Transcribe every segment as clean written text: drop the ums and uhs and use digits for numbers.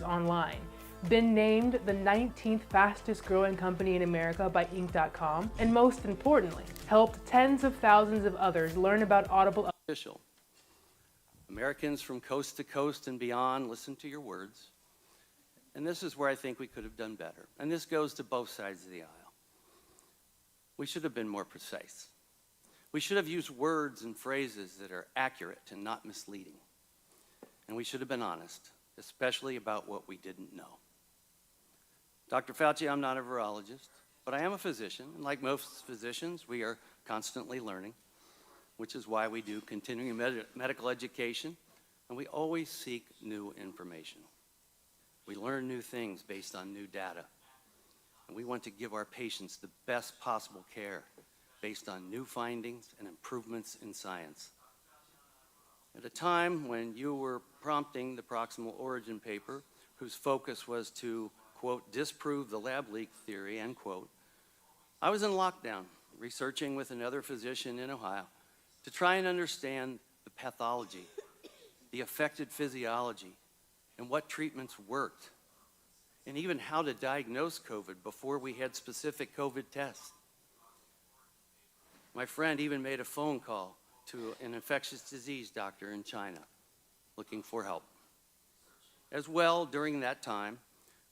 online, been named the 19th fastest growing company in America by Inc.com, and most importantly, helped tens of thousands of others learn about Audible. Americans from coast to coast and beyond listen to your words, and this is where I think we could have done better. And this goes to both sides of the aisle. We should have been more precise. We should have used words and phrases that are accurate and not misleading. And we should have been honest, especially about what we didn't know. Dr. Fauci, I'm not a virologist, but I am a physician, and like most physicians, we are constantly learning, which is why we do continuing medical education, and we always seek new information. We learn new things based on new data, and we want to give our patients the best possible care based on new findings and improvements in science. At a time when you were prompting the proximal origin paper, whose focus was to, quote, disprove the lab leak theory, end quote, I was in lockdown, researching with another physician in Ohio to try and understand the pathology, the affected physiology, and what treatments worked, and even how to diagnose COVID before we had specific COVID tests. My friend even made a phone call to an infectious disease doctor in China looking for help. As well, during that time,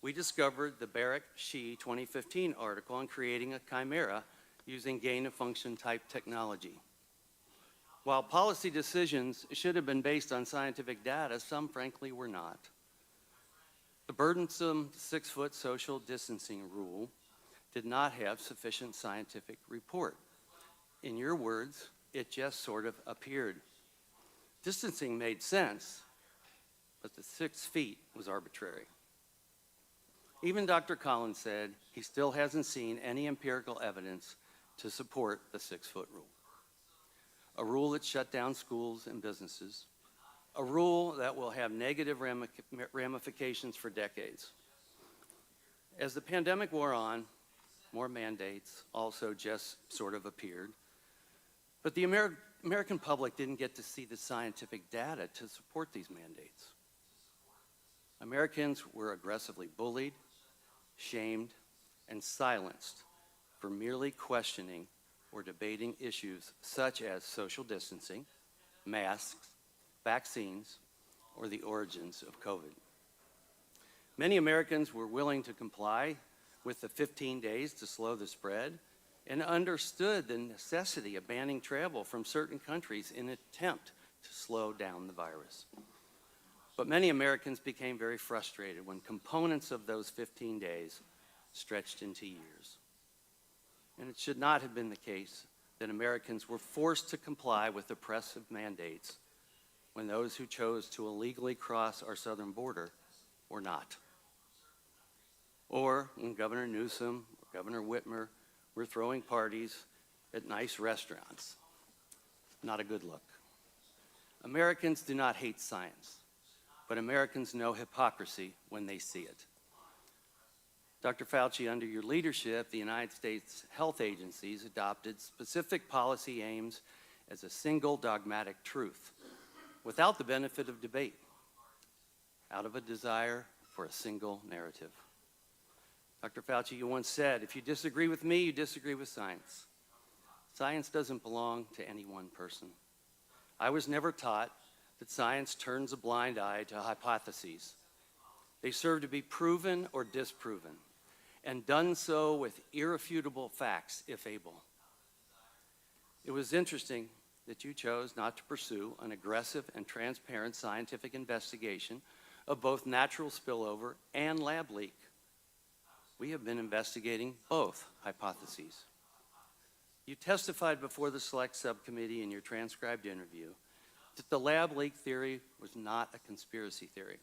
we discovered the Barrick-Shi 2015 article on creating a chimera using gain-of-function type technology. While policy decisions should have been based on scientific data, some frankly were not. The burdensome 6-foot social distancing rule did not have sufficient scientific report. In your words, it just sort of appeared. Distancing made sense, but the 6 feet was arbitrary. Even Dr. Collins said he still hasn't seen any empirical evidence to support the 6-foot rule. A rule that shut down schools and businesses, a rule that will have negative ramifications for decades. As the pandemic wore on, more mandates also just sort of appeared. But the American public didn't get to see the scientific data to support these mandates. Americans were aggressively bullied, shamed, and silenced for merely questioning or debating issues such as social distancing, masks, vaccines, or the origins of COVID. Many Americans were willing to comply with the 15 days to slow the spread and understood the necessity of banning travel from certain countries in an attempt to slow down the virus. But many Americans became very frustrated when components of those 15 days stretched into years. And it should not have been the case that Americans were forced to comply with oppressive mandates when those who chose to illegally cross our southern border were not. Or when Governor Newsom or Governor Whitmer were throwing parties at nice restaurants. Not a good look. Americans do not hate science, but Americans know hypocrisy when they see it. Dr. Fauci, under your leadership, the United States health agencies adopted specific policy aims as a single dogmatic truth, without the benefit of debate, out of a desire for a single narrative. Dr. Fauci, you once said, if you disagree with me, you disagree with science. Science doesn't belong to any one person. I was never taught that science turns a blind eye to hypotheses. They serve to be proven or disproven, and done so with irrefutable facts, if able. It was interesting that you chose not to pursue an aggressive and transparent scientific investigation of both natural spillover and lab leak. We have been investigating both hypotheses. You testified before the Select Subcommittee in your transcribed interview that the lab leak theory was not a conspiracy theory.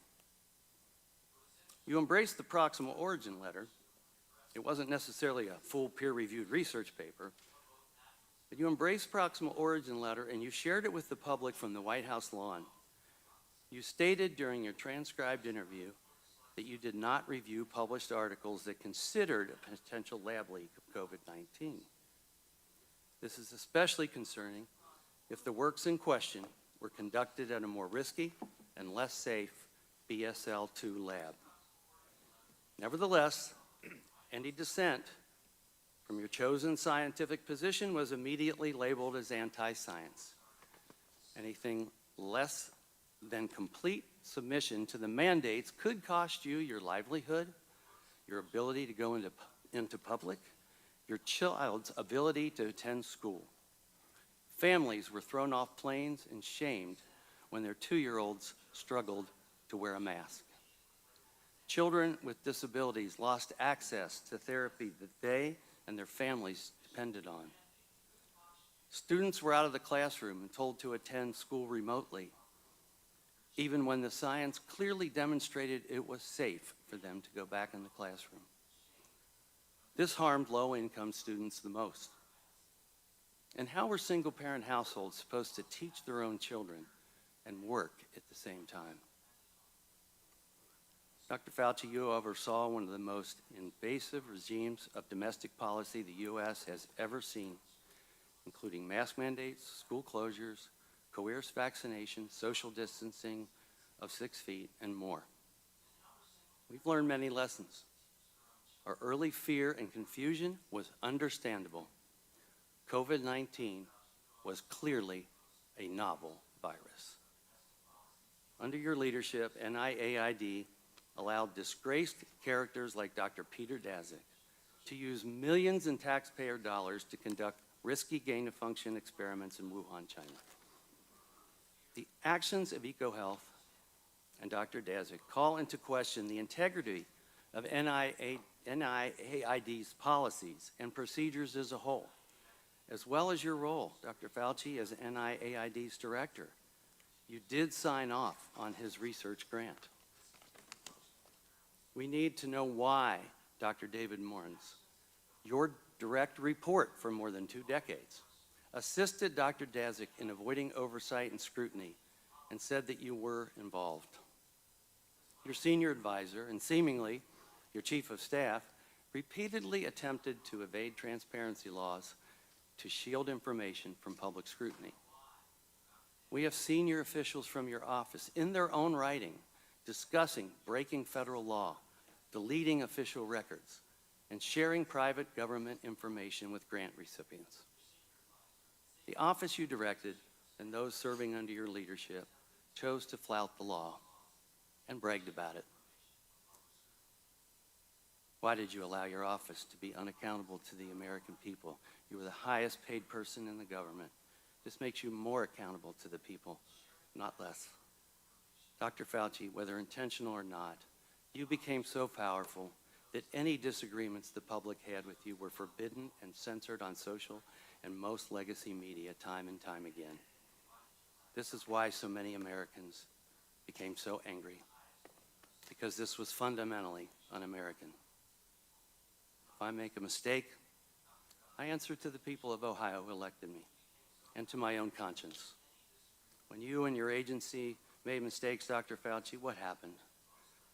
You embraced the proximal origin letter. It wasn't necessarily a full peer-reviewed research paper, but you embraced proximal origin letter and you shared it with the public from the White House lawn. You stated during your transcribed interview that you did not review published articles that considered a potential lab leak of COVID-19. This is especially concerning if the works in question were conducted at a more risky and less safe BSL-2 lab. Nevertheless, any dissent from your chosen scientific position was immediately labeled as anti-science. Anything less than complete submission to the mandates could cost you your livelihood, your ability to go into public, your child's ability to attend school. Families were thrown off planes and shamed when their 2-year-olds struggled to wear a mask. Children with disabilities lost access to therapy that they and their families depended on. Students were out of the classroom and told to attend school remotely, even when the science clearly demonstrated it was safe for them to go back in the classroom. This harmed low-income students the most. And how were single-parent households supposed to teach their own children and work at the same time? Dr. Fauci, you oversaw one of the most invasive regimes of domestic policy the U.S. has ever seen, including mask mandates, school closures, coerced vaccination, social distancing of 6 feet, and more. We've learned many lessons. Our early fear and confusion was understandable. COVID-19 was clearly a novel virus. Under your leadership, NIAID allowed disgraced characters like Dr. Peter Daszak to use millions in taxpayer dollars to conduct risky gain-of-function experiments in Wuhan, China. The actions of EcoHealth and Dr. Daszak call into question the integrity of NIAID's policies and procedures as a whole, as well as your role, Dr. Fauci, as NIAID's director. You did sign off on his research grant. We need to know why Dr. David Morens, your direct report for more than 2 decades, assisted Dr. Daszak in avoiding oversight and scrutiny and said that you were involved. Your senior advisor and seemingly your chief of staff repeatedly attempted to evade transparency laws to shield information from public scrutiny. We have senior officials from your office in their own writing discussing breaking federal law, deleting official records, and sharing private government information with grant recipients. The office you directed and those serving under your leadership chose to flout the law and bragged about it. Why did you allow your office to be unaccountable to the American people? You were the highest paid person in the government. This makes you more accountable to the people, not less. Dr. Fauci, whether intentional or not, you became so powerful that any disagreements the public had with you were forbidden and censored on social and most legacy media time and time again. This is why so many Americans became so angry, because this was fundamentally un-American. If I make a mistake, I answer to the people of Ohio who elected me and to my own conscience. When you and your agency made mistakes, Dr. Fauci, what happened?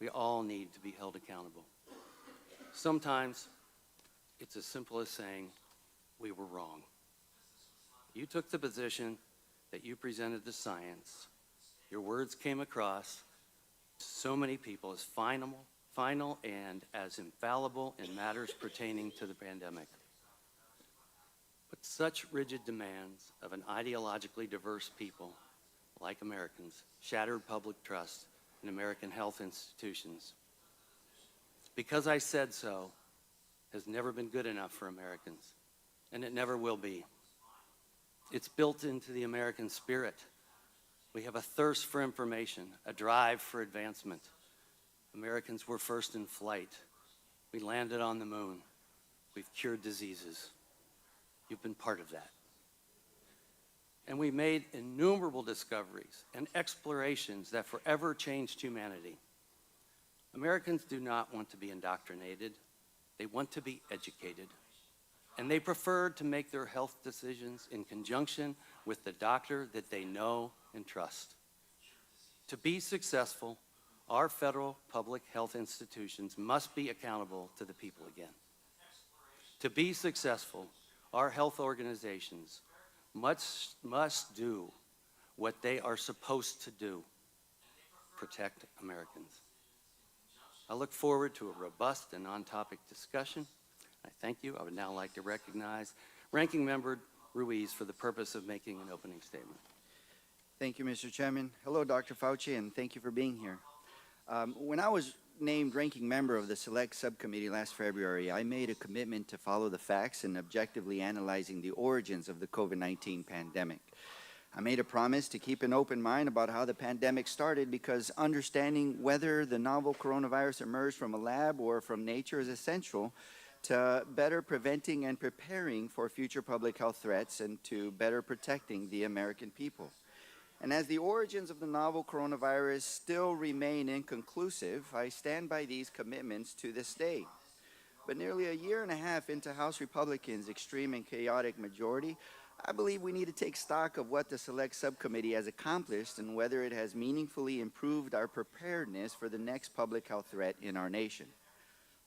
We all need to be held accountable. Sometimes it's as simple as saying, we were wrong. You took the position that you presented the science. Your words came across to so many people as final and as infallible in matters pertaining to the pandemic. But such rigid demands of an ideologically diverse people, like Americans, shattered public trust in American health institutions. Because I said so has never been good enough for Americans, and it never will be. It's built into the American spirit. We have a thirst for information, a drive for advancement. Americans were first in flight. We landed on the moon. We've cured diseases. You've been part of that. And we made innumerable discoveries and explorations that forever changed humanity. Americans do not want to be indoctrinated. They want to be educated. And they prefer to make their health decisions in conjunction with the doctor that they know and trust. To be successful, our federal public health institutions must be accountable to the people again. To be successful, our health organizations must do what they are supposed to do: protect Americans. I look forward to a robust and on-topic discussion. I thank you. I would now like to recognize Ranking Member Ruiz for the purpose of making an opening statement. Thank you, Mr. Chairman. Hello, Dr. Fauci, and thank you for being here. When I was named ranking member of the Select Subcommittee last February, I made a commitment to follow the facts and objectively analyzing the origins of the COVID-19 pandemic. I made a promise to keep an open mind about how the pandemic started, because understanding whether the novel coronavirus emerged from a lab or from nature is essential to better preventing and preparing for future public health threats and to better protecting the American people. And as the origins of the novel coronavirus still remain inconclusive, I stand by these commitments to this day. But nearly a year and a half into House Republicans' extreme and chaotic majority, I believe we need to take stock of what the Select Subcommittee has accomplished and whether it has meaningfully improved our preparedness for the next public health threat in our nation.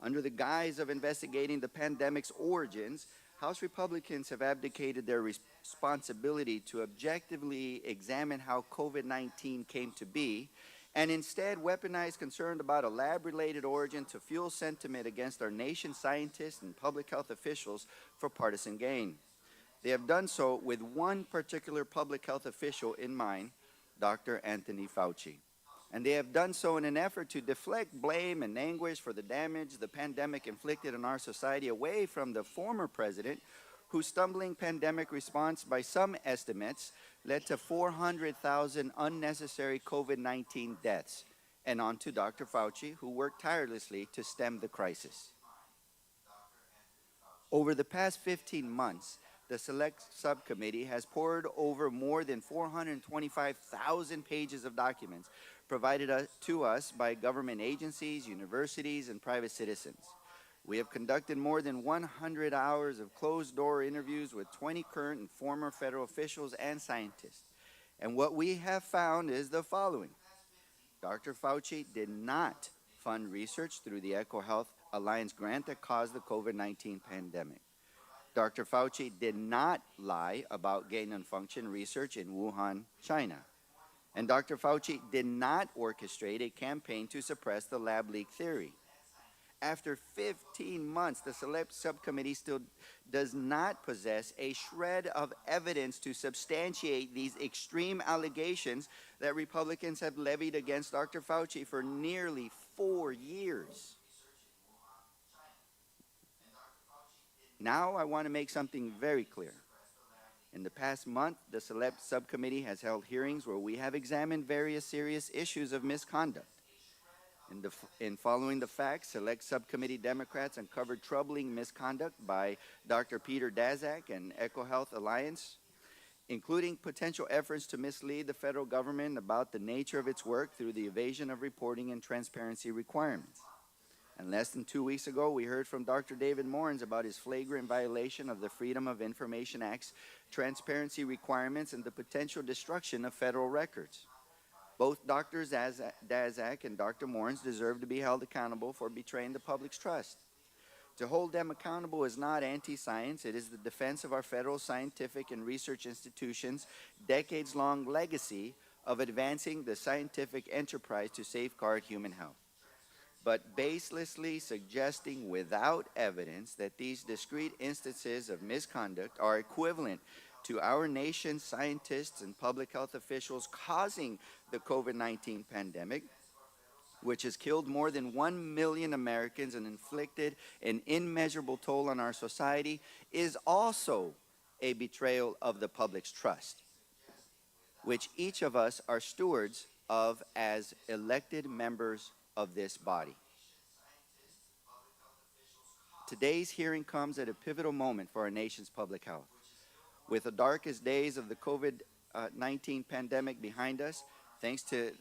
Under the guise of investigating the pandemic's origins, House Republicans have abdicated their responsibility to objectively examine how COVID-19 came to be, and instead weaponized concern about a lab-related origin to fuel sentiment against our nation's scientists and public health officials for partisan gain. They have done so with one particular public health official in mind, Dr. Anthony Fauci. And they have done so in an effort to deflect blame and anguish for the damage the pandemic inflicted on our society away from the former president, whose stumbling pandemic response, by some estimates, led to 400,000 unnecessary COVID-19 deaths, and on to Dr. Fauci, who worked tirelessly to stem the crisis. Over the past 15 months, the Select Subcommittee has pored over more than 425,000 pages of documents provided to us by government agencies, universities, and private citizens. We have conducted more than 100 hours of closed-door interviews with 20 current and former federal officials and scientists. And what we have found is the following. Dr. Fauci did not fund research through the EcoHealth Alliance grant that caused the COVID-19 pandemic. Dr. Fauci did not lie about gain-of-function research in Wuhan, China. And Dr. Fauci did not orchestrate a campaign to suppress the lab leak theory. After 15 months, the Select Subcommittee still does not possess a shred of evidence to substantiate these extreme allegations that Republicans have levied against Dr. Fauci for nearly 4 years. Now I want to make something very clear. In the past month, the Select Subcommittee has held hearings where we have examined various serious issues of misconduct. In following the facts, Select Subcommittee Democrats uncovered troubling misconduct by Dr. Peter Daszak and EcoHealth Alliance, including potential efforts to mislead the federal government about the nature of its work through the evasion of reporting and transparency requirements. And less than 2 weeks ago, we heard from Dr. David Morin's about his flagrant violation of the Freedom of Information Act's transparency requirements and the potential destruction of federal records. Both Dr. Daszak and Dr. Morin's deserve to be held accountable for betraying the public's trust. To hold them accountable is not anti-science. It is the defense of our federal scientific and research institutions' decades-long legacy of advancing the scientific enterprise to safeguard human health. But baselessly suggesting without evidence that these discrete instances of misconduct are equivalent to our nation's scientists and public health officials causing the COVID-19 pandemic, which has killed more than 1 million Americans and inflicted an immeasurable toll on our society, is also a betrayal of the public's trust, which each of us are stewards of as elected members of this body. Today's hearing comes at a pivotal moment for our nation's public health. With the darkest days of the COVID-19 pandemic behind us, thanks to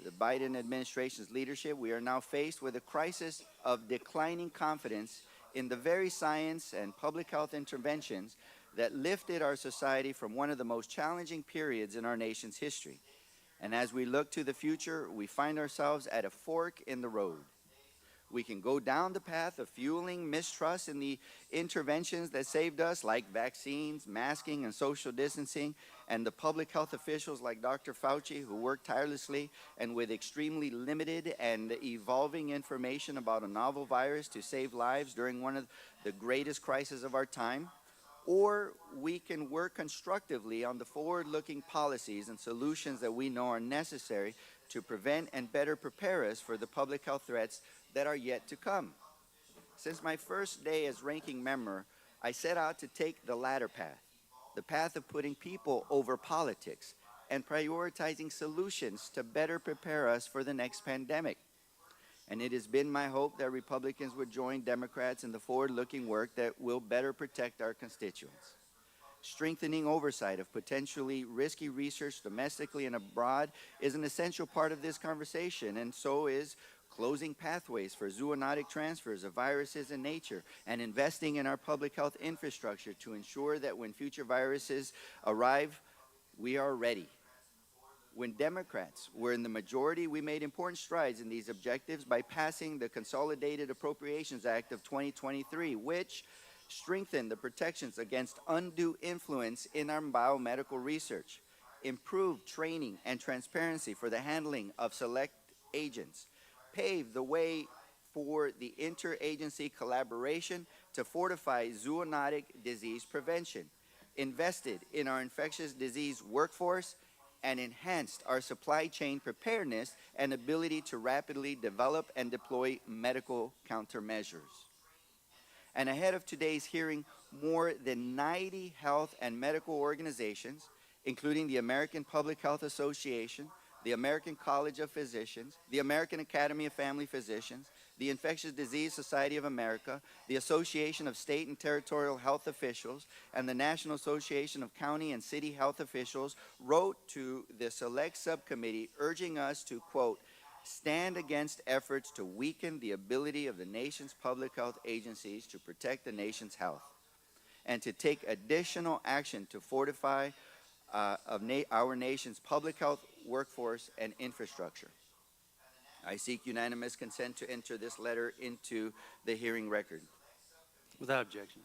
the Biden administration's leadership, we are now faced with a crisis of declining confidence in the very science and public health interventions that lifted our society from one of the most challenging periods in our nation's history. And as we look to the future, we find ourselves at a fork in the road. We can go down the path of fueling mistrust in the interventions that saved us, like vaccines, masking, and social distancing, and the public health officials like Dr. Fauci, who work tirelessly and with extremely limited and evolving information about a novel virus to save lives during one of the greatest crises of our time. Or we can work constructively on the forward-looking policies and solutions that we know are necessary to prevent and better prepare us for the public health threats that are yet to come. Since my first day as ranking member, I set out to take the latter path, the path of putting people over politics and prioritizing solutions to better prepare us for the next pandemic. And it has been my hope that Republicans would join Democrats in the forward-looking work that will better protect our constituents. Strengthening oversight of potentially risky research domestically and abroad is an essential part of this conversation, and so is closing pathways for zoonotic transfers of viruses in nature and investing in our public health infrastructure to ensure that when future viruses arrive, we are ready. When Democrats were in the majority, we made important strides in these objectives by passing the Consolidated Appropriations Act of 2023, which strengthened the protections against undue influence in our biomedical research, improved training and transparency for the handling of select agents, paved the way for the interagency collaboration to fortify zoonotic disease prevention, invested in our infectious disease workforce, and enhanced our supply chain preparedness and ability to rapidly develop and deploy medical countermeasures. And ahead of today's hearing, more than 90 health and medical organizations, including the American Public Health Association, the American College of Physicians, the American Academy of Family Physicians, the Infectious Disease Society of America, the Association of State and Territorial Health Officials, and the National Association of County and City Health Officials wrote to the Select Subcommittee urging us to, quote, stand against efforts to weaken the ability of the nation's public health agencies to protect the nation's health, and to take additional action to fortify our nation's public health workforce and infrastructure. I seek unanimous consent to enter this letter into the hearing record. Without objection.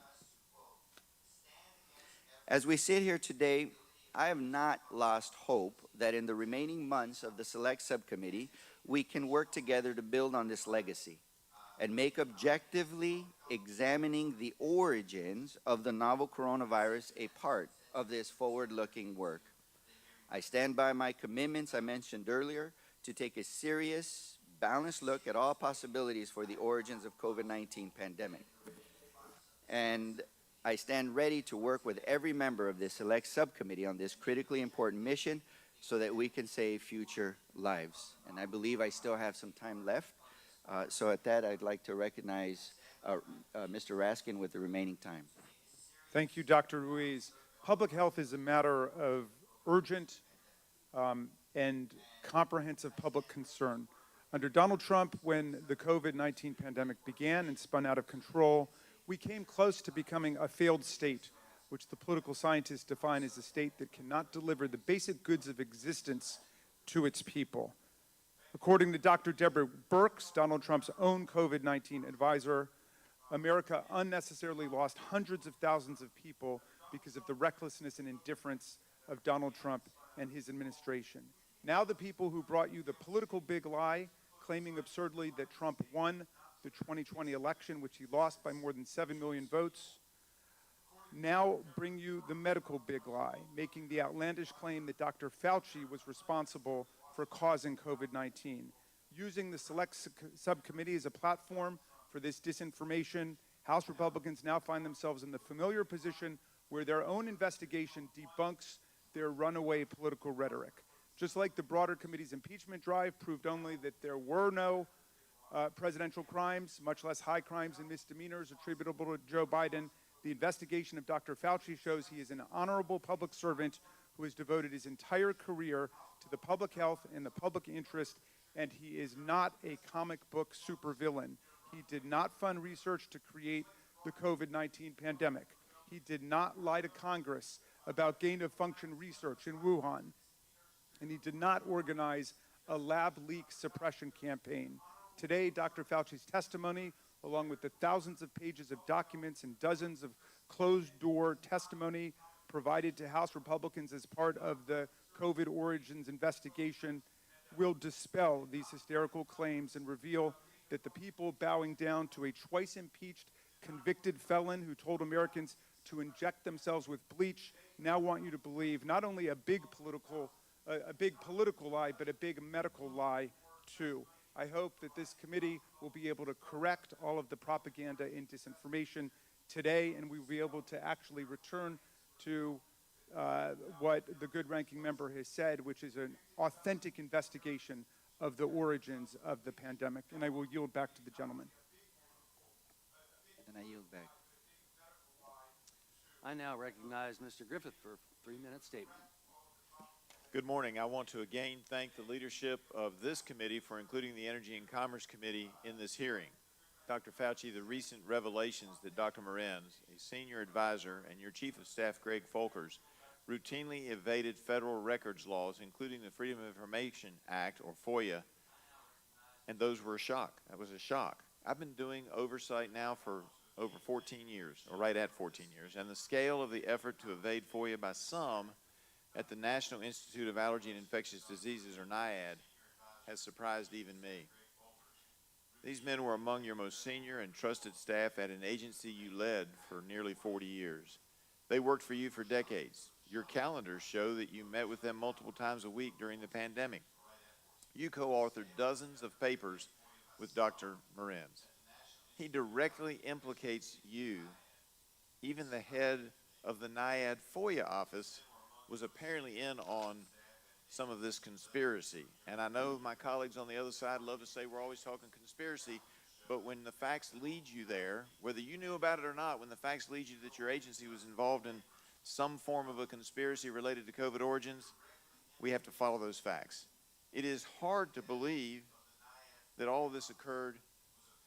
As we sit here today, I have not lost hope that in the remaining months of the Select Subcommittee, we can work together to build on this legacy and make objectively examining the origins of the novel coronavirus a part of this forward-looking work. I stand by my commitments I mentioned earlier to take a serious, balanced look at all possibilities for the origins of COVID-19 pandemic. And I stand ready to work with every member of this Select Subcommittee on this critically important mission so that we can save future lives. And I believe I still have some time left. So at that, I'd like to recognize Mr. Raskin with the remaining time. Thank you, Dr. Ruiz. Public health is a matter of urgent and comprehensive public concern. Under Donald Trump, when the COVID-19 pandemic began and spun out of control, we came close to becoming a failed state, which the political scientists define as a state that cannot deliver the basic goods of existence to its people. According to Dr. Deborah Birx, Donald Trump's own COVID-19 advisor, America unnecessarily lost hundreds of thousands of people because of the recklessness and indifference of Donald Trump and his administration. Now the people who brought you the political big lie, claiming absurdly that Trump won the 2020 election, which he lost by more than 7 million votes, now bring you the medical big lie, making the outlandish claim that Dr. Fauci was responsible for causing COVID-19. Using the Select Subcommittee as a platform for this disinformation, House Republicans now find themselves in the familiar position where their own investigation debunks their runaway political rhetoric. Just like the broader committee's impeachment drive proved only that there were no presidential crimes, much less high crimes and misdemeanors attributable to Joe Biden, the investigation of Dr. Fauci shows he is an honorable public servant who has devoted his entire career to the public health and the public interest, and he is not a comic book supervillain. He did not fund research to create the COVID-19 pandemic. He did not lie to Congress about gain-of-function research in Wuhan. And he did not organize a lab leak suppression campaign Today, Dr. Fauci's testimony, along with the thousands of pages of documents and dozens of closed-door testimony provided to House Republicans as part of the COVID origins investigation, will dispel these hysterical claims and reveal that the people bowing down to a twice-impeached convicted felon who told Americans to inject themselves with bleach now want you to believe not only a big political lie, but a big medical lie too. I hope that this committee will be able to correct all of the propaganda and disinformation today, and we will be able to actually return to what the good ranking member has said, which is an authentic investigation of the origins of the pandemic. And I will yield back to the gentleman. And I yield back. I now recognize Mr. Griffith for a 3-minute statement. Good morning. I want to again thank the leadership of this committee for including the Energy and Commerce Committee in this hearing. Dr. Fauci, the recent revelations that Dr. Morenz, a senior advisor, and your Chief of Staff, Greg Folkers, routinely evaded federal records laws, including the Freedom of Information Act, or FOIA, and those were a shock. That was a shock. I've been doing oversight now for over 14 years, or right at 14 years, and the scale of the effort to evade FOIA by some at the National Institute of Allergy and Infectious Diseases, or NIAID, has surprised even me. These men were among your most senior and trusted staff at an agency you led for nearly 40 years. They worked for you for decades. Your calendars show that you met with them multiple times a week during the pandemic. You co-authored dozens of papers with Dr. Morenz. He directly implicates you. Even the head of the NIAID FOIA office was apparently in on some of this conspiracy. And I know my colleagues on the other side love to say we're always talking conspiracy, but when the facts lead you there, whether you knew about it or not, when the facts lead you that your agency was involved in some form of a conspiracy related to COVID origins, we have to follow those facts. It is hard to believe that all of this occurred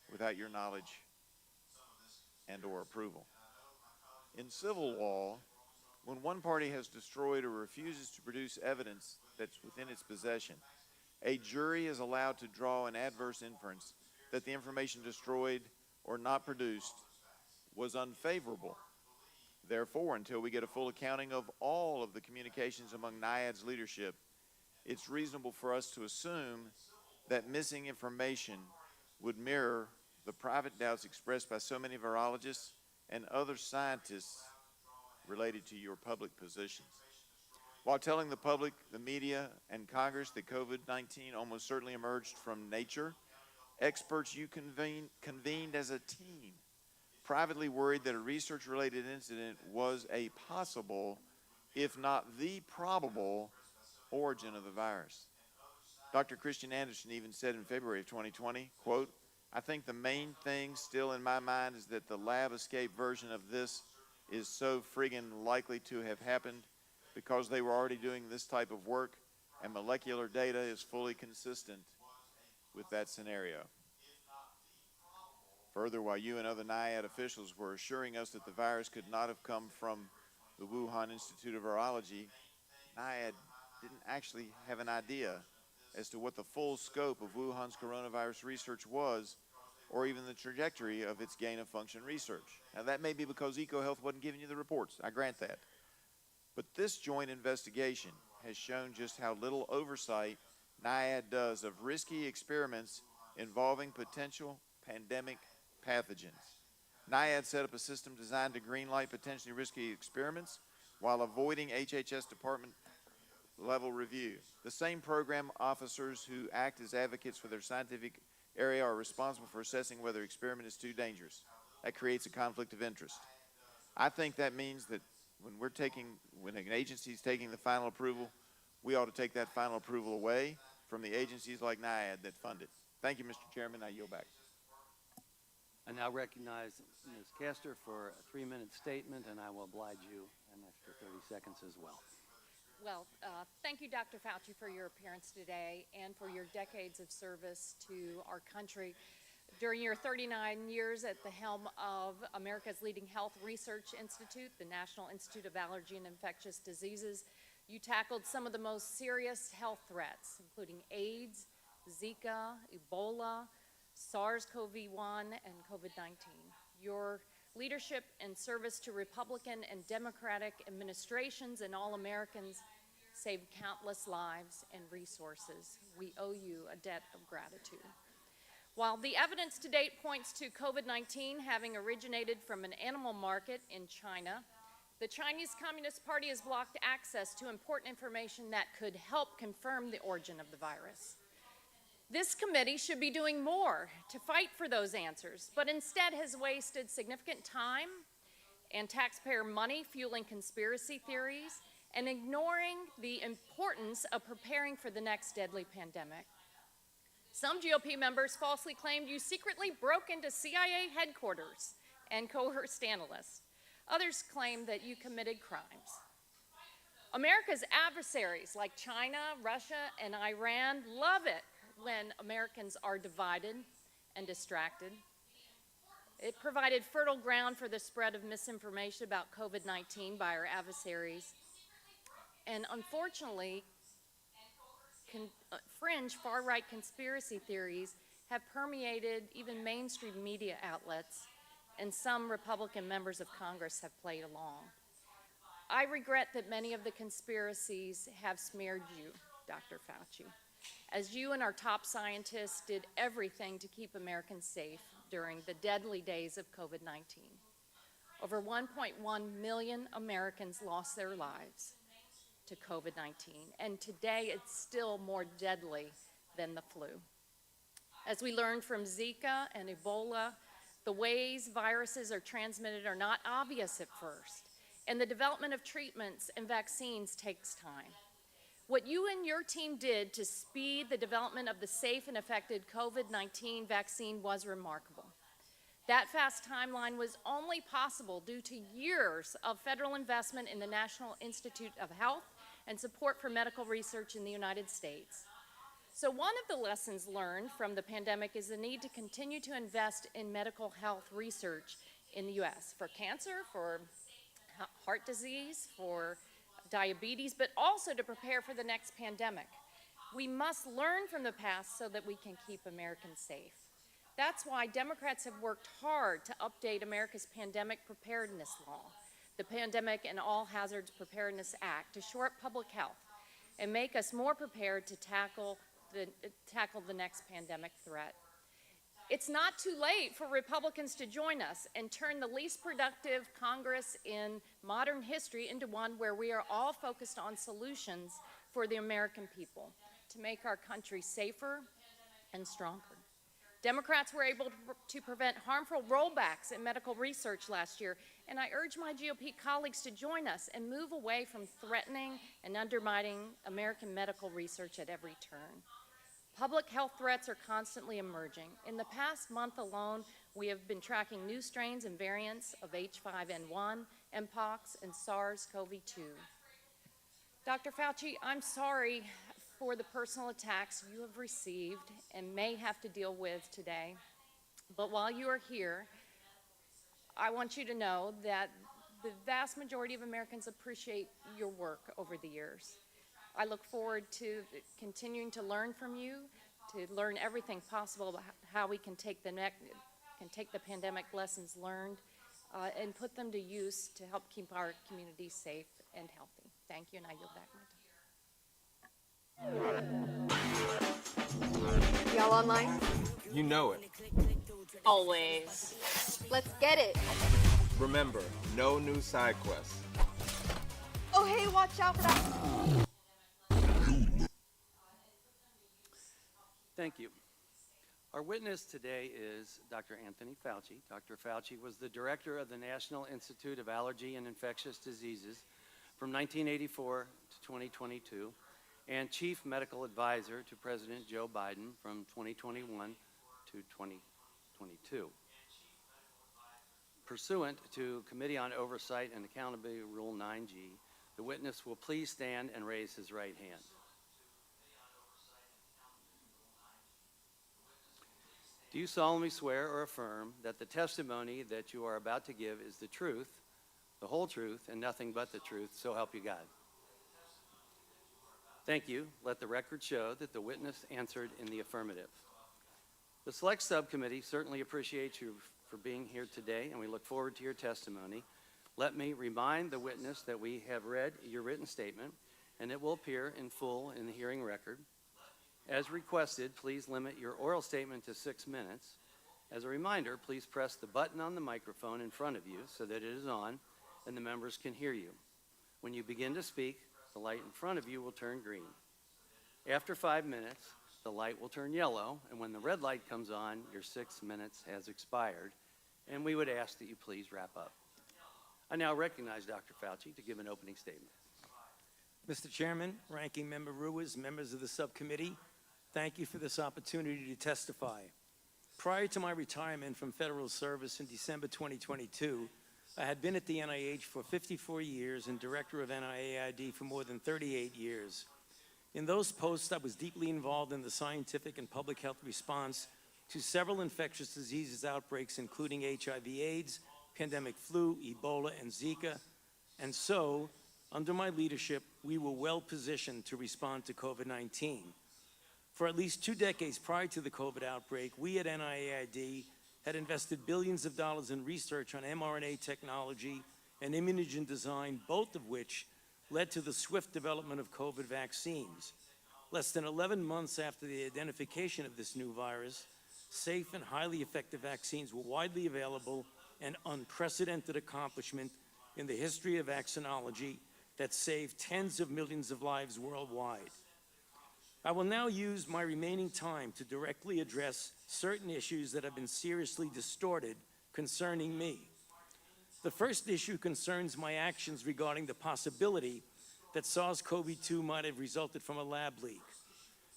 without your knowledge and or approval. In civil law, when one party has destroyed or refuses to produce evidence that's within its possession, a jury is allowed to draw an adverse inference that the information destroyed or not produced was unfavorable. Therefore, until we get a full accounting of all of the communications among NIAID's leadership, it's reasonable for us to assume that missing information would mirror the private doubts expressed by so many virologists and other scientists related to your public positions. While telling the public, the media, and Congress that COVID-19 almost certainly emerged from nature, experts you convened as a team privately worried that a research-related incident was a possible, if not the probable, origin of the virus. Dr. Christian Anderson even said in February of 2020, quote, "I think the main thing still in my mind is that the lab escape version of this is so friggin' likely to have happened because they were already doing this type of work and molecular data is fully consistent with that scenario." Further, while you and other NIAID officials were assuring us that the virus could not have come from the Wuhan Institute of Virology, NIAID didn't actually have an idea as to what the full scope of Wuhan's coronavirus research was, or even the trajectory of its gain-of-function research. Now, that may be because EcoHealth wasn't giving you the reports. I grant that. But this joint investigation has shown just how little oversight NIAID does of risky experiments involving potential pandemic pathogens. NIAID set up a system designed to greenlight potentially risky experiments while avoiding HHS department level review. The same program officers who act as advocates for their scientific area are responsible for assessing whether an experiment is too dangerous. That creates a conflict of interest. I think that means that when an agency is taking the final approval, we ought to take that final approval away from the agencies like NIAID that fund it. Thank you, Mr. Chairman. I yield back. I now recognize Ms. Castor for a 3-minute statement, and I will oblige you an extra 30 seconds as well. Well, thank you, Dr. Fauci, for your appearance today and for your decades of service to our country. During your 39 years at the helm of America's leading health research institute, the National Institute of Allergy and Infectious Diseases, you tackled some of the most serious health threats, including AIDS, Zika, Ebola, SARS-CoV-1, and COVID-19. Your leadership and service to Republican and Democratic administrations and all Americans saved countless lives and resources. We owe you a debt of gratitude. While the evidence to date points to COVID-19 having originated from an animal market in China, the Chinese Communist Party has blocked access to important information that could help confirm the origin of the virus. This committee should be doing more to fight for those answers, but instead has wasted significant time and taxpayer money fueling conspiracy theories and ignoring the importance of preparing for the next deadly pandemic. Some GOP members falsely claimed you secretly broke into CIA headquarters and coerced analysts. Others claimed that you committed crimes. America's adversaries like China, Russia, and Iran love it when Americans are divided and distracted. It provided fertile ground for the spread of misinformation about COVID-19 by our adversaries. And unfortunately, fringe far-right conspiracy theories have permeated even mainstream media outlets, and some Republican members of Congress have played along. I regret that many of the conspiracies have smeared you, Dr. Fauci, as you and our top scientists did everything to keep Americans safe during the deadly days of COVID-19. Over 1.1 million Americans lost their lives to COVID-19, and today it's still more deadly than the flu. As we learned from Zika and Ebola, the ways viruses are transmitted are not obvious at first, and the development of treatments and vaccines takes time. What you and your team did to speed the development of the safe and effective COVID-19 vaccine was remarkable. That fast timeline was only possible due to years of federal investment in the National Institute of Health and support for medical research in the United States. So one of the lessons learned from the pandemic is the need to continue to invest in medical health research in the U.S. for cancer, for heart disease, for diabetes, but also to prepare for the next pandemic. We must learn from the past so that we can keep Americans safe. That's why Democrats have worked hard to update America's pandemic preparedness law, the Pandemic and All Hazards Preparedness Act, to shore up public health and make us more prepared to tackle the next pandemic threat. It's not too late for Republicans to join us and turn the least productive Congress in modern history into one where we are all focused on solutions for the American people to make our country safer and stronger. Democrats were able to prevent harmful rollbacks in medical research last year, and I urge my GOP colleagues to join us and move away from threatening and undermining American medical research at every turn. Public health threats are constantly emerging. In the past month alone, we have been tracking new strains and variants of H5N1, Mpox, and SARS-CoV-2. Dr. Fauci, I'm sorry for the personal attacks you have received and may have to deal with today. But while you are here, I want you to know that the vast majority of Americans appreciate your work over the years. I look forward to continuing to learn from you, to learn everything possible about how we can take the pandemic lessons learned and put them to use to help keep our community safe and healthy. Thank you, and I yield back my time. Y'all online? You know it. Always. Let's get it. Remember, no new side quests. Oh, hey, watch out for that. Thank you. Our witness today is Dr. Anthony Fauci. Dr. Fauci was the director of the National Institute of Allergy and Infectious Diseases from 1984 to 2022 and chief medical advisor to President Joe Biden from 2021 to 2022. Pursuant to Committee on Oversight and Accountability Rule 9G, the witness will please stand and raise his right hand. Do you solemnly swear or affirm that the testimony that you are about to give is the truth, the whole truth, and nothing but the truth, so help you God? Thank you. Let the record show that the witness answered in the affirmative. The Select Subcommittee certainly appreciates you for being here today, and we look forward to your testimony. Let me remind the witness that we have read your written statement, and it will appear in full in the hearing record. As requested, please limit your oral statement to 6 minutes. As a reminder, please press the button on the microphone in front of you so that it is on and the members can hear you. When you begin to speak, the light in front of you will turn green. After 5 minutes, the light will turn yellow, and when the red light comes on, your 6 minutes has expired, and we would ask that you please wrap up. I now recognize Dr. Fauci to give an opening statement. Mr. Chairman, Ranking Member Ruiz, members of the subcommittee, thank you for this opportunity to testify. Prior to my retirement from federal service in December 2022, I had been at the NIH for 54 years and director of NIAID for more than 38 years. In those posts, I was deeply involved in the scientific and public health response to several infectious diseases outbreaks, including HIV/AIDS, pandemic flu, Ebola, and Zika. And so, under my leadership, we were well positioned to respond to COVID-19. For at least 2 decades prior to the COVID outbreak, we at NIAID had invested billions of dollars in research on mRNA technology and immunogen design, both of which led to the swift development of COVID vaccines. Less than 11 months after the identification of this new virus, safe and highly effective vaccines were widely available, an unprecedented accomplishment in the history of vaccinology that saved tens of millions of lives worldwide. I will now use my remaining time to directly address certain issues that have been seriously distorted concerning me. The first issue concerns my actions regarding the possibility that SARS-CoV-2 might have resulted from a lab leak.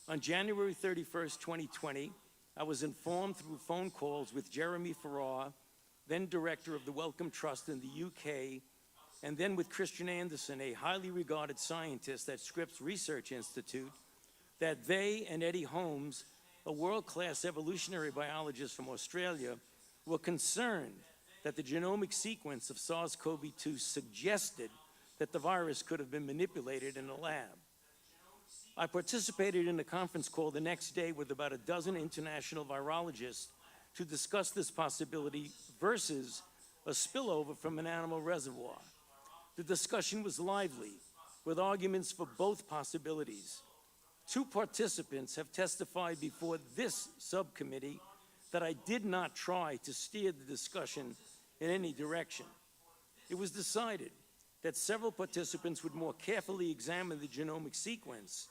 On January 31st, 2020, I was informed through phone calls with Jeremy Farrar, then director of the Wellcome Trust in the UK, and then with Christian Anderson, a highly regarded scientist at Scripps Research Institute, that they and Eddie Holmes, a world-class evolutionary biologist from Australia, were concerned that the genomic sequence of SARS-CoV-2 suggested that the virus could have been manipulated in a lab. I participated in a conference call the next day with about a dozen international virologists to discuss this possibility versus a spillover from an animal reservoir. The discussion was lively, with arguments for both possibilities. 2 participants have testified before this subcommittee that I did not try to steer the discussion in any direction. It was decided that several participants would more carefully examine the genomic sequence.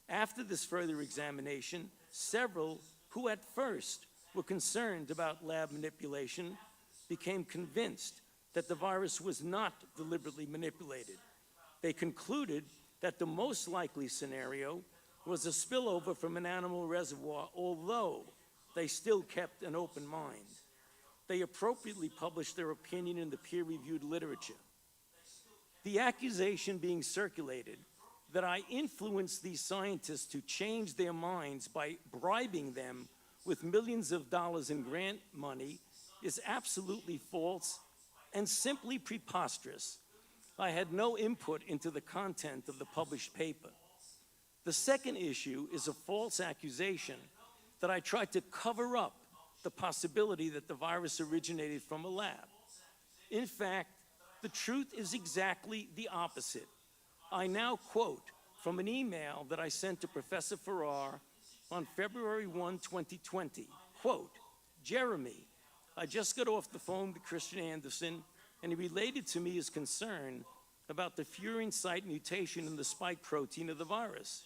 After this further examination, several who at first were concerned about lab manipulation became convinced that the virus was not deliberately manipulated. They concluded that the most likely scenario was a spillover from an animal reservoir, although they still kept an open mind. They appropriately published their opinion in the peer-reviewed literature. The accusation being circulated that I influenced these scientists to change their minds by bribing them with millions of dollars in grant money is absolutely false and simply preposterous. I had no input into the content of the published paper. The second issue is a false accusation that I tried to cover up the possibility that the virus originated from a lab. In fact, the truth is exactly the opposite. I now quote from an email that I sent to Professor Farrar on February 1, 2020, quote, "Jeremy, I just got off the phone with Christian Anderson, and he related to me his concern about the furin site mutation in the spike protein of the virus.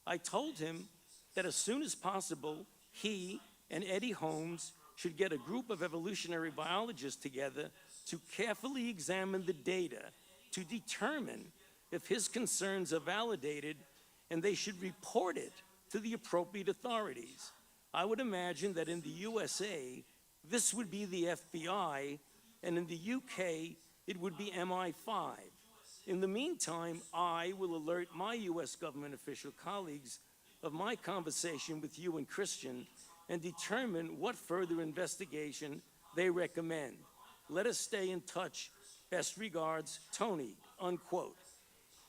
I told him that as soon as possible, he and Eddie Holmes should get a group of evolutionary biologists together to carefully examine the data to determine if his concerns are validated, and they should report it to the appropriate authorities. I would imagine that in the USA, this would be the FBI, and in the UK, it would be MI5. In the meantime, I will alert my U.S. government official colleagues of my conversation with you and Christian and determine what further investigation they recommend. Let us stay in touch. Best regards, Tony," unquote.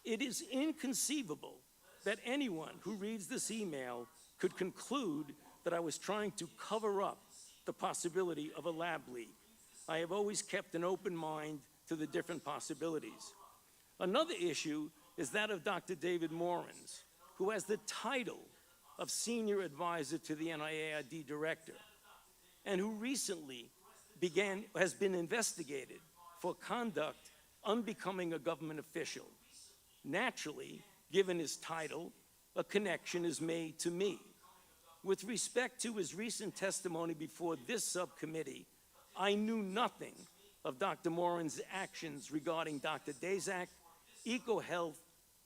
It is inconceivable that anyone who reads this email could conclude that I was trying to cover up the possibility of a lab leak. I have always kept an open mind to the different possibilities. Another issue is that of Dr. David Morans, who has the title of Senior Advisor to the NIAID Director, and who recently has been investigated for conduct unbecoming a government official. Naturally, given his title, a connection is made to me. With respect to his recent testimony before this subcommittee, I knew nothing of Dr. Moran's actions regarding Dr. Daszak, EcoHealth,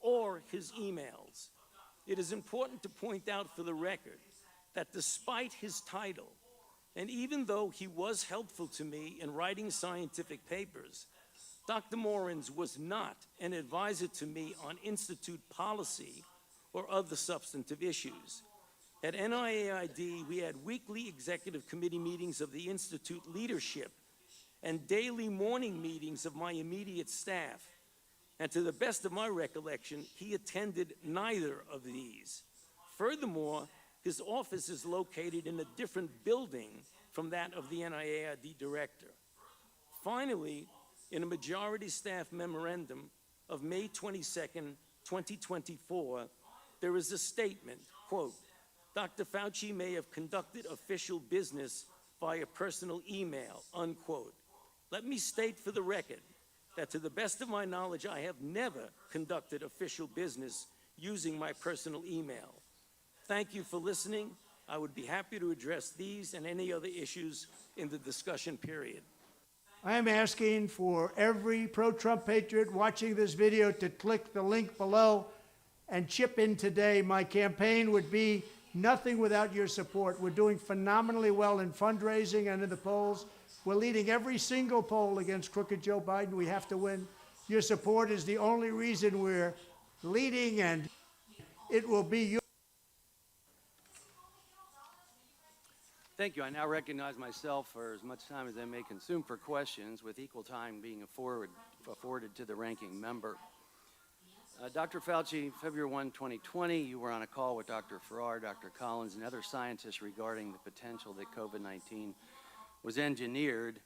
or his emails. It is important to point out for the record that despite his title, and even though he was helpful to me in writing scientific papers, Dr. Morans was not an advisor to me on institute policy or other substantive issues. At NIAID, we had weekly executive committee meetings of the institute leadership and daily morning meetings of my immediate staff. And to the best of my recollection, he attended neither of these. Furthermore, his office is located in a different building from that of the NIAID director. Finally, in a majority staff memorandum of May 22nd, 2024, there is a statement, quote, Dr. Fauci may have conducted official business via personal email, unquote. Let me state for the record that to the best of my knowledge, I have never conducted official business using my personal email. Thank you for listening. I would be happy to address these and any other issues in the discussion period. I am asking for every pro-Trump patriot watching this video to click the link below and chip in today. My campaign would be nothing without your support. We're doing phenomenally well in fundraising and in the polls. We're leading every single poll against crooked Joe Biden. We have to win. Your support is the only reason we're leading, and it will be your... Thank you. I now recognize myself for as much time as I may consume for questions, with equal time being afforded to the ranking member. Dr. Fauci, February 1, 2020, you were on a call with Dr. Farrar, Dr. Collins, and other scientists regarding the potential that COVID-19 was engineered.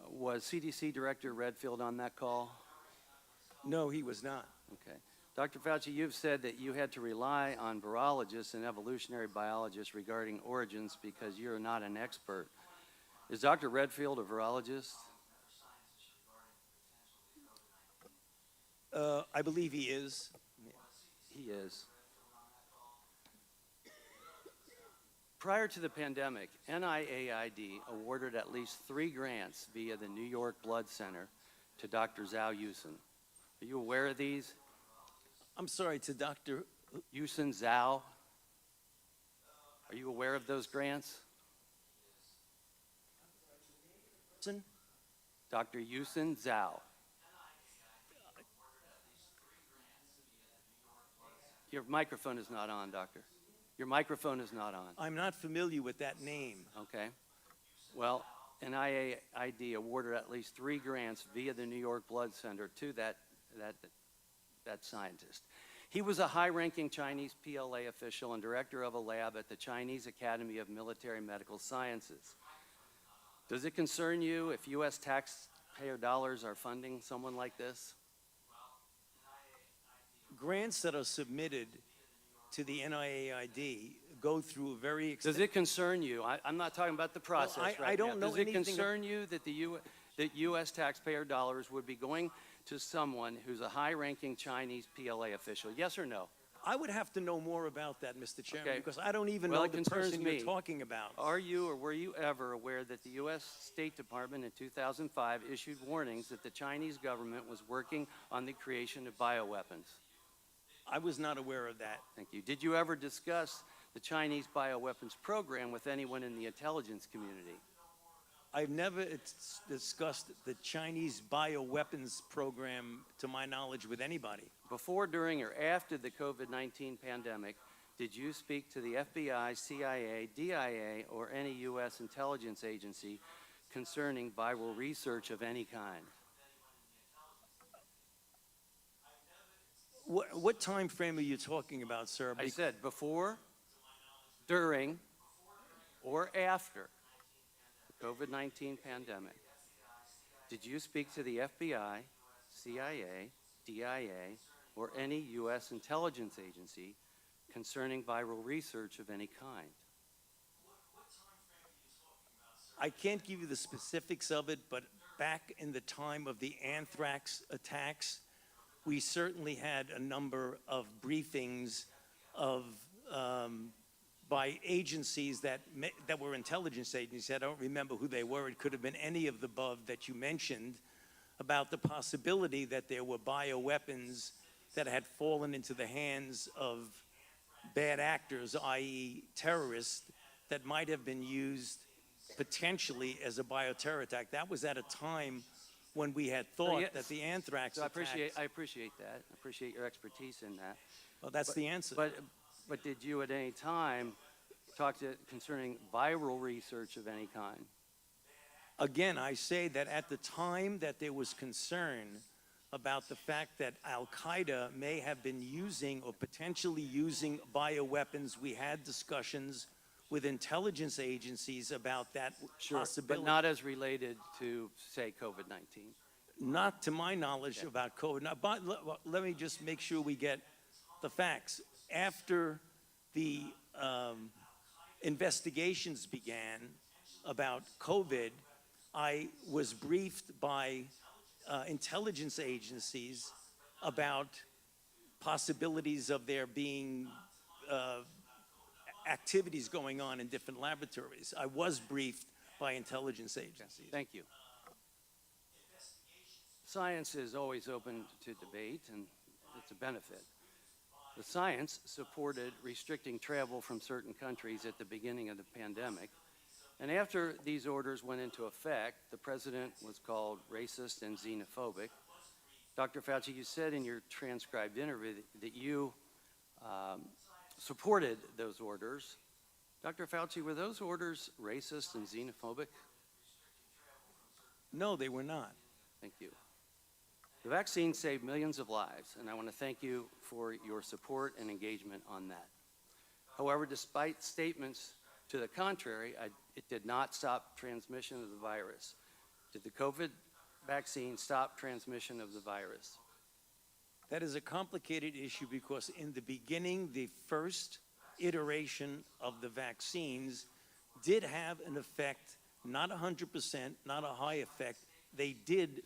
Was CDC Director Redfield on that call? No, he was not. Okay. Dr. Fauci, you've said that you had to rely on virologists and evolutionary biologists regarding origins because you're not an expert. Is Dr. Redfield a virologist? I believe he is. He is. Prior to the pandemic, NIAID awarded at least 3 grants via the New York Blood Center to Dr. Zhao Yusen. Are you aware of these? I'm sorry, to Dr. Yusen Zhao. Are you aware of those grants? Dr. Yusen Zhao. Your microphone is not on, Doctor. Your microphone is not on. I'm not familiar with that name. Okay. Well, NIAID awarded at least 3 grants via the New York Blood Center to that scientist. He was a high-ranking Chinese PLA official and director of a lab at the Chinese Academy of Military Medical Sciences. Does it concern you if U.S. taxpayer dollars are funding someone like this? Grants that are submitted to the NIAID go through a very extensive... Does it concern you? I'm not talking about the process I don't know Does it anything concern you that that U.S. taxpayer dollars would be going to someone who's a high-ranking Chinese PLA official? Yes or no? I would have to know more about that, Mr. Chairman, Okay. because I don't even Well, know it the concerns person me. you're talking about. Are you or were you ever aware that the U.S. State Department in 2005 issued warnings that the Chinese government was working on the creation of bioweapons? I was not aware of that. Thank you. Did you ever discuss the Chinese bioweapons program with anyone in the intelligence community? I've never discussed the Chinese bioweapons program, to my knowledge, with anybody. Before, during, or after the COVID-19 pandemic, did you speak to the FBI, CIA, DIA, or any U.S. intelligence agency concerning viral research of any kind? What time frame are you talking about, sir? I said before, during, or after the COVID-19 pandemic, did you speak to the FBI, CIA, DIA, or any U.S. intelligence agency concerning viral research of any kind? I can't give you the specifics of it, but back in the time of the anthrax attacks, we certainly had a number of briefings of by agencies that were intelligence agencies. I don't remember who they were. It could have been any of the above that you mentioned, about the possibility that there were bioweapons that had fallen into the hands of bad actors, i.e. terrorists, that might have been used potentially as a bioterror attack. That was at a time when we had thought that the anthrax I attacks... appreciate that. I appreciate your expertise in that. Well, that's the answer. But did you at any time talk to concerning viral research of any kind? Again, I say that at the time that there was concern about the fact that Al-Qaeda may have been using or potentially using bioweapons, we had discussions with intelligence agencies about that possibility. But not as related to, say, COVID-19. Not to my knowledge about COVID. Now, but let me just make sure we get the facts. After the investigations began about COVID, I was briefed by intelligence agencies about possibilities of there being activities going on in different laboratories. I was briefed by intelligence agencies. Thank you. Science is always open to debate, and it's a benefit. The science supported restricting travel from certain countries at the beginning of the pandemic. And after these orders went into effect, the president was called racist and xenophobic. Dr. Fauci, you said in your transcribed interview that you supported those orders. Dr. Fauci, were those orders racist and xenophobic? No, they were not. Thank you. The vaccine saved millions of lives, and I want to thank you for your support and engagement on that. However, despite statements to the contrary, it did not stop transmission of the virus. Did the COVID vaccine stop transmission of the virus? That is a complicated issue because in the beginning, the first iteration of the vaccines did have an effect, not 100%, not a high effect. They did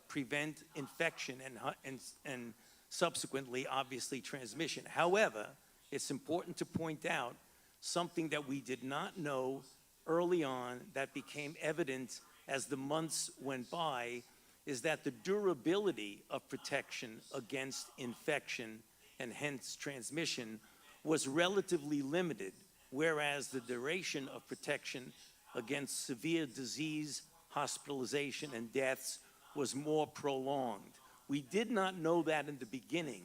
prevent infection and subsequently, obviously, transmission. However, it's important to point out something that we did not know early on that became evident as the months went by, is that the durability of protection against infection and hence transmission was relatively limited, whereas the duration of protection against severe disease, hospitalization, and deaths was more prolonged. We did not know that in the beginning.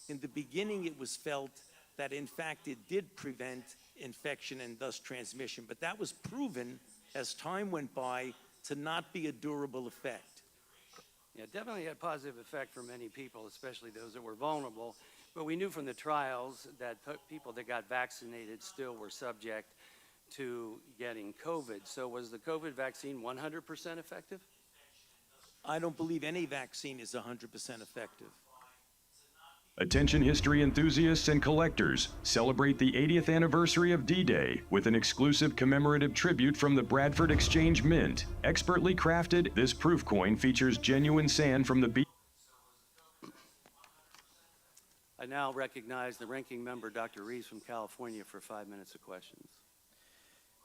In the beginning, it was felt that, in fact, it did prevent infection and thus transmission, but that was proven as time went by to not be a durable effect. Yeah, definitely had a positive effect for many people, especially those that were vulnerable. But we knew from the trials that people that got vaccinated still were subject to getting COVID. So was the COVID vaccine 100% effective? I don't believe any vaccine is 100% effective. Attention history enthusiasts and collectors, celebrate the 80th anniversary of D-Day with an exclusive commemorative tribute from the Bradford Exchange Mint. Expertly crafted, this proof coin features genuine sand from the beach. I now recognize the ranking member, Dr. Reeves from California, for 5 minutes of questions.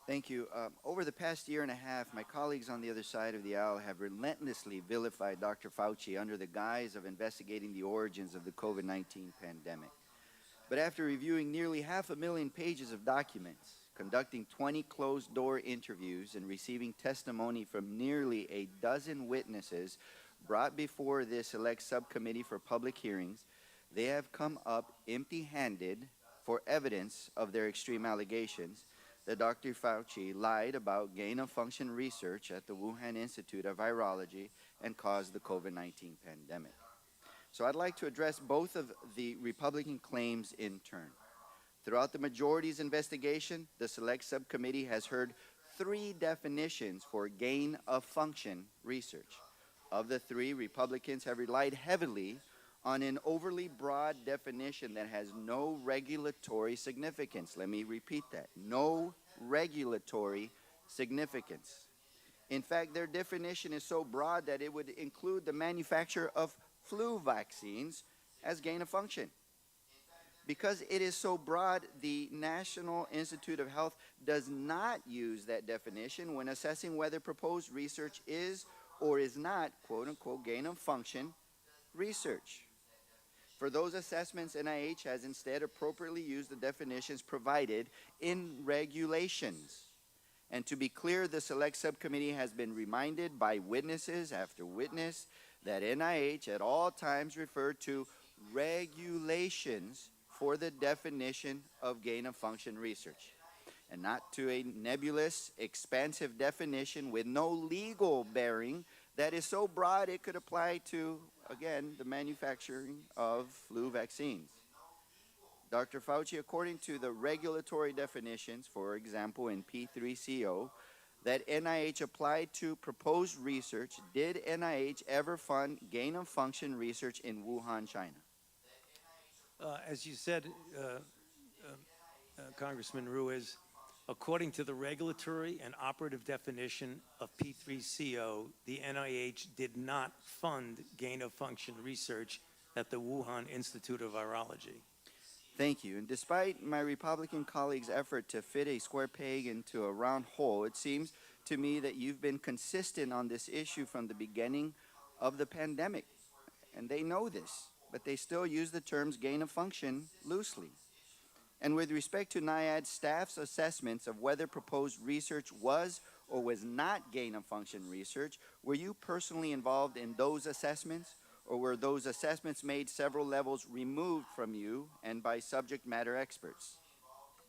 Thank you. Over the past year and a half, my colleagues on the other side of the aisle have relentlessly vilified Dr. Fauci under the guise of investigating the origins of the COVID-19 pandemic. But after reviewing nearly 500,000 pages of documents, conducting 20 closed-door interviews, and receiving testimony from nearly a dozen witnesses brought before this select subcommittee for public hearings, they have come up empty-handed for evidence of their extreme allegations that Dr. Fauci lied about gain-of-function research at the Wuhan Institute of Virology and caused the COVID-19 pandemic. So I'd like to address both of the Republican claims in turn. Throughout the majority's investigation, the Select Subcommittee has heard 3 definitions for gain-of-function research. Of the 3, Republicans have relied heavily on an overly broad definition that has no regulatory significance. Let me repeat that. No regulatory significance. In fact, their definition is so broad that it would include the manufacture of flu vaccines as gain of function. Because it is so broad, the National Institute of Health does not use that definition when assessing whether proposed research is or is not, quote unquote, gain of function research. For those assessments, NIH has instead appropriately used the definitions provided in regulations. And to be clear, the Select Subcommittee has been reminded by witnesses after witness that NIH at all times referred to regulations for the definition of gain-of-function research, and not to a nebulous, expansive definition with no legal bearing that is so broad it could apply to, again, the manufacturing of flu vaccines. Dr. Fauci, according to the regulatory definitions, for example, in P3CO, that NIH applied to proposed research, did NIH ever fund gain-of-function research in Wuhan, China? As you said, Congressman Ruiz, according to the regulatory and operative definition of P3CO, the NIH did not fund gain-of-function research at the Wuhan Institute of Virology. Thank you. And despite my Republican colleagues' effort to fit a square peg into a round hole, it seems to me that you've been consistent on this issue from the beginning of the pandemic. And they know this, but they still use the terms gain of function loosely. And with respect to NIAID staff's assessments of whether proposed research was or was not gain of function research, were you personally involved in those assessments? Or were those assessments made several levels removed from you and by subject matter experts?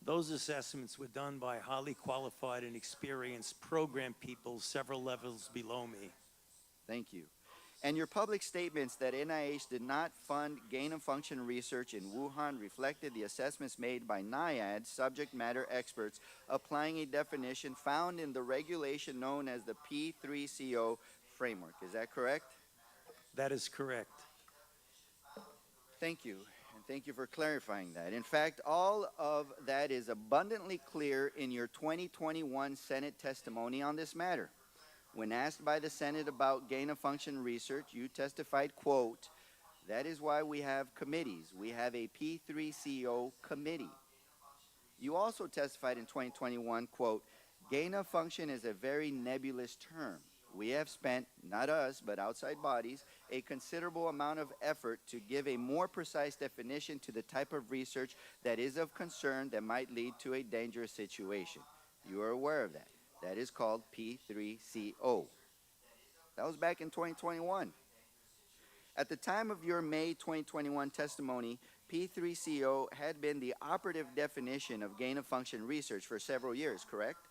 Those assessments were done by highly qualified and experienced program people several levels below me. Thank you. And your public statements that NIH did not fund gain-of-function research in Wuhan reflected the assessments made by NIAID subject matter experts applying a definition found in the regulation known as the P3CO framework. Is that correct? That is correct. Thank you, and thank you for clarifying that. In fact, all of that is abundantly clear in your 2021 Senate testimony on this matter. When asked by the Senate about gain-of-function research, you testified, quote, "That is why we have committees. We have a P3CO committee." You also testified in 2021, quote, "Gain-of-function is a very nebulous term. We have spent, not us, but outside bodies, a considerable amount of effort to give a more precise definition to the type of research that is of concern that might lead to a dangerous situation." You are aware of that. That is called P3CO. That was back in 2021. At the time of your May 2021 testimony, P3CO had been the operative definition of gain-of-function research for several years, correct?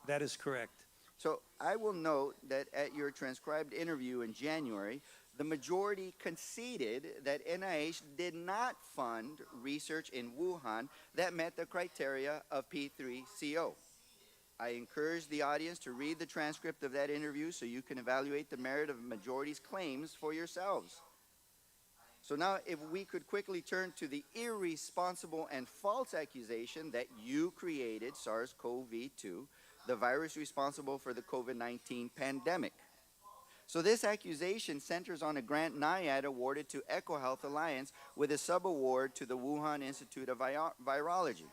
That is correct. So I will note that at your transcribed interview in January, the majority conceded that NIH did not fund research in Wuhan that met the criteria of P3CO. I encourage the audience to read the transcript of that interview so you can evaluate the merit of the majority's claims for yourselves. So now if we could quickly turn to the irresponsible and false accusation that you created SARS-CoV-2, the virus responsible for the COVID-19 pandemic. So this accusation centers on a grant NIAID awarded to EcoHealth Alliance with a subaward to the Wuhan Institute of Virology.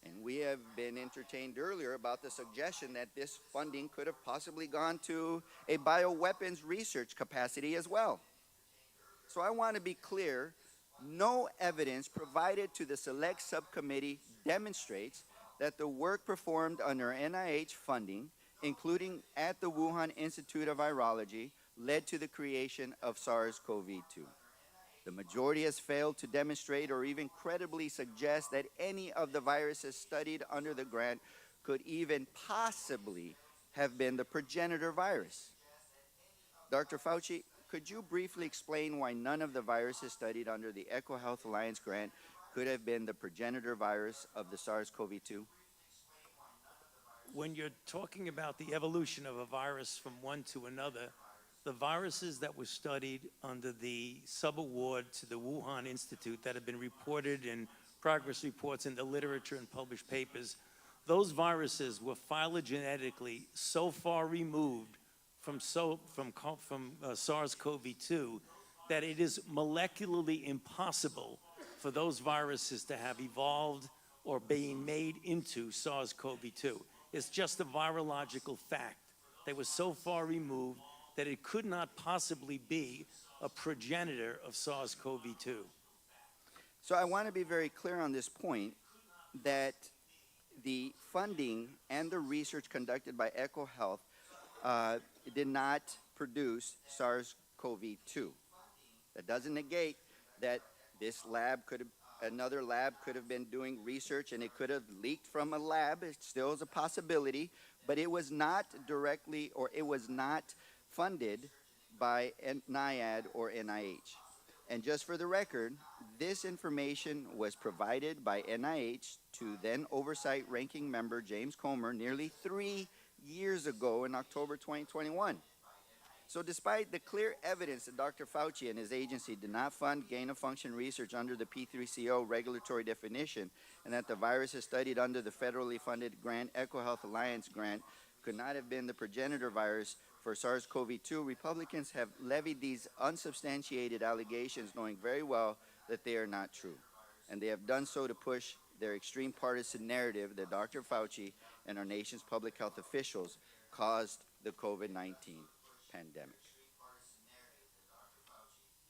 And we have been entertained earlier about the suggestion that this funding could have possibly gone to a bioweapons research capacity as well. So I want to be clear, no evidence provided to the Select Subcommittee demonstrates that the work performed under NIH funding, including at the Wuhan Institute of Virology, led to the creation of SARS-CoV-2. The majority has failed to demonstrate or even credibly suggest that any of the viruses studied under the grant could even possibly have been the progenitor virus. Dr. Fauci, could you briefly explain why none of the viruses studied under the EcoHealth Alliance grant could have been the progenitor virus of the SARS-CoV-2? When you're talking about the evolution of a virus from one to another, the viruses that were studied under the subaward to the Wuhan Institute that have been reported in progress reports in the literature and published papers, those viruses were phylogenetically so far removed from SARS-CoV-2 that it is molecularly impossible for those viruses to have evolved or being made into SARS-CoV-2. It's just a virological fact. They were so far removed that it could not possibly be a progenitor of SARS-CoV-2. So I want to be very clear on this point that the funding and the research conducted by EcoHealth did not produce SARS-CoV-2. That doesn't negate that this lab another lab could have been doing research and it could have leaked from a lab. It still is a possibility, but it was not directly, or it was not funded by NIAID or NIH. And just for the record, this information was provided by NIH to then Oversight Ranking Member James Comer nearly 3 years ago in October 2021. So despite the clear evidence that Dr. Fauci and his agency did not fund gain-of-function research under the P3CO regulatory definition, and that the viruses studied under the federally funded grant, EcoHealth Alliance grant, could not have been the progenitor virus for SARS-CoV-2, Republicans have levied these unsubstantiated allegations knowing very well that they are not true. And they have done so to push their extreme partisan narrative that Dr. Fauci and our nation's public health officials caused the COVID-19 pandemic.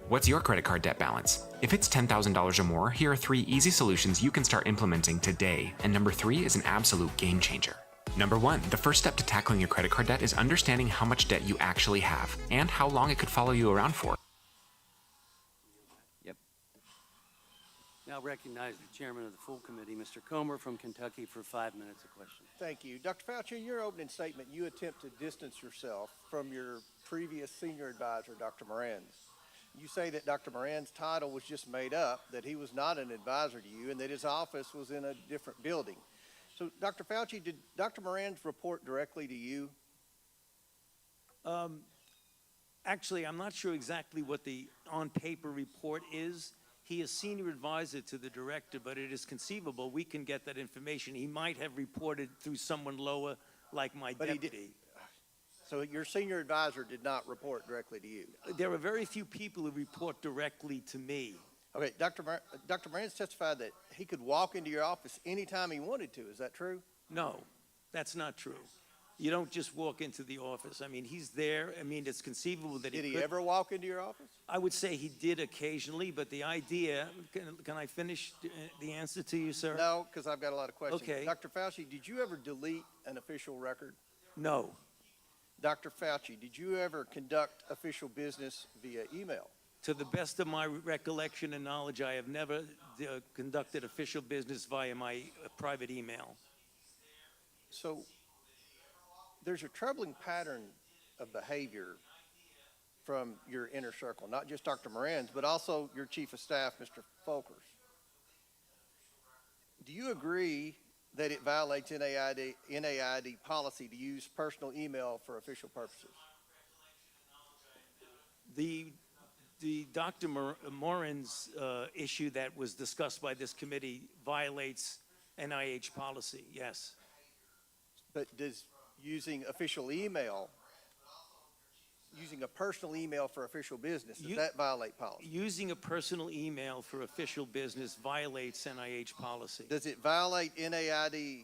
What's your credit card debt balance? If it's $10,000 or more, here are 3 easy solutions you can start implementing today. And number 3 is an absolute game changer. Number 1, the first step to tackling your credit card debt is understanding how much debt you actually have and how long it could follow you around for. Yep. Now recognize the chairman of the full committee, Mr. Comer from Kentucky, for 5 minutes of questions. Thank you. Dr. Fauci, in your opening statement, you attempt to distance yourself from your previous senior advisor, Dr. Moran's. You say that Dr. Moran's title was just made up, that he was not an advisor to you, and that his office was in a different building. So, Dr. Fauci, did Dr. Moran's report directly to you? Actually, I'm not sure exactly what the on-paper report is. He is senior advisor to the director, but it is conceivable we can get that information. He might have reported through someone lower, like my deputy. So your senior advisor did not report directly to you? There are very few people who report directly to me. Okay, Dr. Moran's testified that he could walk into your office anytime he wanted to. Is that true? No, that's not true. You don't just walk into the office. I mean, he's there. I mean, it's conceivable that Did he ever walk into your office? I would say he did occasionally, but the idea, can I finish the answer to you, sir? No, because I've got a lot of questions. Okay. Dr. Fauci, did you ever delete an official record? No. Dr. Fauci, did you ever conduct official business via email? To the best of my recollection and knowledge, I have never conducted official business via my private email. So there's a troubling pattern of behavior from your inner circle, not just Dr. Moran's, but also your chief of staff, Mr. Folkers. Do you agree that it violates NAID policy to use personal email for official purposes? The Dr. Moran's issue that was discussed by this committee violates NIH policy, yes. But does using official email, using a personal email for official business, does that violate policy? Using a personal email for official business violates NIH policy. Does it violate NIAID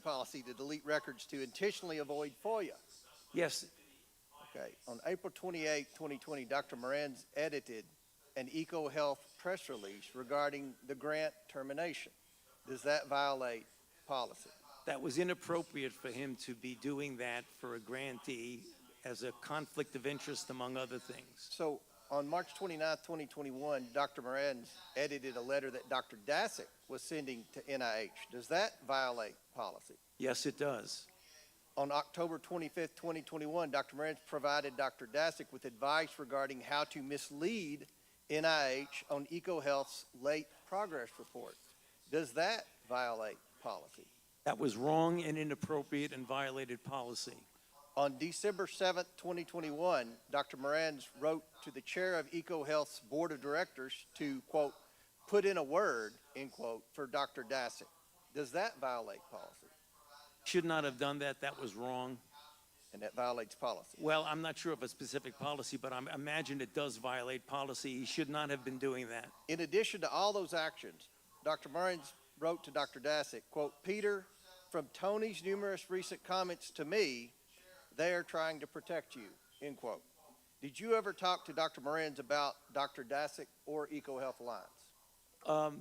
policy to delete records to intentionally avoid FOIA? Yes. Okay. On April 28, 2020, Dr. Moran's edited an EcoHealth press release regarding the grant termination. Does that violate policy? That was inappropriate for him to be doing that for a grantee as a conflict of interest, among other things. So on March 29, 2021, Dr. Moran's edited a letter that Dr. Daszak was sending to NIH. Does that violate policy? Yes, it does. On October 25th, 2021, Dr. Moran provided Dr. Dasick with advice regarding how to mislead NIH on EcoHealth's late progress report. Does that violate policy? That was wrong and inappropriate and violated policy. On December 7th, 2021, Dr. Moran wrote to the chair of EcoHealth's board of directors to, quote, put in a word, end quote, for Dr. Dasick. Does that violate policy? Should not have done that. That was wrong. And that violates policy. Well, I'm not sure of a specific policy, but I imagine it does violate policy. He should not have been doing that. In addition to all those actions, Dr. Moran wrote to Dr. Dasick, quote, Peter, from Tony's numerous recent comments to me, they are trying to protect you, end quote. Did you ever talk to Dr. Moran about Dr. Dasick or EcoHealth Alliance?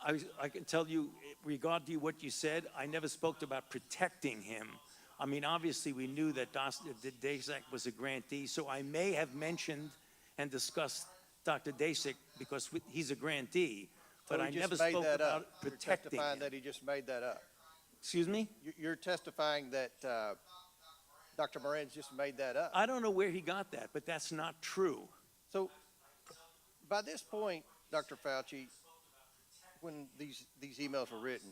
I can tell you, regarding what you said, I never spoke about protecting him. I mean, obviously, we knew that Dasick was a grantee, so I may have mentioned and discussed Dr. Dasick because he's a grantee, but I never spoke about protecting him. You're testifying that he just made that up. Excuse me? You're testifying that Dr. Moran just made that up. I don't know where he got that, but that's not true. So, by this point, Dr. Fauci, when these emails were written,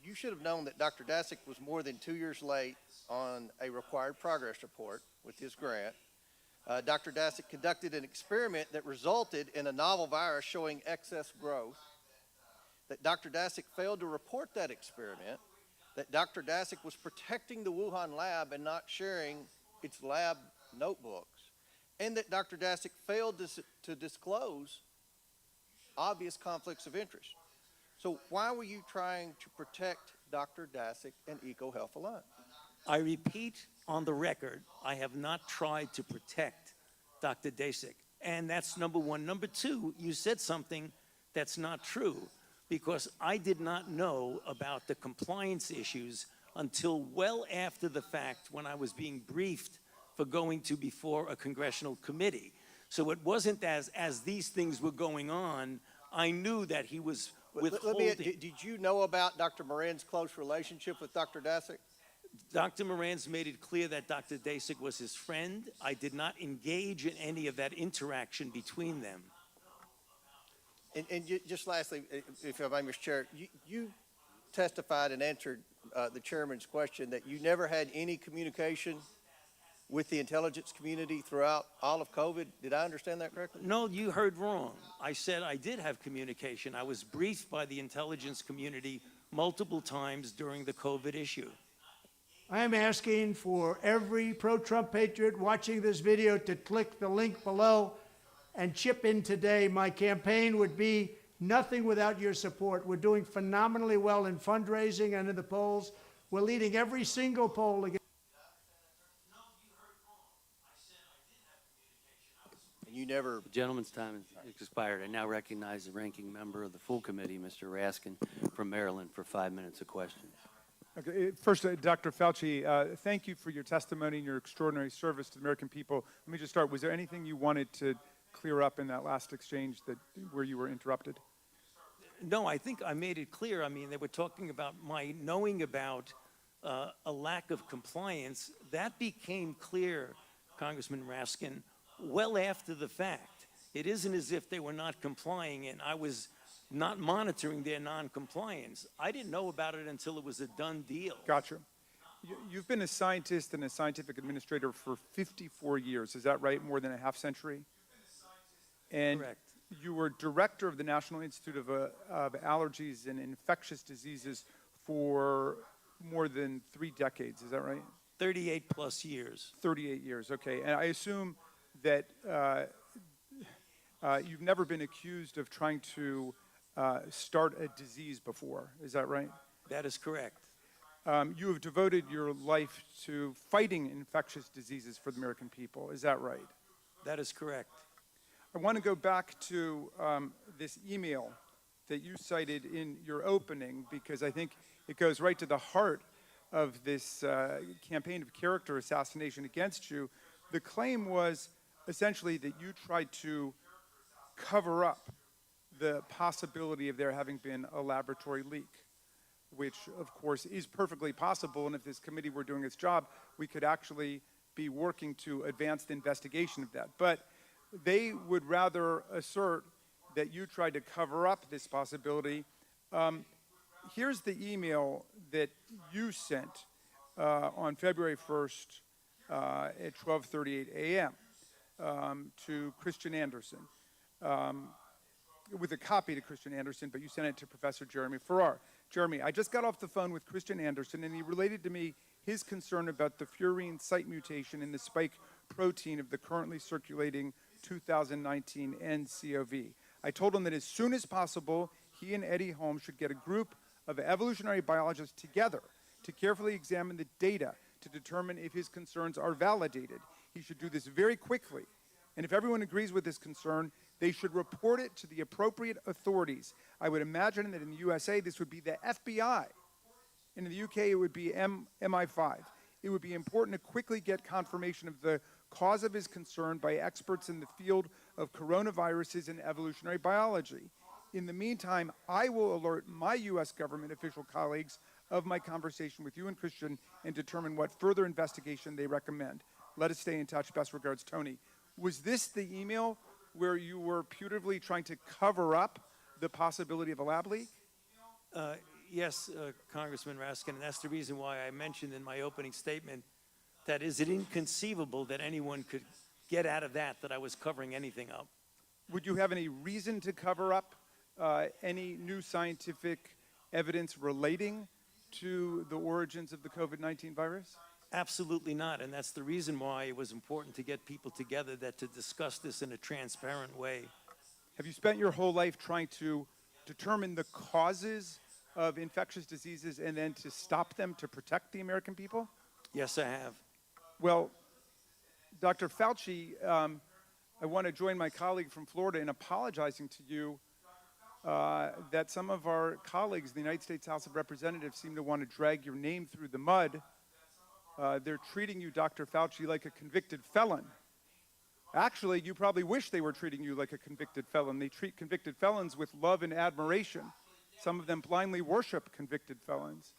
you should have known that Dr. Dasick was more than 2 years late on a required progress report with his grant. Dr. Dasick conducted an experiment that resulted in a novel virus showing excess growth, that Dr. Dasick failed to report that experiment, that Dr. Dasick was protecting the Wuhan lab and not sharing its lab notebooks, and that Dr. Dasick failed to disclose obvious conflicts of interest. So why were you trying to protect Dr. Dasick and EcoHealth Alliance? I repeat on the record, I have not tried to protect Dr. Dasick. And that's number one. Number two, you said something that's not true, because I did not know about the compliance issues until well after the fact when I was being briefed for going to before a congressional committee. So it wasn't as these things were going on, I knew that he was withholding. Did you know about Dr. Moran's close relationship with Dr. Dasick? Dr. Moran's made it clear that Dr. Dasick was his friend. I did not engage in any of that interaction between them. And just lastly, if I may, Mr. Chair, you testified and answered the chairman's question that you never had any communication with the intelligence community throughout all of COVID. Did I understand that correctly? No, you heard wrong. I said I did have communication. I was briefed by the intelligence community multiple times during the COVID issue. I am asking for every pro-Trump patriot watching this video to click the link below and chip in today. My campaign would be nothing without your support. We're doing phenomenally well in fundraising and in the polls. We're leading every single poll against. You never. The gentleman's time has expired. I now recognize the ranking member of the full committee, Mr. Raskin from Maryland, for 5 minutes of questions. Okay, first, Dr. Fauci, thank you for your testimony and your extraordinary service to the American people. Let me just start. Was there anything you wanted to clear up in that last exchange where you were interrupted? No, I think I made it clear. I mean, they were talking about my knowing about a lack of compliance. That became clear, Congressman Raskin, well after the fact. It isn't as if they were not complying and I was not monitoring their non-compliance. I didn't know about it until it was a done deal. Gotcha. You've been a scientist and a scientific administrator for 54 years. Is that right? More than a half century? And correct. You were director of the National Institute of Allergies and Infectious Diseases for more than 3 decades. Is that right? 38 plus years. 38 years, okay. And I assume that you've never been accused of trying to start a disease before. Is that right? That is correct. You have devoted your life to fighting infectious diseases for the American people. Is that right? That is correct. I want to go back to this email that you cited in your opening, because I think it goes right to the heart of this campaign of character assassination against you. The claim was essentially that you tried to cover up the possibility of there having been a laboratory leak. which of course is perfectly possible, and if this committee were doing its job, we could actually be working to advance the investigation of that. But they would rather assert that you tried to cover up this possibility. Here's the email that you sent on February 1st at 12:38 a.m. To Christian Anderson, with a copy to Christian Anderson, but you sent it to Professor Jeremy Farrar. Jeremy, I just got off the phone with Christian Anderson, and he related to me his concern about the furin site mutation in the spike protein of the currently circulating 2019 nCoV. I told him that as soon as possible, he and Eddie Holmes should get a group of evolutionary biologists together to carefully examine the data to determine if his concerns are validated. He should do this very quickly. And if everyone agrees with this concern, they should report it to the appropriate authorities. I would imagine that in the USA, this would be the FBI. In the UK, it would be MI5. It would be important to quickly get confirmation of the cause of his concern by experts in the field of coronaviruses and evolutionary biology. In the meantime, I will alert my U.S. government official colleagues of my conversation with you and Christian and determine what further investigation they recommend. Let us stay in touch. Best regards, Tony. Was this the email where you were putatively trying to cover up the possibility of a lab leak? Yes, Congressman Raskin, and that's the reason why I mentioned in my opening statement that is it inconceivable that anyone could get out of that I was covering anything up. Would you have any reason to cover up any new scientific evidence relating to the origins of the COVID-19 virus? Absolutely not, and that's the reason why it was important to get people together to discuss this in a transparent way. Have you spent your whole life trying to determine the causes of infectious diseases and then to stop them to protect the American people? Yes, I have. Well, Dr. Fauci, I want to join my colleague from Florida in apologizing to you that some of our colleagues in the United States House of Representatives seem to want to drag your name through the mud. They're treating you, Dr. Fauci, like a convicted felon. Actually, you probably wish they were treating you like a convicted felon. They treat convicted felons with love and admiration. Some of them blindly worship convicted felons.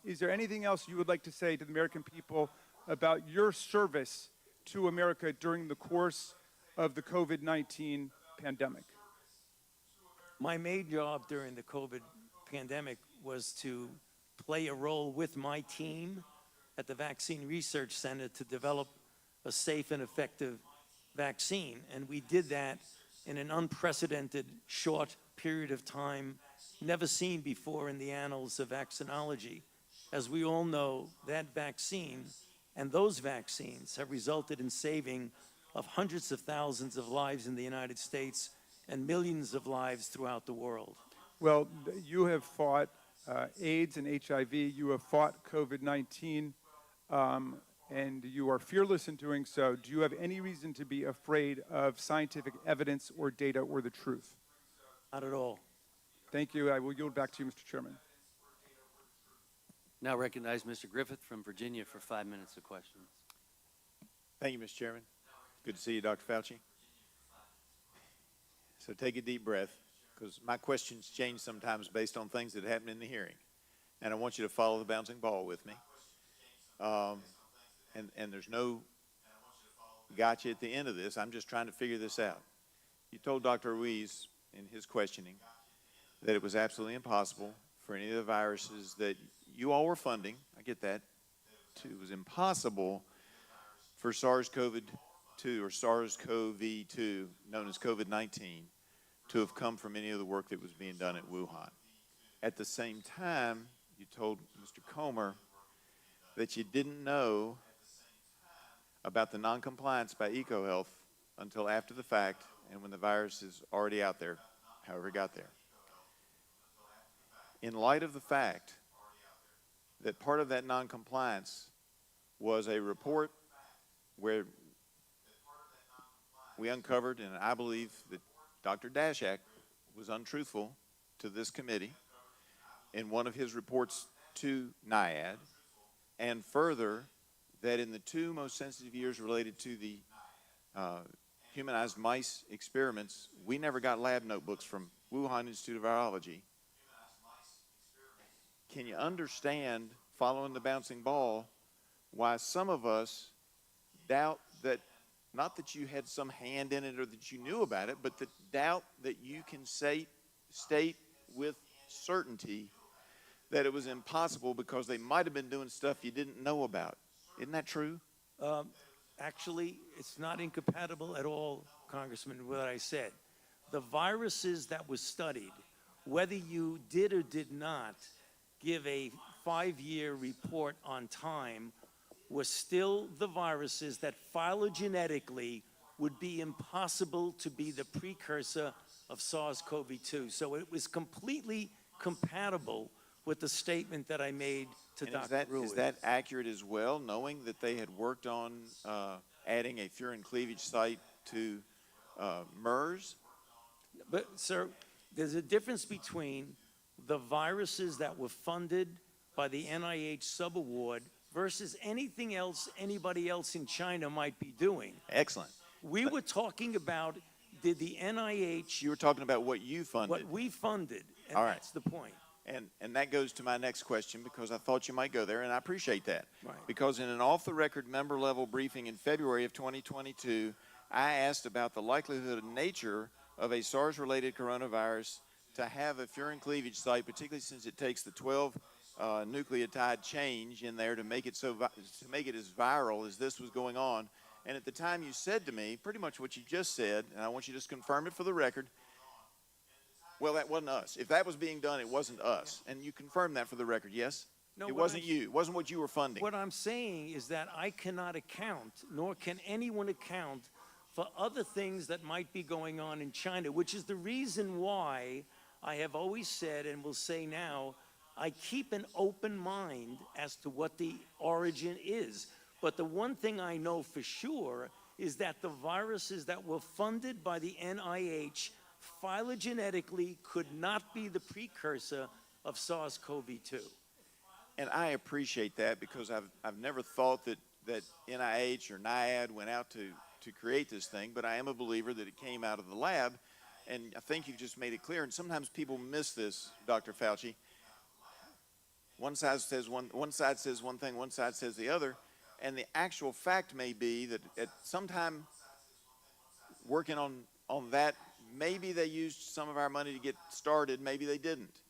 Is there anything else you would like to say to the American people about your service to America during the course of the COVID-19 pandemic? My main job during the COVID pandemic was to play a role with my team at the Vaccine Research Center to develop a safe and effective vaccine. And we did that in an unprecedented short period of time, never seen before in the annals of vaccinology. As we all know, that vaccine and those vaccines have resulted in saving of hundreds of thousands of lives in the United States and millions of lives throughout the world. Well, you have fought AIDS and HIV, you have fought COVID-19, and you are fearless in doing so. Do you have any reason to be afraid of scientific evidence or data or the truth? Not at all. Thank you. I will yield back to you, Mr. Chairman. Now recognize Mr. Griffith from Virginia for 5 minutes of questions. Thank you, Mr. Chairman. Good to see you, Dr. Fauci. So take a deep breath, because my questions change sometimes based on things that happen in the hearing. And I want you to follow the bouncing ball with me. And there's no gotcha at the end of this. I'm just trying to figure this out. You told Dr. Ruiz in his questioning that it was absolutely impossible for any of the viruses that you all were funding, I get that, it was impossible for SARS-CoV-2 or SARS-CoV-2, known as COVID-19, to have come from any of the work that was being done at Wuhan. At the same time, you told Mr. Comer that you didn't know about the noncompliance by EcoHealth until after the fact and when the virus is already out there, however it got there. In light of the fact that part of that noncompliance was a report where we uncovered, and I believe that Dr. Dashak was untruthful to this committee in one of his reports to NIAID, and further, that in the 2 most sensitive years related to the humanized mice experiments, we never got lab notebooks from Wuhan Institute of Virology. can you understand, following the bouncing ball, why some of us doubt that, not that you had some hand in it or that you knew about it, but that doubt that you can state with certainty that it was impossible because they might have been doing stuff you didn't know about. Isn't that true? Actually, it's not incompatible at all, Congressman, with what I said. The viruses that were studied, whether you did or did not give a 5-year report on time, were still the viruses that phylogenetically would be impossible to be the precursor of SARS-CoV-2. So it was completely compatible with the statement that I made to Dr. Ruiz. Is that accurate as well, knowing that they had worked on adding a furin cleavage site to MERS? But, sir, there's a difference between the viruses that were funded by the NIH subaward versus anything else anybody else in China might be doing. Excellent. We were talking about, did the NIH... You were talking about what you funded. What we funded, and All right. that's the point. And that goes to my next question, because I thought you might go there, and I appreciate that. Right. Because in an off-the-record member-level briefing in February of 2022, I asked about the likelihood and nature of a SARS-related coronavirus to have a furin cleavage site, particularly since it takes the 12 nucleotide change in there to make it as viral as this was going on. And at the time you said to me pretty much what you just said, and I want you to just confirm it for the record. Well, that wasn't us. If that was being done, it wasn't us. And you confirmed that for the record, yes? No, it wasn't you. It wasn't what you were funding. What I'm saying is that I cannot account, nor can anyone account, for other things that might be going on in China, which is the reason why I have always said, and will say now, I keep an open mind as to what the origin is. But the one thing I know for sure is that the viruses that were funded by the NIH phylogenetically could not be the precursor of SARS-CoV-2. And I appreciate that, because I've never thought that NIH or NIAID went out to create this thing, but I am a believer that it came out of the lab, and I think you've just made it clear, and sometimes people miss this, Dr. Fauci. One side says one thing, one side says the other, and the actual fact may be that at some time working on that, maybe they used some of our money to get started, maybe they didn't.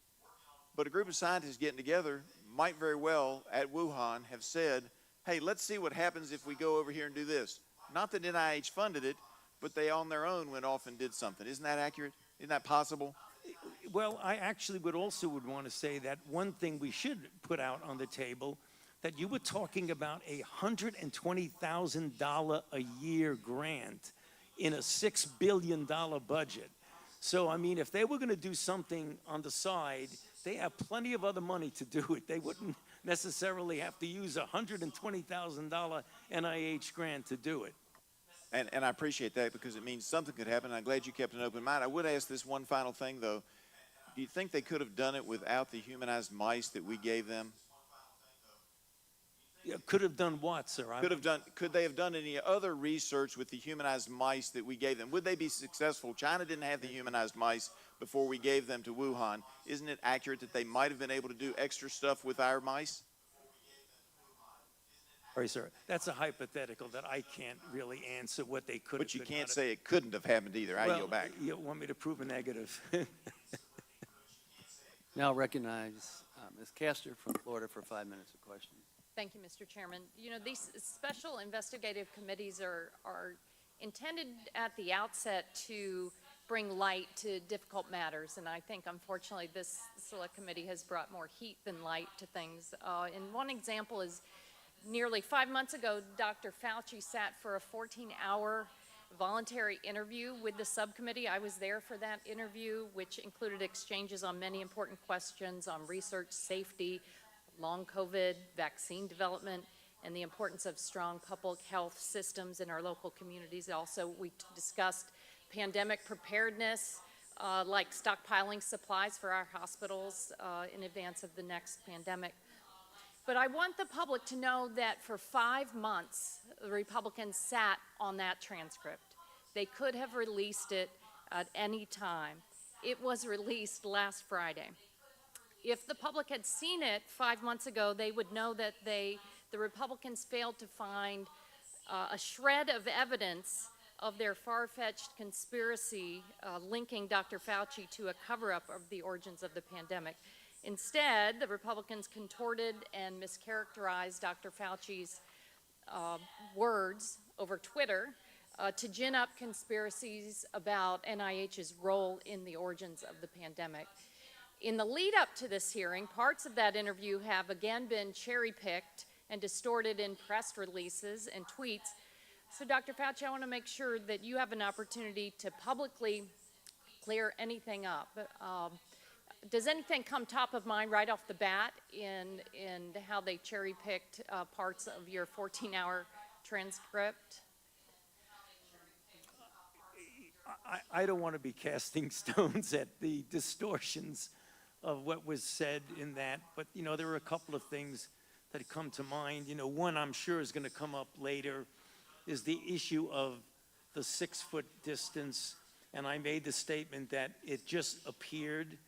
But a group of scientists getting together might very well, at Wuhan, have said, hey, let's see what happens if we go over here and do this. Not that NIH funded it, but they on their own went off and did something. Isn't that accurate? Isn't that possible? Well, I actually would want to say that one thing we should put out on the table, that you were talking about a $120,000 a year grant in a $6 billion budget. So, I mean, if they were going to do something on the side, they have plenty of other money to do it. They wouldn't necessarily have to use a $120,000 NIH grant to do it. And I appreciate that, because it means something could happen. I'm glad you kept an open mind. I would ask this one final thing, though. Do you think they could have done it without the humanized mice that we gave them? Yeah, could have done what, sir? Could they have done any other research with the humanized mice that we gave them? Would they be successful? China didn't have the humanized mice before we gave them to Wuhan. Isn't it accurate that they might have been able to do extra stuff with our mice? Sorry, sir. That's a hypothetical that I can't really answer what they could have. But you can't say it couldn't have happened either. I yield back. You want me to prove a negative? Now recognize Ms. Castor from Florida for 5 minutes of questions. Thank you, Mr. Chairman. You know, these special investigative committees are intended at the outset to bring light to difficult matters, and I think, unfortunately, this select committee has brought more heat than light to things. And one example is nearly 5 months ago, Dr. Fauci sat for a 14-hour voluntary interview with the subcommittee. I was there for that interview, which included exchanges on many important questions on research, safety, long COVID, vaccine development, and the importance of strong public health systems in our local communities. Also, we discussed pandemic preparedness, like stockpiling supplies for our hospitals in advance of the next pandemic. But I want the public to know that for 5 months, the Republicans sat on that transcript. They could have released it at any time. It was released last Friday. If the public had seen it 5 months ago, they would know that the Republicans failed to find a shred of evidence of their far-fetched conspiracy linking Dr. Fauci to a cover-up of the origins of the pandemic. Instead, the Republicans contorted and mischaracterized Dr. Fauci's words over Twitter to gin up conspiracies about NIH's role in the origins of the pandemic. In the lead up to this hearing, parts of that interview have again been cherry-picked and distorted in press releases and tweets. So, Dr. Fauci, I want to make sure that you have an opportunity to publicly clear anything up. Does anything come top of mind right off the bat in how they cherry-picked parts of your 14-hour transcript? I don't want to be casting stones at the distortions of what was said in that, but, you know, there are a couple of things that come to mind. You know, one I'm sure is going to come up later is the issue of the 6-foot distance, and I made the statement that it just appeared,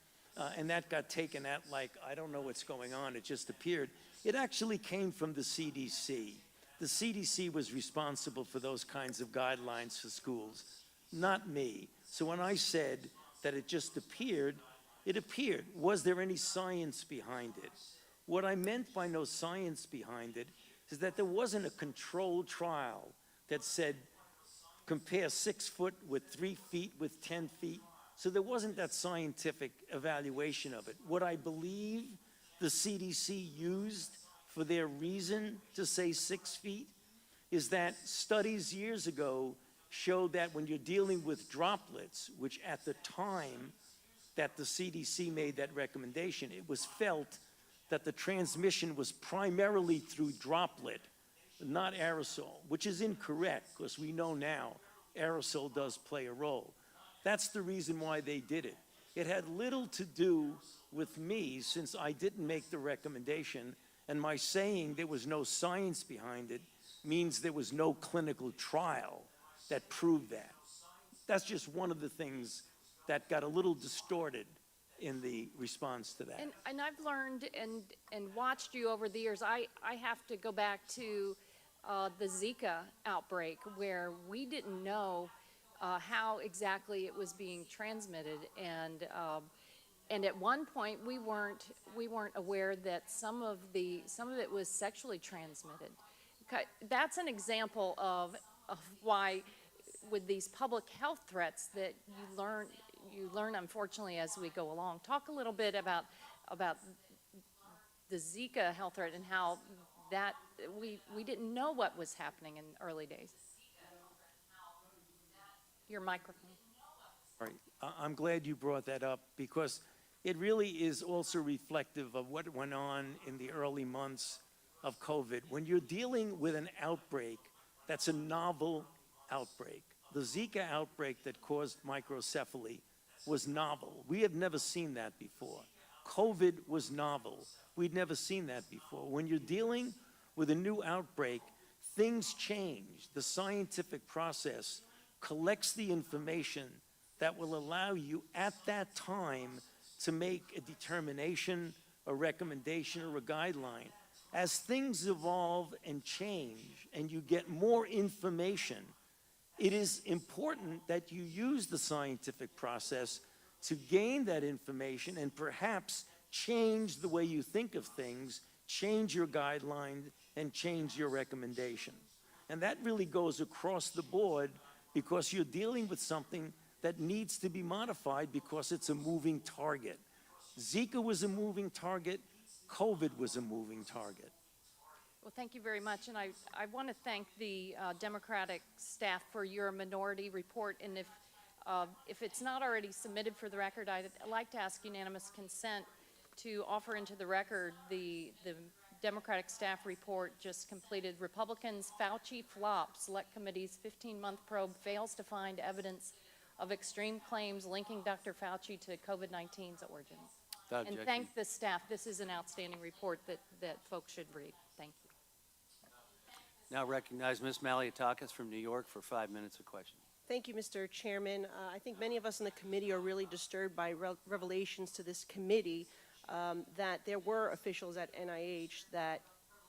and that got taken at like, I don't know what's going on, it just appeared. It actually came from the CDC. The CDC was responsible for those kinds of guidelines for schools, not me. So when I said that it just appeared, it appeared. Was there any science behind it? What I meant by no science behind it is that there wasn't a controlled trial that said compare 6 foot with 3 feet with 10 feet. So there wasn't that scientific evaluation of it. What I believe the CDC used for their reason to say 6 feet is that studies years ago showed that when you're dealing with droplets, which at the time that the CDC made that recommendation, it was felt that the transmission was primarily through droplet, not aerosol, which is incorrect because we know now aerosol does play a role. That's the reason why they did it. It had little to do with me since I didn't make the recommendation, and my saying there was no science behind it means there was no clinical trial that proved that. That's just one of the things that got a little distorted in the response to that. And I've learned and watched you over the years. I have to go back to the Zika outbreak where we didn't know how exactly it was being transmitted, and at one point we weren't aware that some of it was sexually transmitted. That's an example of why with these public health threats that you learn unfortunately as we go along. Talk a little bit about the Zika health threat and how that we didn't know what was happening in the early days. Your microphone. All right. I'm glad you brought that up because it really is also reflective of what went on in the early months of COVID. When you're dealing with an outbreak that's a novel outbreak, the Zika outbreak that caused microcephaly was novel. We have never seen that before. COVID was novel. We'd never seen that before. When you're dealing with a new outbreak, things change. The scientific process collects the information that will allow you at that time to make a determination, a recommendation, or a guideline. As things evolve and change and you get more information, it is important that you use the scientific process to gain that information and perhaps change the way you think of things, change your guideline, and change your recommendation. And that really goes across the board because you're dealing with something that needs to be modified because it's a moving target. Zika was a moving target. COVID was a moving target. Well, thank you very much, and I want to thank the Democratic staff for your minority report, and if it's not already submitted for the record, I'd like to ask unanimous consent to offer into the record the Democratic staff report just completed. Republicans, Fauci flop. Select Committee's 15-month probe fails to find evidence of extreme claims linking Dr. Fauci to COVID-19's origins. And thank the staff. This is an outstanding report that folks should read. Thank you. Now recognize Ms. Maliotakis from New York for 5 minutes of questioning. Thank you, Mr. Chairman. I think many of us in the committee are really disturbed by revelations to this committee that there were officials at NIH that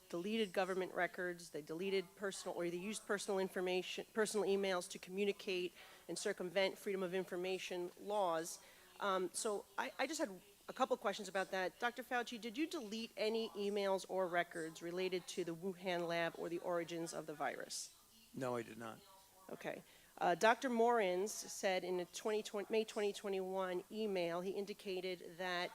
deleted government records, they deleted they used personal information, personal emails to communicate and circumvent freedom of information laws. So I just had a couple questions about that. Dr. Fauci, did you delete any emails or records related to the Wuhan lab or the origins of the virus? No, I did not. Okay. Dr. Morins said in a May 2021 email, he indicated that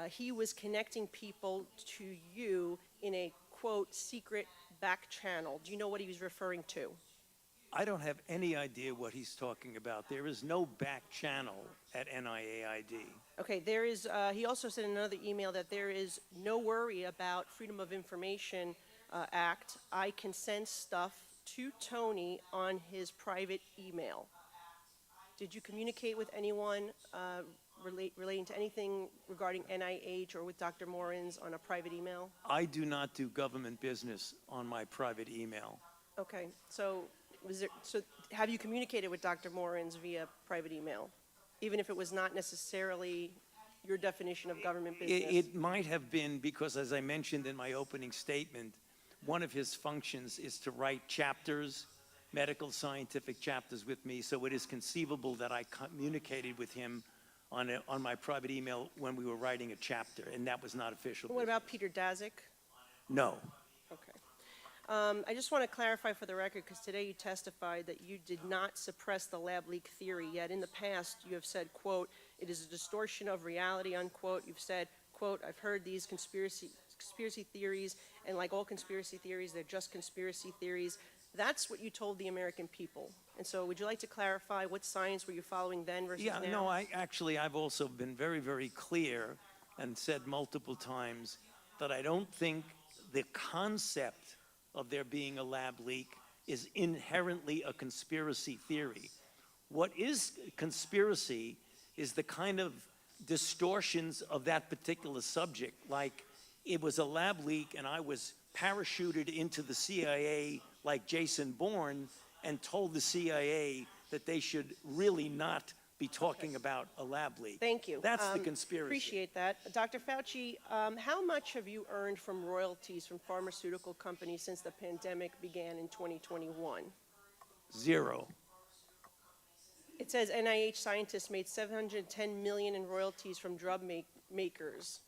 he was connecting people to you in a, quote, secret back channel. Do you know what he was referring to? I don't have any idea what he's talking about. There is no back channel at NIAID. Okay, there is, he also said in another email that there is no worry about Freedom of Information Act. I can send stuff to Tony on his private email. Did you communicate with anyone relating to anything regarding NIH or with Dr. Morins on a private email? I do not do government business on my private email. Okay, so have you communicated with Dr. Morins via private email, even if it was not necessarily your definition of government business? It might have been because, as I mentioned in my opening statement, one of his functions is to write chapters, medical scientific chapters with me, so it is conceivable that I communicated with him on my private email when we were writing a chapter, and that was not official. What about Peter Daszak? No. Okay. I just want to clarify for the record, because today you testified that you did not suppress the lab leak theory, yet in the past you have said, quote, it is a distortion of reality, unquote. You've said, quote, I've heard these conspiracy theories, and like all conspiracy theories, they're just conspiracy theories. That's what you told the American people. And so would you like to clarify what science were you following then versus now? Yeah, no, I've also been very, very clear and said multiple times that I don't think the concept of there being a lab leak is inherently a conspiracy theory. What is conspiracy is the kind of distortions of that particular subject, like it was a lab leak and I was parachuted into the CIA like Jason Bourne and told the CIA that they should really not be talking about a lab leak. Thank you. That's the conspiracy. Appreciate that. Dr. Fauci, how much have you earned from royalties from pharmaceutical companies since the pandemic began in 2021? Zero. It says NIH scientists made $710 million in royalties from drug makers.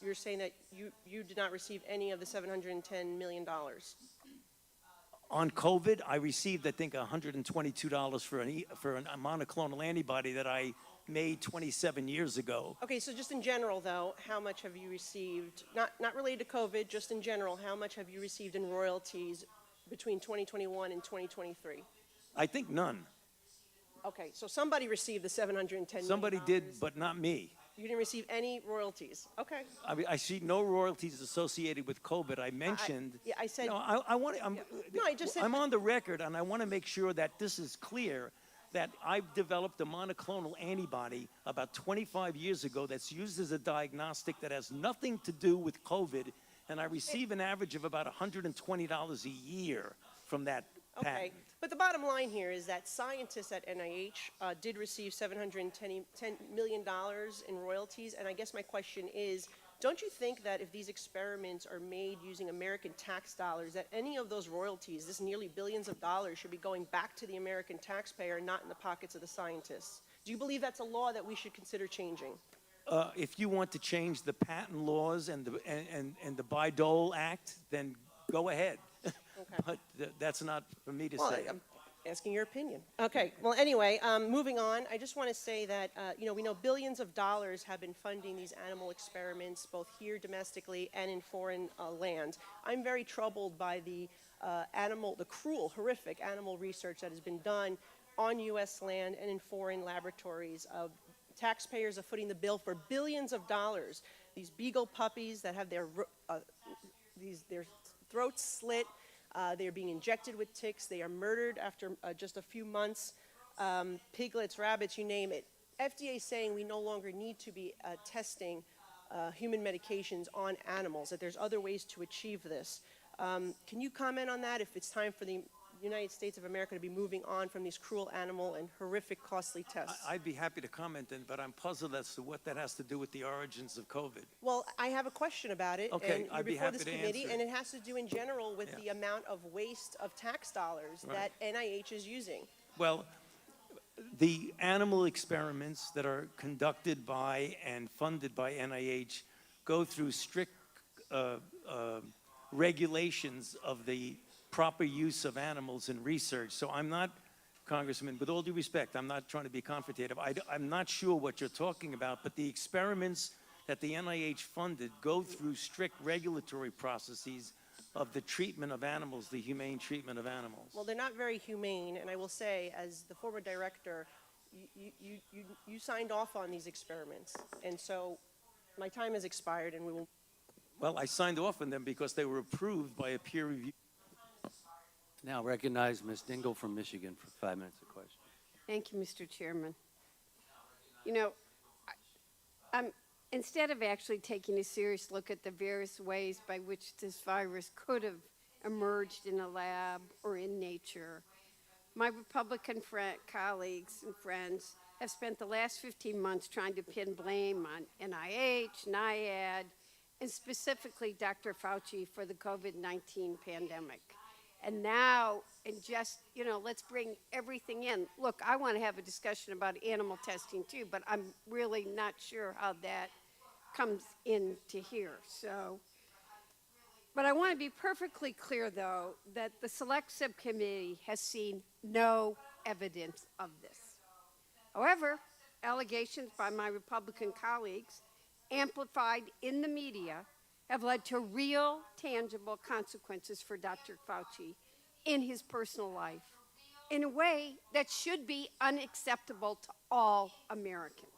You're saying that you did not receive any of the $710 million. On COVID, I received, I think, $122 for a monoclonal antibody that I made 27 years ago. Okay, so just in general, though, how much have you received, not related to COVID, just in general, how much have you received in royalties between 2021 and 2023? I think none. Okay, so somebody received the $710 million. Somebody did, but not me. You didn't receive any royalties. Okay. I mean, I see no royalties associated with COVID. I mentioned. I said. No, I want. No, I just said. I'm on the record, and I want to make sure that this is clear. That I've developed a monoclonal antibody about 25 years ago that's used as a diagnostic that has nothing to do with COVID, and I receive an average of about $120 a year from that patent. Okay, but the bottom line here is that scientists at NIH did receive $710 million in royalties, and I guess my question is, don't you think that if these experiments are made using American tax dollars, that any of those royalties, this nearly billions of dollars, should be going back to the American taxpayer, not in the pockets of the scientists? Do you believe that's a law that we should consider changing? If you want to change the patent laws and the Bayh-Dole Act, then go ahead. Okay. But that's not for me to Well, say. I'm asking your opinion. Okay. Well, anyway, moving on, I just want to say that, we know billions of dollars have been funding these animal experiments, both here domestically and in foreign land. I'm very troubled by the cruel, horrific animal research that has been done on U.S. land and in foreign laboratories. Taxpayers are footing the bill for billions of dollars. These beagle puppies that have their throats slit. They are being injected with ticks. They are murdered after just a few months. Piglets, rabbits, you name it. FDA is saying we no longer need to be testing human medications on animals, that there's other ways to achieve this. Can you comment on that, if it's time for the United States of America to be moving on from these cruel animal and horrific costly tests? I'd be happy to comment, but I'm puzzled as to what that has to do with the origins of COVID. Well, I have a question about it, Okay, and you're I'd be before happy this to committee, answer. and it has to do in general with the amount of waste of tax dollars Right. that NIH is using. Well, the animal experiments that are conducted by and funded by NIH go through strict regulations of the proper use of animals in research. So I'm not, Congressman, with all due respect, I'm not trying to be confrontative. I'm not sure what you're talking about, but the experiments that the NIH funded go through strict regulatory processes of the treatment of animals, the humane treatment of animals. Well, they're not very humane, and I will say, as the former director, you signed off on these experiments, and so my time has expired, and we will. Well, I signed off on them because they were approved by a peer review. Now recognize Ms. Dingle from Michigan for 5 minutes of question. Thank you, Mr. Chairman. You know, instead of actually taking a serious look at the various ways by which this virus could have emerged in a lab or in nature, my Republican colleagues and friends have spent the last 15 months trying to pin blame on NIH, NIAID, and specifically Dr. Fauci for the COVID-19 pandemic. And now, and just, you know, let's bring everything in. Look, I want to have a discussion about animal testing too, but I'm really not sure how that comes into here. So, but I want to be perfectly clear, though, that the Select Subcommittee has seen no evidence of this. However, allegations by my Republican colleagues, amplified in the media, have led to real, tangible consequences for Dr. Fauci in his personal life in a way that should be unacceptable to all Americans.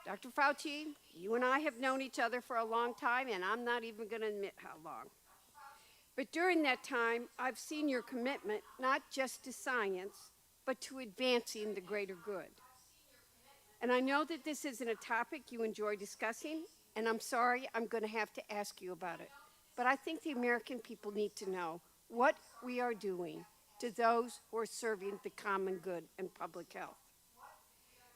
Dr. Fauci, you and I have known each other for a long time, and I'm not even going to admit how long. But during that time, I've seen your commitment not just to science, but to advancing the greater good. And I know that this isn't a topic you enjoy discussing, and I'm sorry I'm going to have to ask you about it. But I think the American people need to know what we are doing to those who are serving the common good and public health.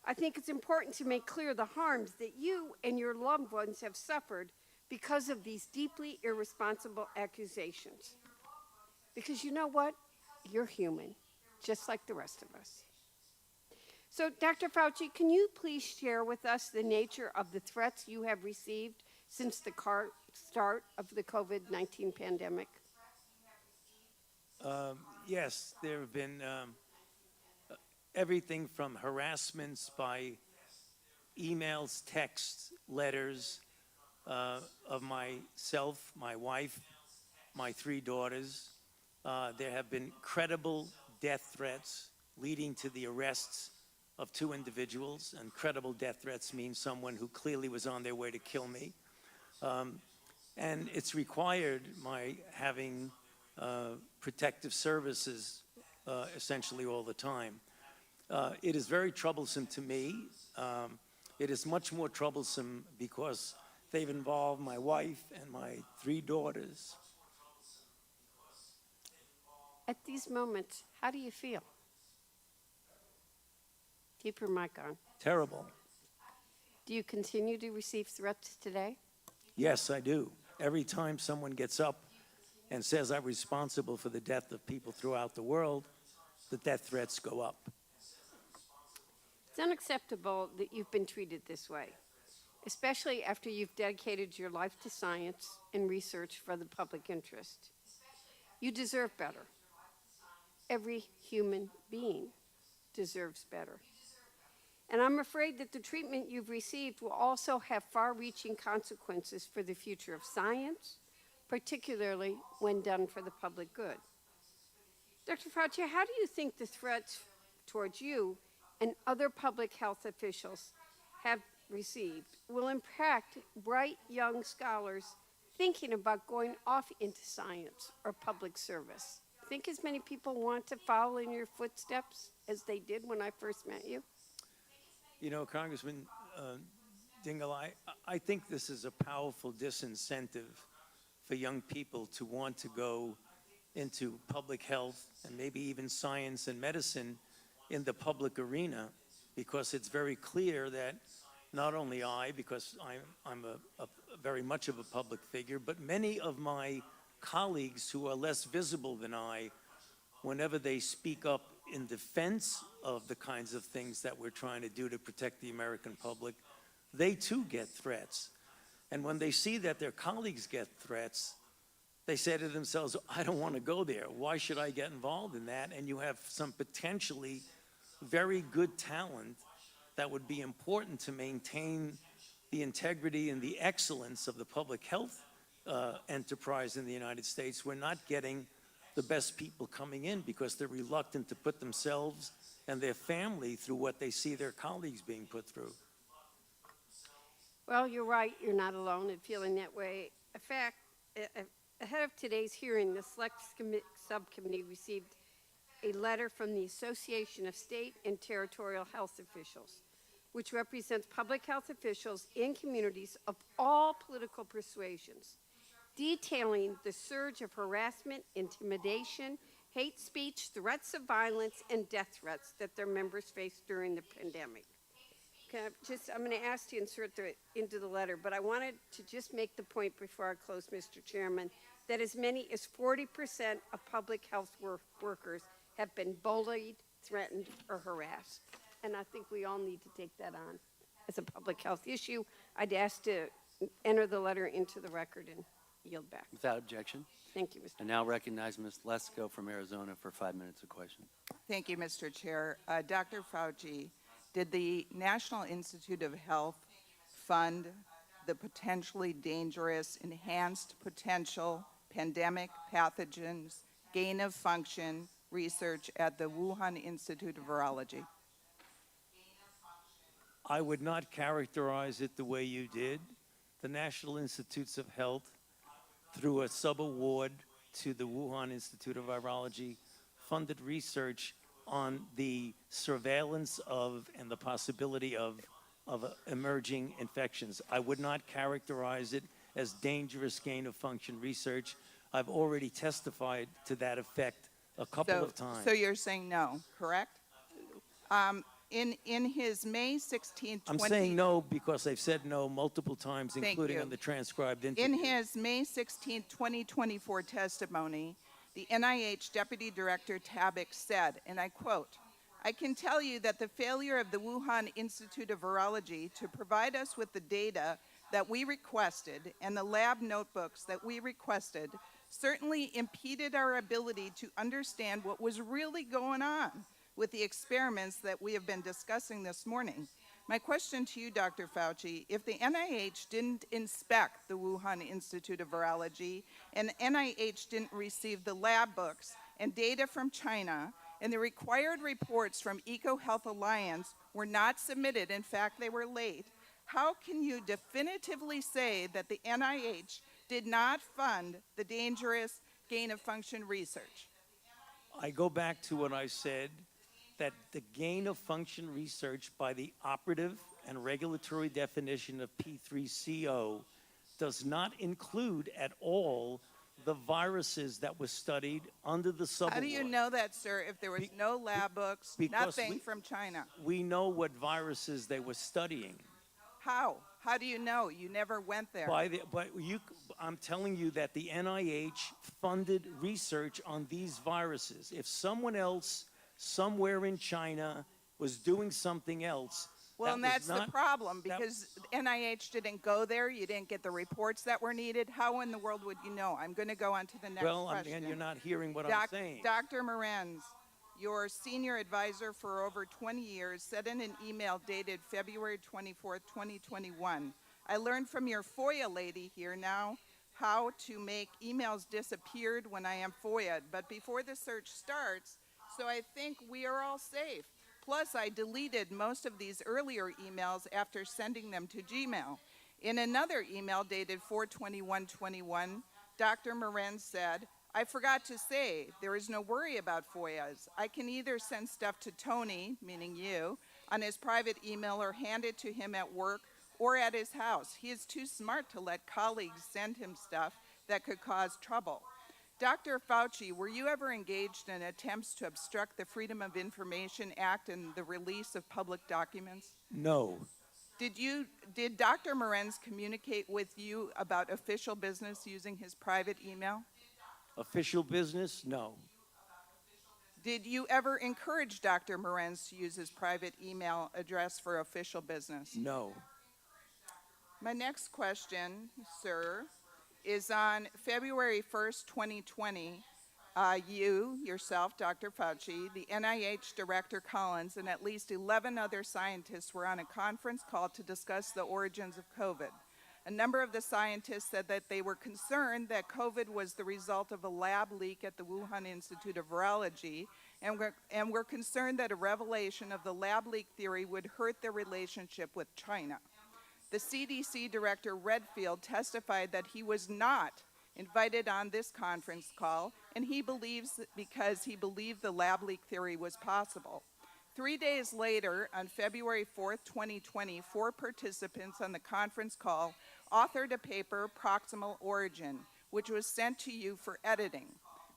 I think it's important to make clear the harms that you and your loved ones have suffered because of these deeply irresponsible accusations. Because you know what? You're human, just like the rest of us. So, Dr. Fauci, can you please share with us the nature of the threats you have received since the start of the COVID-19 pandemic? Yes, there have been everything from harassments by emails, texts, letters of myself, my wife, my 3 daughters. There have been credible death threats leading to the arrests of 2 individuals, and credible death threats mean someone who clearly was on their way to kill me. And it's required my having protective services essentially all the time. It is very troublesome to me. It is much more troublesome because they've involved my wife and my 3 daughters. At these moments, how do you feel? Keep your mic on. Terrible. Do you continue to receive threats today? Yes, I do. Every time someone gets up and says I'm responsible for the death of people throughout the world, the death threats go up. It's unacceptable that you've been treated this way, especially after you've dedicated your life to science and research for the public interest. You deserve better. Every human being deserves better. And I'm afraid that the treatment you've received will also have far-reaching consequences for the future of science, particularly when done for the public good. Dr. Fauci, how do you think the threats towards you and other public health officials have received will impact bright young scholars thinking about going off into science or public service? Think as many people want to follow in your footsteps as they did when I first met you? You know, Congressman Dingell, I think this is a powerful disincentive for young people to want to go into public health and maybe even science and medicine in the public arena, because it's very clear that not only I, because I'm a very much of a public figure, but many of my colleagues who are less visible than I, whenever they speak up in defense of the kinds of things that we're trying to do to protect the American public, they too get threats. And when they see that their colleagues get threats, they say to themselves, I don't want to go there. Why should I get involved in that? And you have some potentially very good talent that would be important to maintain the integrity and the excellence of the public health enterprise in the United States. We're not getting the best people coming in because they're reluctant to put themselves and their family through what they see their colleagues being put through. Well, you're right. You're not alone in feeling that way. In fact, ahead of today's hearing, the Select Subcommittee received a letter from the Association of State and Territorial Health Officials, which represents public health officials in communities of all political persuasions, detailing the surge of harassment, intimidation, hate speech, threats of violence, and death threats that their members faced during the pandemic. I'm going to ask you to insert into the letter, but I wanted to just make the point before I close, Mr. Chairman, that as many as 40% of public health workers have been bullied, threatened, or harassed. And I think we all need to take that on as a public health issue. I'd ask to enter the letter into the record and yield back. Without objection. Thank you, Mr. I now recognize Ms. Lesko from Arizona for 5 minutes of question. Thank you, Mr. Chair. Dr. Fauci, did the National Institute of Health fund the potentially dangerous, enhanced potential pandemic pathogens, gain of function research at the Wuhan Institute of Virology? I would not characterize it the way you did. The National Institutes of Health, through a sub-award to the Wuhan Institute of Virology, funded research on the surveillance of and the possibility of emerging infections. I would not characterize it as dangerous gain-of-function research. I've already testified to that effect a couple of times. So you're saying no, correct? In his May 16th, I'm saying no because they've said no multiple times, Thank including you. on the transcribed interview. In his May 16th, 2024 testimony, the NIH Deputy Director Tabak said, and I quote, "I can tell you that the failure of the Wuhan Institute of Virology to provide us with the data that we requested and the lab notebooks that we requested certainly impeded our ability to understand what was really going on with the experiments that we have been discussing this morning." My question to you, Dr. Fauci, if the NIH didn't inspect the Wuhan Institute of Virology and NIH didn't receive the lab books and data from China, and the required reports from EcoHealth Alliance were not submitted, in fact, they were late, how can you definitively say that the NIH did not fund the dangerous gain-of-function research? I go back to what I said, that the gain-of-function research by the operative and regulatory definition of P3CO does not include at all the viruses that were studied under the sub-award. How do you know that, sir, if there was no lab books, nothing from China? We know what viruses they were studying. How? How do you know? You never went there. I'm telling you that the NIH funded research on these viruses. If someone else somewhere in China was doing something else, well, and that's the problem, because NIH didn't go there. You didn't get the reports that were needed. How in the world would you know? I'm going to go on to the next question. Well, you're not hearing what I'm saying. Dr. Morenz, your senior advisor for over 20 years, said in an email dated February 24th, 2021, "I learned from your FOIA lady here now how to make emails disappeared when I am FOIA'd, but before the search starts, so I think we are all safe. Plus, I deleted most of these earlier emails after sending them to Gmail." In another email dated 4/21/21, Dr. Morenz said, "I forgot to say, there is no worry about FOIAs. I can either send stuff to Tony," meaning you, "on his private email or hand it to him at work or at his house. He is too smart to let colleagues send him stuff that could cause trouble." Dr. Fauci, were you ever engaged in attempts to obstruct the Freedom of Information Act and the release of public documents? No. Did Dr. Morenz communicate with you about official business using his private email? Official business? No. Did you ever encourage Dr. Morenz to use his private email address for official business? No. My next question, sir, is on February 1st, 2020. You, yourself, Dr. Fauci, the NIH Director Collins, and at least 11 other scientists were on a conference call to discuss the origins of COVID. A number of the scientists said that they were concerned that COVID was the result of a lab leak at the Wuhan Institute of Virology, and were concerned that a revelation of the lab leak theory would hurt their relationship with China. The CDC Director Redfield testified that he was not invited on this conference call, and he believes because he believed the lab leak theory was possible. 3 days later, on February 4th, 2020, 4 participants on the conference call authored a paper, Proximal Origin, which was sent to you for editing.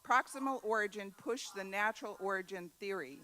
Proximal Origin pushed the natural origin theory.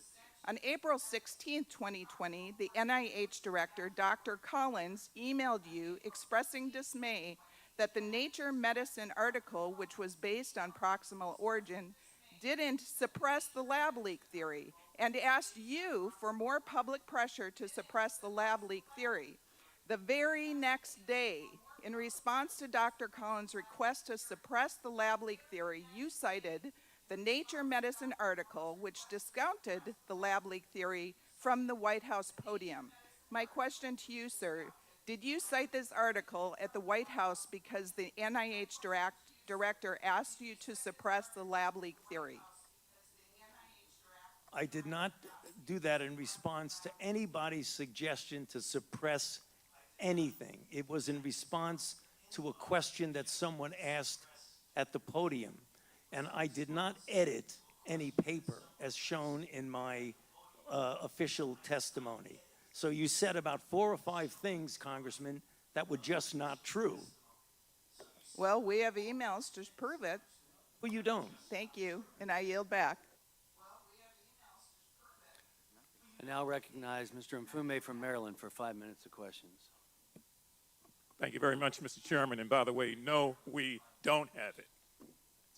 On April 16, 2020, the NIH Director, Dr. Collins, emailed you expressing dismay that the Nature Medicine article, which was based on proximal origin, didn't suppress the lab leak theory, and asked you for more public pressure to suppress the lab leak theory. The very next day, in response to Dr. Collins' request to suppress the lab leak theory, you cited the Nature Medicine article, which discounted the lab leak theory from the White House podium. My question to you, sir, did you cite this article at the White House because the NIH director asked you to suppress the lab leak theory? I did not do that in response to anybody's suggestion to suppress anything. It was in response to a question that someone asked at the podium. And I did not edit any paper as shown in my official testimony. So you said about 4 or 5 things, Congressman, that were just not true. Well, we have emails to prove it. Well, you don't. Thank you, and I yield back. I now recognize Mr. Mfume from Maryland for 5 minutes of questions. Thank you very much, Mr. Chairman. And by the way, no, we don't have it.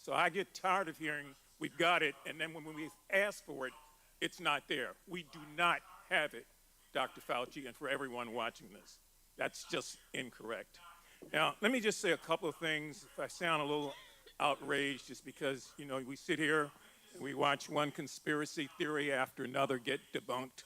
So I get tired of hearing we've got it, and then when we ask for it, it's not there. We do not have it, Dr. Fauci, and for everyone watching this. That's just incorrect. Now, let me just say a couple of things. If I sound a little outraged, just because, you know, we sit here and we watch one conspiracy theory after another get debunked.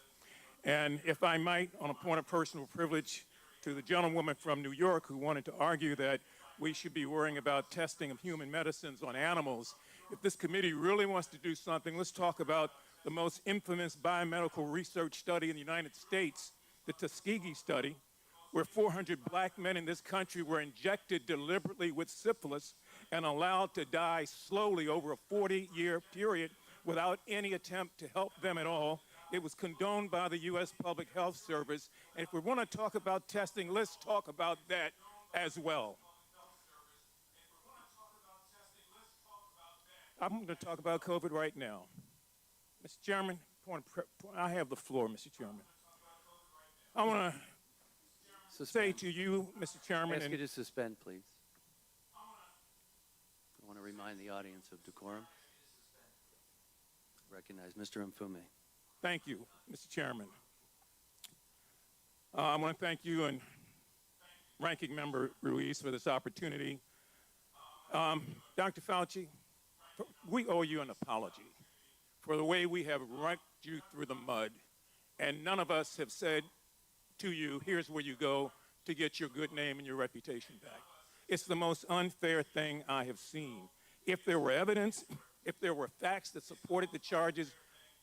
And if I might, on a point of personal privilege, to the gentlewoman from New York who wanted to argue that we should be worrying about testing of human medicines on animals, if this committee really wants to do something, let's talk about the most infamous biomedical research study in the United States, the Tuskegee study, where 400 black men in this country were injected deliberately with syphilis and allowed to die slowly over a 40-year period without any attempt to help them at all. It was condoned by the U.S. Public Health Service. And if we want to talk about testing, let's talk about that as well. I'm going to talk about COVID right now. Mr. Chairman, I have the floor, Mr. Chairman. I want to say to you, Mr. Chairman. I ask you to suspend, please. I want to remind the audience of decorum. Recognize Mr. Mfume. Thank you, Mr. Chairman. I want to thank you and Ranking Member Ruiz for this opportunity. Dr. Fauci, we owe you an apology for the way we have raked you through the mud, and none of us have said to you, here's where you go to get your good name and your reputation back. It's the most unfair thing I have seen. If there were evidence, if there were facts that supported the charges,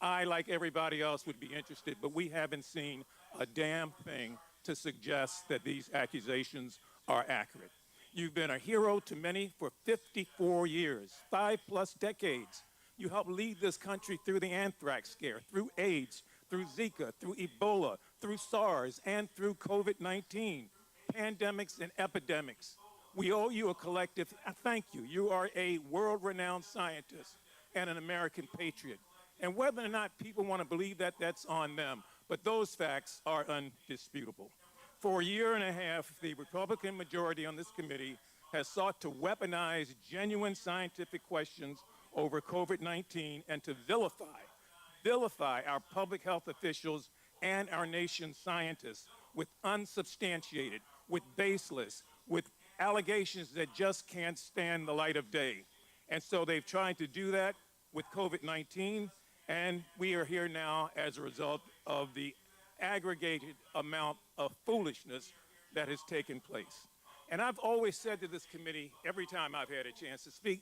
I, like everybody else, would be interested, but we haven't seen a damn thing to suggest that these accusations are accurate. You've been a hero to many for 54 years, 5+ decades. You helped lead this country through the anthrax scare, through AIDS, through Zika, through Ebola, through SARS, and through COVID-19, pandemics and epidemics. We owe you a collective thank you. You are a world-renowned scientist and an American patriot. And whether or not people want to believe that, that's on them. But those facts are undisputable. For a year and a half, the Republican majority on this committee has sought to weaponize genuine scientific questions over COVID-19 and to vilify our public health officials and our nation's scientists with unsubstantiated, with baseless, with allegations that just can't stand the light of day. And so they've tried to do that with COVID-19, and we are here now as a result of the aggregated amount of foolishness that has taken place. And I've always said to this committee, every time I've had a chance to speak,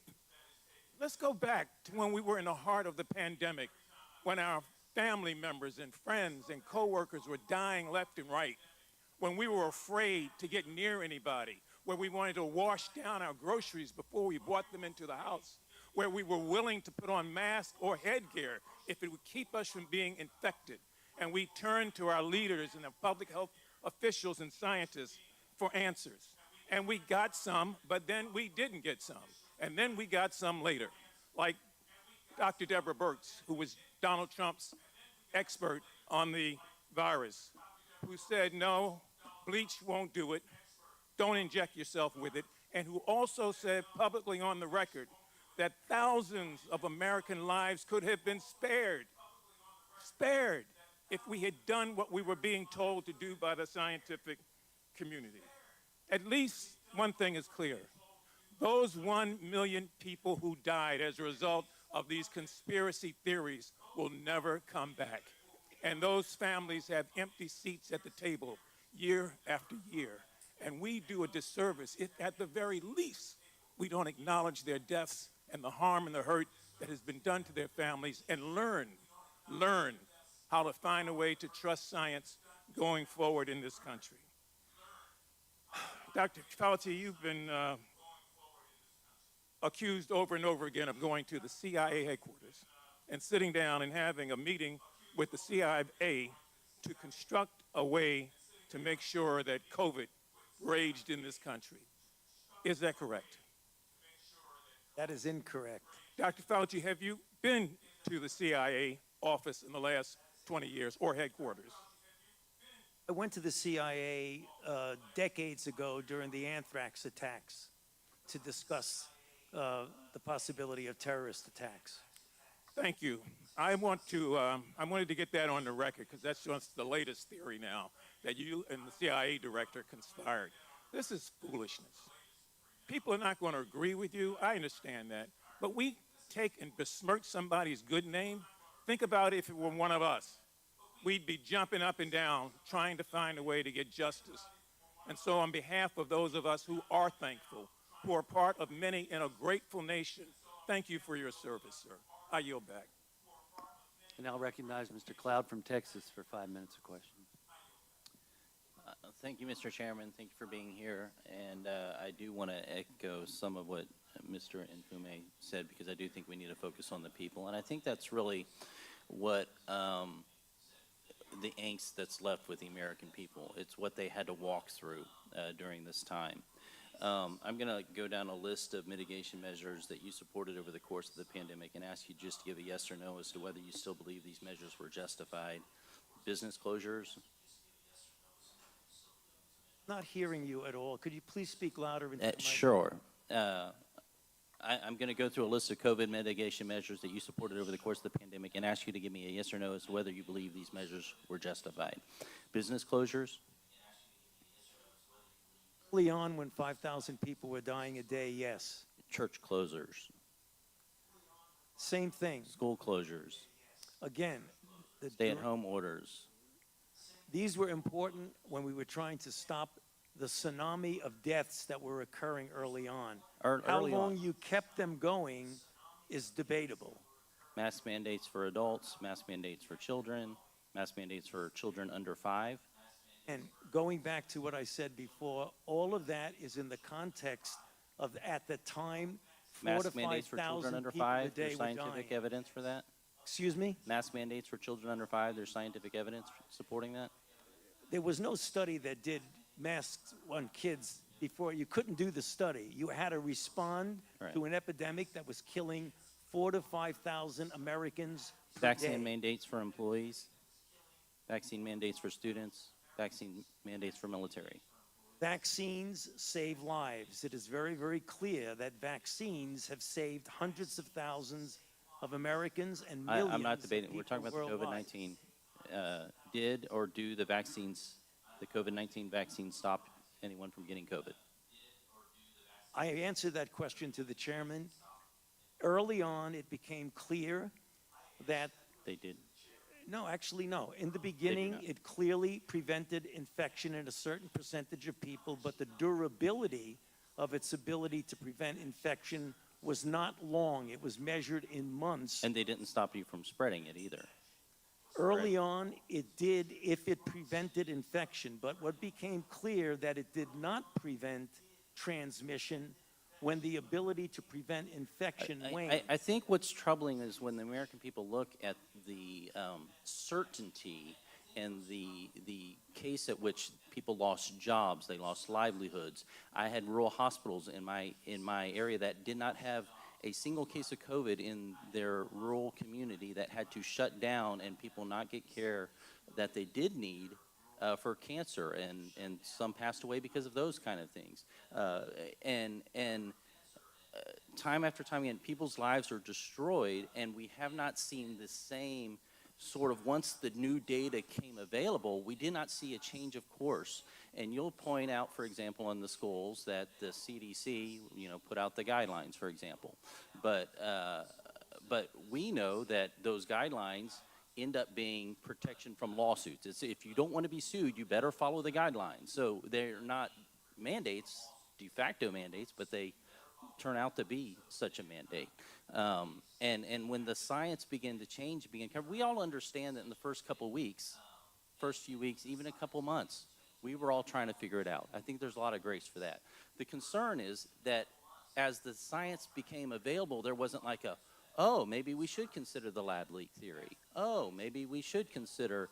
let's go back to when we were in the heart of the pandemic, when our family members and friends and coworkers were dying left and right, when we were afraid to get near anybody, where we wanted to wash down our groceries before we brought them into the house, where we were willing to put on masks or headgear if it would keep us from being infected. And we turned to our leaders and our public health officials and scientists for answers. And we got some, but then we didn't get some. And then we got some later, like Dr. Deborah Birx, who was Donald Trump's expert on the virus, who said, no, bleach won't do it. Don't inject yourself with it. And who also said publicly on the record that thousands of American lives could have been spared if we had done what we were being told to do by the scientific community. At least one thing is clear. Those 1 million people who died as a result of these conspiracy theories will never come back. And those families have empty seats at the table year after year. And we do a disservice if, at the very least, we don't acknowledge their deaths and the harm and the hurt that has been done to their families and learn how to find a way to trust science going forward in this country. Dr. Fauci, you've been accused over and over again of going to the CIA headquarters and sitting down and having a meeting with the CIA to construct a way to make sure that COVID raged in this country. Is that correct? That is incorrect. Dr. Fauci, have you been to the CIA office in the last 20 years or headquarters? I went to the CIA decades ago during the anthrax attacks to discuss the possibility of terrorist attacks. Thank you. I wanted to get that on the record because that's just the latest theory now, that you and the CIA director conspired. This is foolishness. People are not going to agree with you. I understand that. But we take and besmirch somebody's good name. Think about if it were one of us. We'd be jumping up and down trying to find a way to get justice. And so on behalf of those of us who are thankful, who are part of many in a grateful nation, thank you for your service, sir. I yield back. And I'll recognize Mr. Cloud from Texas for 5 minutes of questions. Thank you, Mr. Chairman. Thank you for being here. And I do want to echo some of what Mr. Nfume said, because I do think we need to focus on the people. And I think that's really what the angst that's left with the American people. It's what they had to walk through during this time. I'm going to go down a list of mitigation measures that you supported over the course of the pandemic and ask you just to give a yes or no as to whether you still believe these measures were justified. Business closures. Not hearing you at all. Could you please speak louder? Sure. I'm going to go through a list of COVID mitigation measures that you supported over the course of the pandemic and ask you to give me a yes or no as to whether you believe these measures were justified. Business closures. Early on, when 5,000 people were dying a day, yes. Church closures. Same thing. School closures. Again. Stay-at-home orders. These were important when we were trying to stop the tsunami of deaths that were occurring early on. How long you kept them going is debatable. Mask mandates for adults, mask mandates for children, mask mandates for children under 5. And going back to what I said before, all of that is in the context of, at the time, 4,000 to 5,000 mandates for children under people 5, a day there's were scientific dying. evidence for that? Excuse me? Mask mandates for children under 5, there's scientific evidence supporting that? There was no study that did masks on kids before you couldn't do the study. You had to respond to an epidemic that was killing 4,000 to 5,000 Americans per Vaccine day. mandates for employees, vaccine mandates for students, vaccine mandates for military. Vaccines save lives. It is very, very clear that vaccines have saved hundreds of thousands of Americans and millions I'm not of debating. We're talking about people the worldwide. COVID-19. Did or do the vaccines, the COVID-19 vaccine, stop anyone from getting COVID? I answered that question to the chairman. Early on, it became clear that they did. No, actually, no. In the beginning, it clearly prevented infection in a certain percentage of people, but the durability of its ability to prevent infection was not long. It was measured in months. And they didn't stop you from spreading it either. Early on, it did if it prevented infection, but what became clear that it did not prevent transmission when the ability to prevent infection waned. I think what's troubling is when the American people look at the certainty and the case at which people lost jobs, they lost livelihoods. I had rural hospitals in my area that did not have a single case of COVID in their rural community that had to shut down and people not get care that they did need for cancer, and some passed away because of those kind of things. Time after time again, people's lives are destroyed, and we have not seen the same sort of, once the new data came available, we did not see a change of course. And you'll point out, for example, in the schools that the CDC, put out the guidelines, for example. But we know that those guidelines end up being protection from lawsuits. It's, if you don't want to be sued, you better follow the guidelines. So they're not mandates, de facto mandates, but they turn out to be such a mandate. And when the science began to change, we all understand that in the first few weeks, even a couple months, we were all trying to figure it out. I think there's a lot of grace for that. The concern is that as the science became available, there wasn't like oh, maybe we should consider the lab leak theory. Oh, maybe we should consider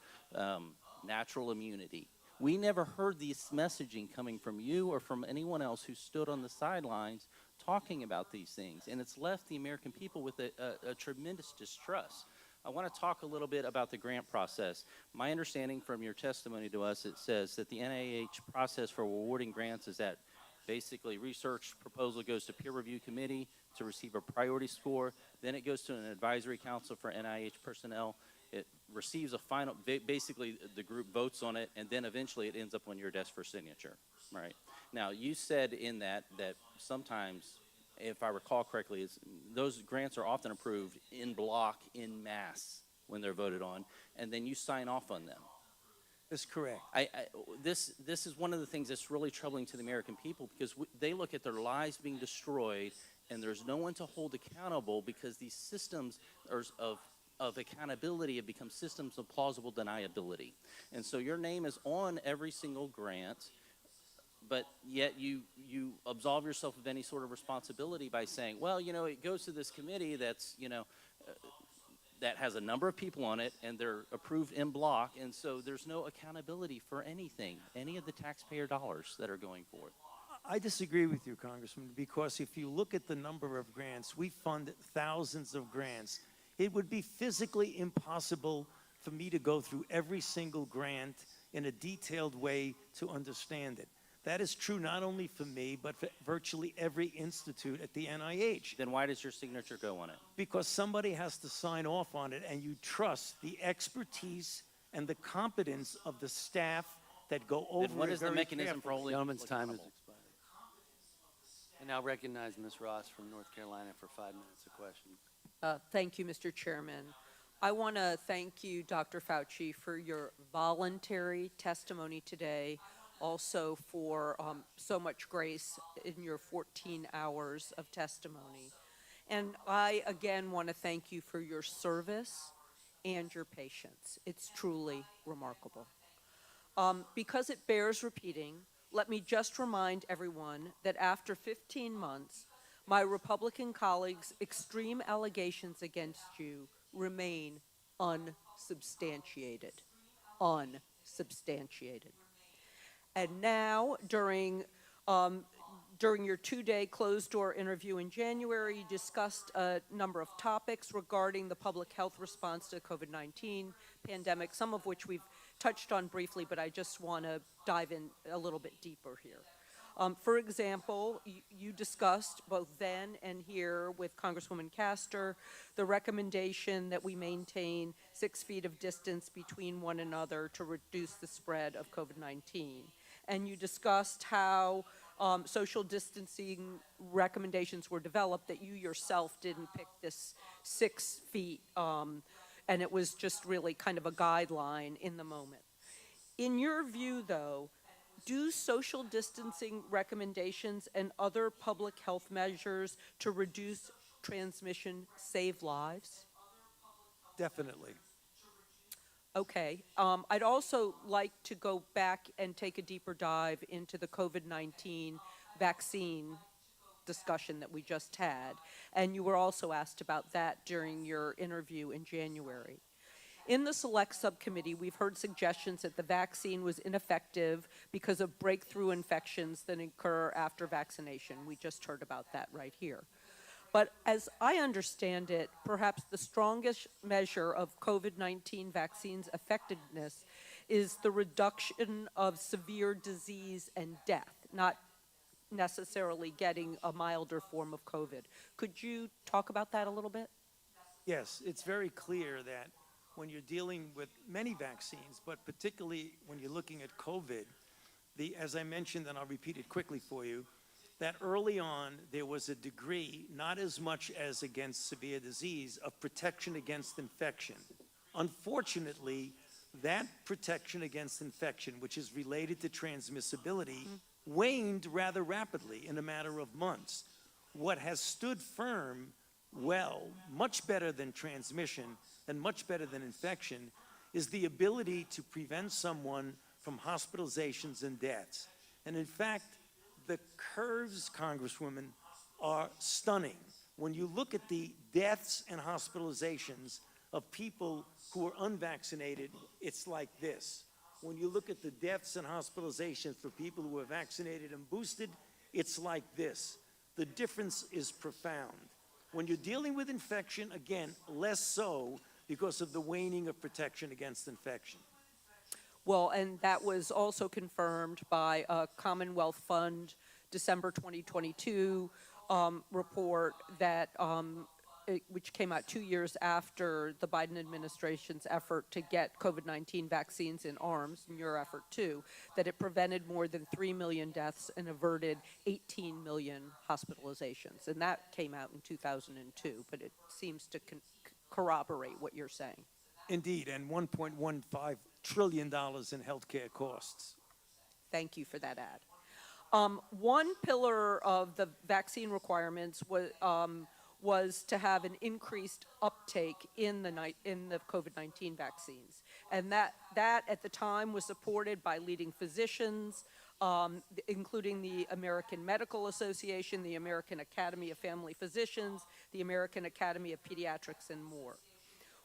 natural immunity. We never heard this messaging coming from you or from anyone else who stood on the sidelines talking about these things, and it's left the American people with a tremendous distrust. I want to talk a little bit about the grant process. My understanding from your testimony to us, it says that the NIH process for awarding grants is that basically research proposal goes to peer review committee to receive a priority score, then it goes to an advisory council for NIH personnel. It receives a final, basically the group votes on it, and then eventually it ends up on your desk for signature, right? Now, you said in that sometimes, if I recall correctly, those grants are often approved in block, in mass, when they're voted on, and then you sign off on them. That's correct. This is one of the things that's really troubling to the American people, because they look at their lives being destroyed, and there's no one to hold accountable because these systems of accountability have become systems of plausible deniability. And so your name is on every single grant, but yet you absolve yourself of any sort of responsibility by saying, well, it goes to this committee that's, that has a number of people on it, and they're approved in block, and so there's no accountability for anything, any of the taxpayer dollars that are going forth. I disagree with you, Congressman, because if you look at the number of grants, we fund thousands of grants. It would be physically impossible for me to go through every single grant in a detailed way to understand it. That is true not only for me, but for virtually every institute at the NIH. Then why does your signature go on it? Because somebody has to sign off on it, and you trust the expertise and the competence of the staff that go over it. Then what is the mechanism for holding? Gentleman's time has expired. I now recognize Ms. Ross from North Carolina for 5 minutes of questions. Thank you, Mr. Chairman. I want to thank you, Dr. Fauci, for your voluntary testimony today, also for so much grace in your 14 hours of testimony. And I, again, want to thank you for your service and your patience. It's truly remarkable. Because it bears repeating, let me just remind everyone that after 15 months, my Republican colleagues' extreme allegations against you remain unsubstantiated. Unsubstantiated. And now, during During your two-day closed-door interview in January, you discussed a number of topics regarding the public health response to the COVID-19 pandemic, some of which we've touched on briefly, but I just want to dive in a little bit deeper here. For example, you discussed both then and here with Congresswoman Castor the recommendation that we maintain 6 feet of distance between one another to reduce the spread of COVID-19. And you discussed how social distancing recommendations were developed, that you yourself didn't pick this 6 feet, and it was just really kind of a guideline in the moment. In your view, though, do social distancing recommendations and other public health measures to reduce transmission save lives? Definitely. Okay. I'd also like to go back and take a deeper dive into the COVID-19 vaccine discussion that we just had. And you were also asked about that during your interview in January. In the Select Subcommittee, we've heard suggestions that the vaccine was ineffective because of breakthrough infections that occur after vaccination. We just heard about that right here. But as I understand it, perhaps the strongest measure of COVID-19 vaccines' effectiveness is the reduction of severe disease and death, not necessarily getting a milder form of COVID. Could you talk about that a little bit? Yes, it's very clear that when you're dealing with many vaccines, but particularly when you're looking at COVID, as I mentioned, and I'll repeat it quickly for you, that early on there was a degree, not as much as against severe disease, of protection against infection. Unfortunately, that protection against infection, which is related to transmissibility, waned rather rapidly in a matter of months. What has stood firm well, much better than transmission and much better than infection, is the ability to prevent someone from hospitalizations and deaths. And in fact, the curves, Congresswoman, are stunning. When you look at the deaths and hospitalizations of people who are unvaccinated, it's like this. When you look at the deaths and hospitalizations for people who are vaccinated and boosted, it's like this. The difference is profound. When you're dealing with infection, again, less so because of the waning of protection against infection. Well, and that was also confirmed by a Commonwealth Fund December 2022 report that which came out 2 years after the Biden administration's effort to get COVID-19 vaccines in arms, and your effort too, that it prevented more than 3 million deaths and averted 18 million hospitalizations. And that came out in 2002, but it seems to corroborate what you're saying. Indeed, and $1.15 trillion in healthcare costs. Thank you for that ad. One pillar of the vaccine requirements was to have an increased uptake in the COVID-19 vaccines. And that at the time was supported by leading physicians, including the American Medical Association, the American Academy of Family Physicians, the American Academy of Pediatrics, and more.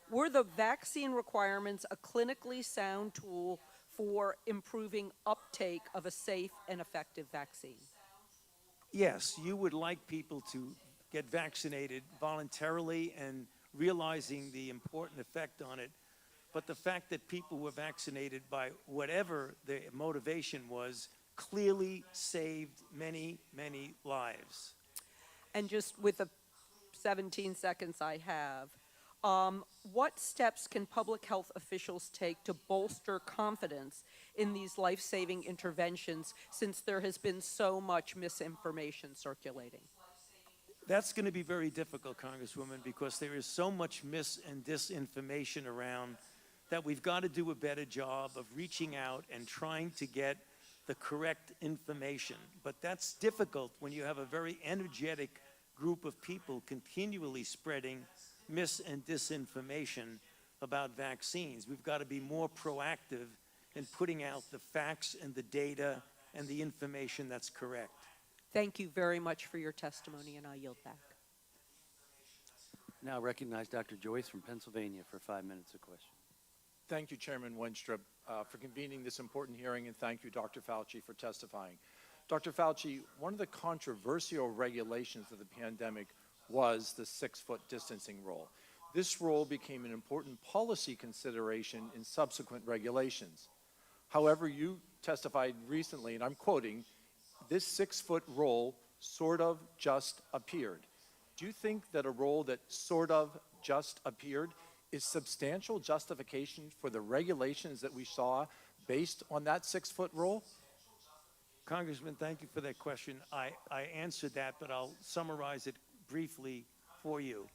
Were the vaccine requirements a clinically sound tool for improving uptake of a safe and effective vaccine? Yes, you would like people to get vaccinated voluntarily and realizing the important effect on it. But the fact that people were vaccinated by whatever their motivation was clearly saved many, many lives. And just with the 17 seconds I have, what steps can public health officials take to bolster confidence in these life-saving interventions since there has been so much misinformation circulating? That's going to be very difficult, Congresswoman, because there is so much mis and disinformation around that we've got to do a better job of reaching out and trying to get the correct information. But that's difficult when you have a very energetic group of people continually spreading mis and disinformation about vaccines. We've got to be more proactive in putting out the facts and the data and the information that's correct. Thank you very much for your testimony, and I yield back. Now recognize Dr. Joyce from Pennsylvania for 5 minutes of question. Thank you, Chairman Wenstrup, for convening this important hearing, and thank you, Dr. Fauci, for testifying. Dr. Fauci, one of the controversial regulations of the pandemic was the 6-foot distancing rule. This rule became an important policy consideration in subsequent regulations. However, you testified recently, and I'm quoting, this 6-foot rule sort of just appeared. Do you think that a rule that sort of just appeared is substantial justification for the regulations that we saw based on that 6-foot rule? Congressman, thank you for that question. I answered that, but I'll summarize it briefly for you.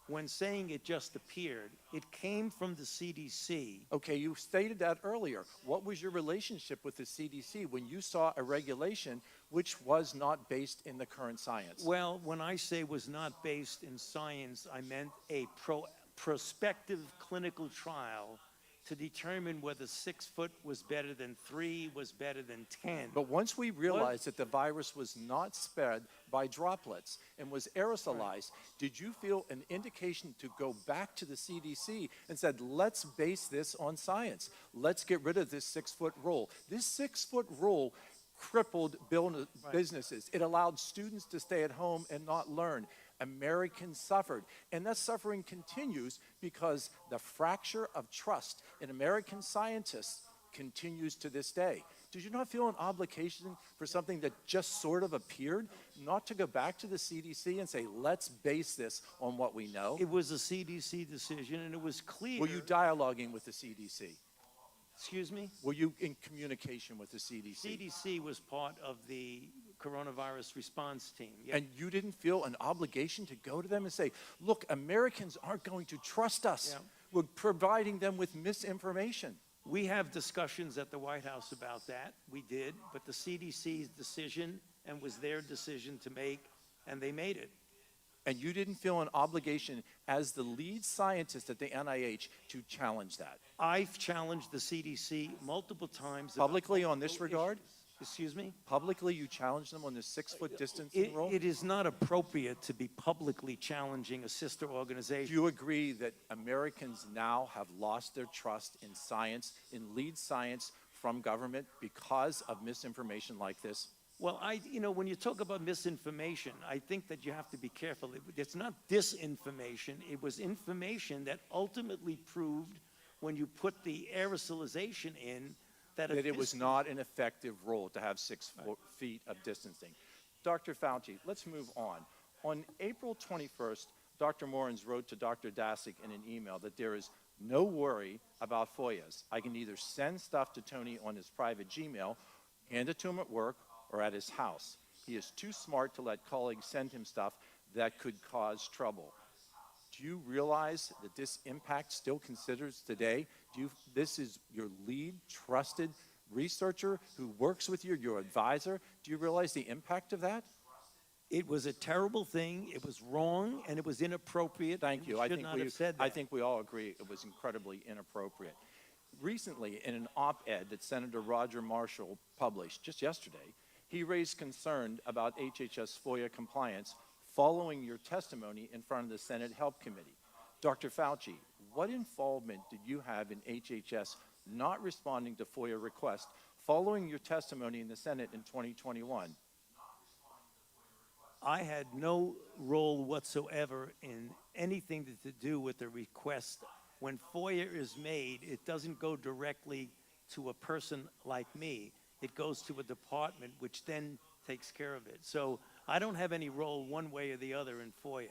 When saying it just appeared, it came from the CDC. Okay, you stated that earlier. What was your relationship with the CDC when you saw a regulation which was not based in the current science? Well, when I say was not based in science, I meant a prospective clinical trial to determine whether 6 foot was better than 3, was better than 10. But once we realized that the virus was not spread by droplets and was aerosolized, did you feel an indication to go back to the CDC and said, let's base this on science. Let's get rid of this 6-foot rule. This 6-foot rule crippled businesses. It allowed students to stay at home and not learn. Americans suffered. And that suffering continues because the fracture of trust in American scientists continues to this day. Did you not feel an obligation for something that just sort of appeared, not to go back to the CDC and say, let's base this on what we know? It was a CDC decision, and it was clear. Were you dialoguing with the CDC? Excuse me? Were you in communication with the CDC? CDC was part of the coronavirus response team. Yeah. And you didn't feel an obligation to go to them and say, look, Americans aren't going to trust us. Yeah. We're providing them with misinformation. We have discussions at the White House about that. We did, but the CDC's decision and was their decision to make, and they made it. And you didn't feel an obligation as the lead scientist at the NIH to challenge that? I've challenged the CDC multiple times. Publicly on this regard? Excuse me? Publicly you challenged them on the 6-foot distancing rule? It is not appropriate to be publicly challenging a sister organization. Do you agree that Americans now have lost their trust in science, in lead science from government because of misinformation like this? Well, when you talk about misinformation, I think that you have to be careful. It's not disinformation. It was information that ultimately proved, when you put the aerosolization in, that it was not an effective rule to have 6 feet of distancing. Dr. Fauci, let's move on. On April 21st, Dr. Morens wrote to Dr. Daszak in an email that there is no worry about FOIAs. I can either send stuff to Tony on his private Gmail, hand it to him at work, or at his house. He is too smart to let colleagues send him stuff that could cause trouble. Do you realize that this impact still considers today? This is your lead trusted researcher who works with you, your advisor. Do you realize the impact of that? It was a terrible thing. It was wrong, and it was inappropriate. Thank you. I I think we all agree it was incredibly inappropriate. Recently, in an op-ed that Senator Roger Marshall published just yesterday, he raised concern about HHS FOIA compliance following your testimony in front of the Senate Health Committee. Dr. Fauci, what involvement did you have in HHS not responding to FOIA requests following your testimony in the Senate in 2021? I had no role whatsoever in anything to do with the request. When FOIA is made, it doesn't go directly to a person like me. It goes to a department which then takes care of it. So I don't have any role one way or the other in FOIA.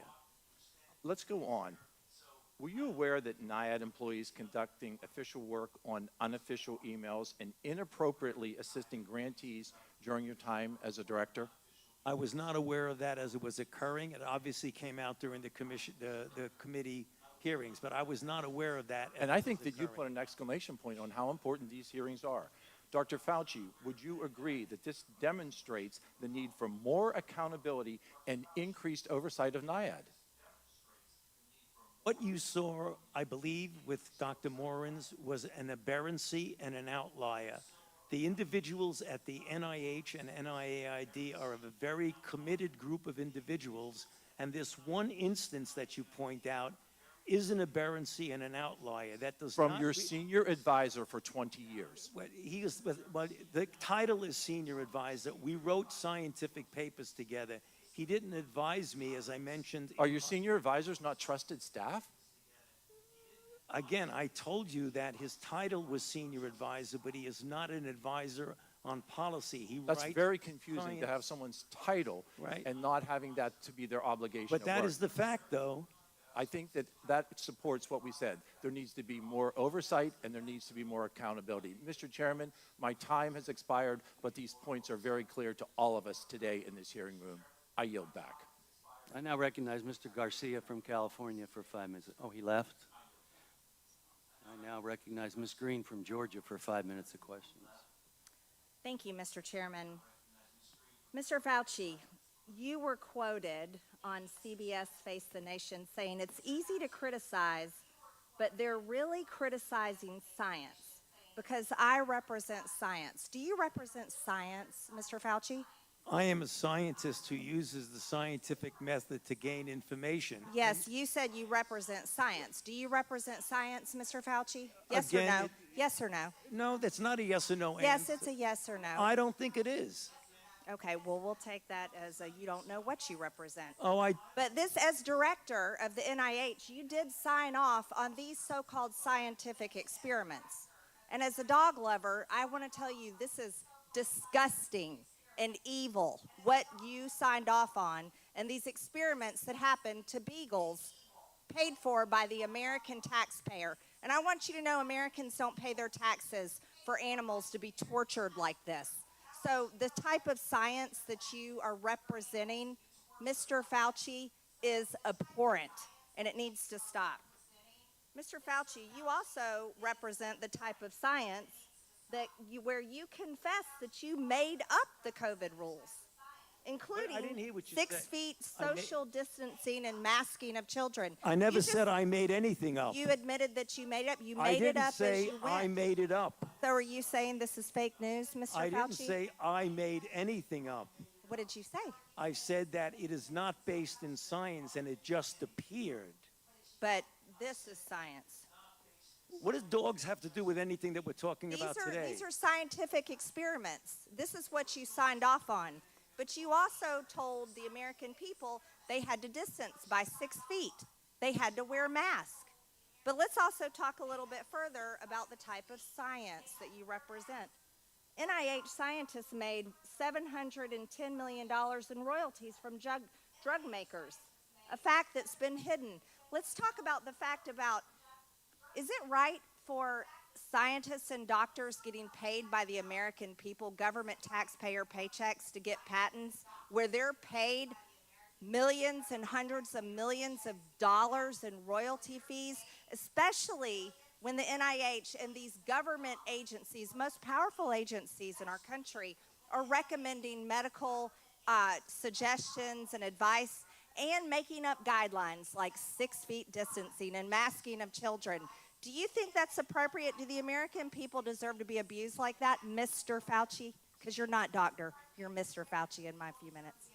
Let's go on. Were you aware that NIAID employees conducting official work on unofficial emails and inappropriately assisting grantees during your time as a director? I was not aware of that as it was occurring. It obviously came out during the committee hearings, but I was not aware of that. And I think that you put an exclamation point on how important these hearings are. Dr. Fauci, would you agree that this demonstrates the need for more accountability and increased oversight of NIAID? What you saw, I believe, with Dr. Morens was an aberrancy and an outlier. The individuals at the NIH and NIAID are a very committed group of individuals, and this one instance that you point out is an aberrancy and an outlier. That does From not your senior advisor for 20 years. But the title is senior advisor. We wrote scientific papers together. He didn't advise me, as I mentioned. Are your senior advisors not trusted staff? Again, I told you that his title was senior advisor, but he is not an advisor on policy. That's writes very confusing to science. have someone's title Right. and not having that to be their obligation But at that work. is the fact, though. I think that supports what we said. There needs to be more oversight and there needs to be more accountability. Mr. Chairman, my time has expired, but these points are very clear to all of us today in this hearing room. I yield back. I now recognize Mr. Garcia from California for 5 minutes. Oh, he left? I now recognize Ms. Green from Georgia for 5 minutes of questions. Thank you, Mr. Chairman. Mr. Fauci, you were quoted on CBS Face the Nation saying it's easy to criticize, but they're really criticizing science because I represent science. Do you represent science, Mr. Fauci? I am a scientist who uses the scientific method to gain information. Yes, you said you represent science. Do you represent science, Mr. Fauci? Yes or Again, no? Yes or no? No, that's not a yes or no Yes, answer. it's a yes or no. I don't think it is. Okay, well, we'll take that as a you don't know what you represent. Oh, But this, as director of the NIH, you did sign off on these so-called scientific experiments. And as a dog lover, I want to tell you this is disgusting and evil, what you signed off on, and these experiments that happened to beagles paid for by the American taxpayer. And I want you to know Americans don't pay their taxes for animals to be tortured like this. So the type of science that you are representing, Mr. Fauci, is abhorrent, and it needs to stop. Mr. Fauci, you also represent the type of science that where you confess that you made up the COVID rules, including I didn't hear what you 6 said. feet social distancing and masking of children. I never You just- said I made anything up. You admitted that you made it up. You I made it didn't up say as you I went. made it up. So are you saying this is fake news, Mr. I Fauci? didn't say I made anything up. What did you say? I said that it is not based in science and it just appeared. But this is science. What does dogs have to do with anything that we're talking about today? These are scientific experiments. This is what you signed off on. But you also told the American people they had to distance by 6 feet. They had to wear masks. But let's also talk a little bit further about the type of science that you represent. NIH scientists made $710 million in royalties from drug makers, a fact that's been hidden. Let's talk about the fact about, is it right for scientists and doctors getting paid by the American people, government taxpayer paychecks to get patents, where they're paid millions and hundreds of millions of dollars in royalty fees, especially when the NIH and these government agencies, most powerful agencies in our country, are recommending medical suggestions and advice and making up guidelines like 6 feet distancing and masking of children. Do you think that's appropriate? Do the American people deserve to be abused like that, Mr. Fauci? Because you're not doctor. You're Mr. Fauci in my few minutes.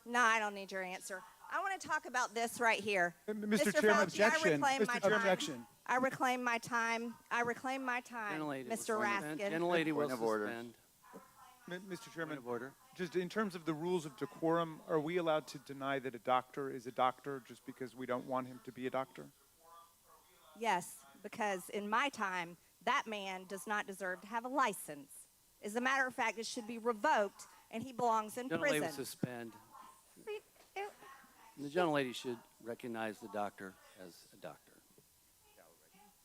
No, I don't need your answer. I want to talk about this right here. Mr. Chairman, Fauci, objection. I reclaim my Mr. Chairman, time. objection. I reclaim my time. I reclaim my time, Gentlelady will Mr. suspend. Raskin. Gentlelady will Point of order. suspend. Mr. Chairman, Point of order. just in terms of the rules of decorum, are we allowed to deny that a doctor is a doctor just because we don't want him to be a doctor? Yes, because in my time, that man does not deserve to have a license. As a matter of fact, it should be revoked, and he belongs in Gentlelady prison. will suspend. The gentlelady should recognize the doctor as a doctor.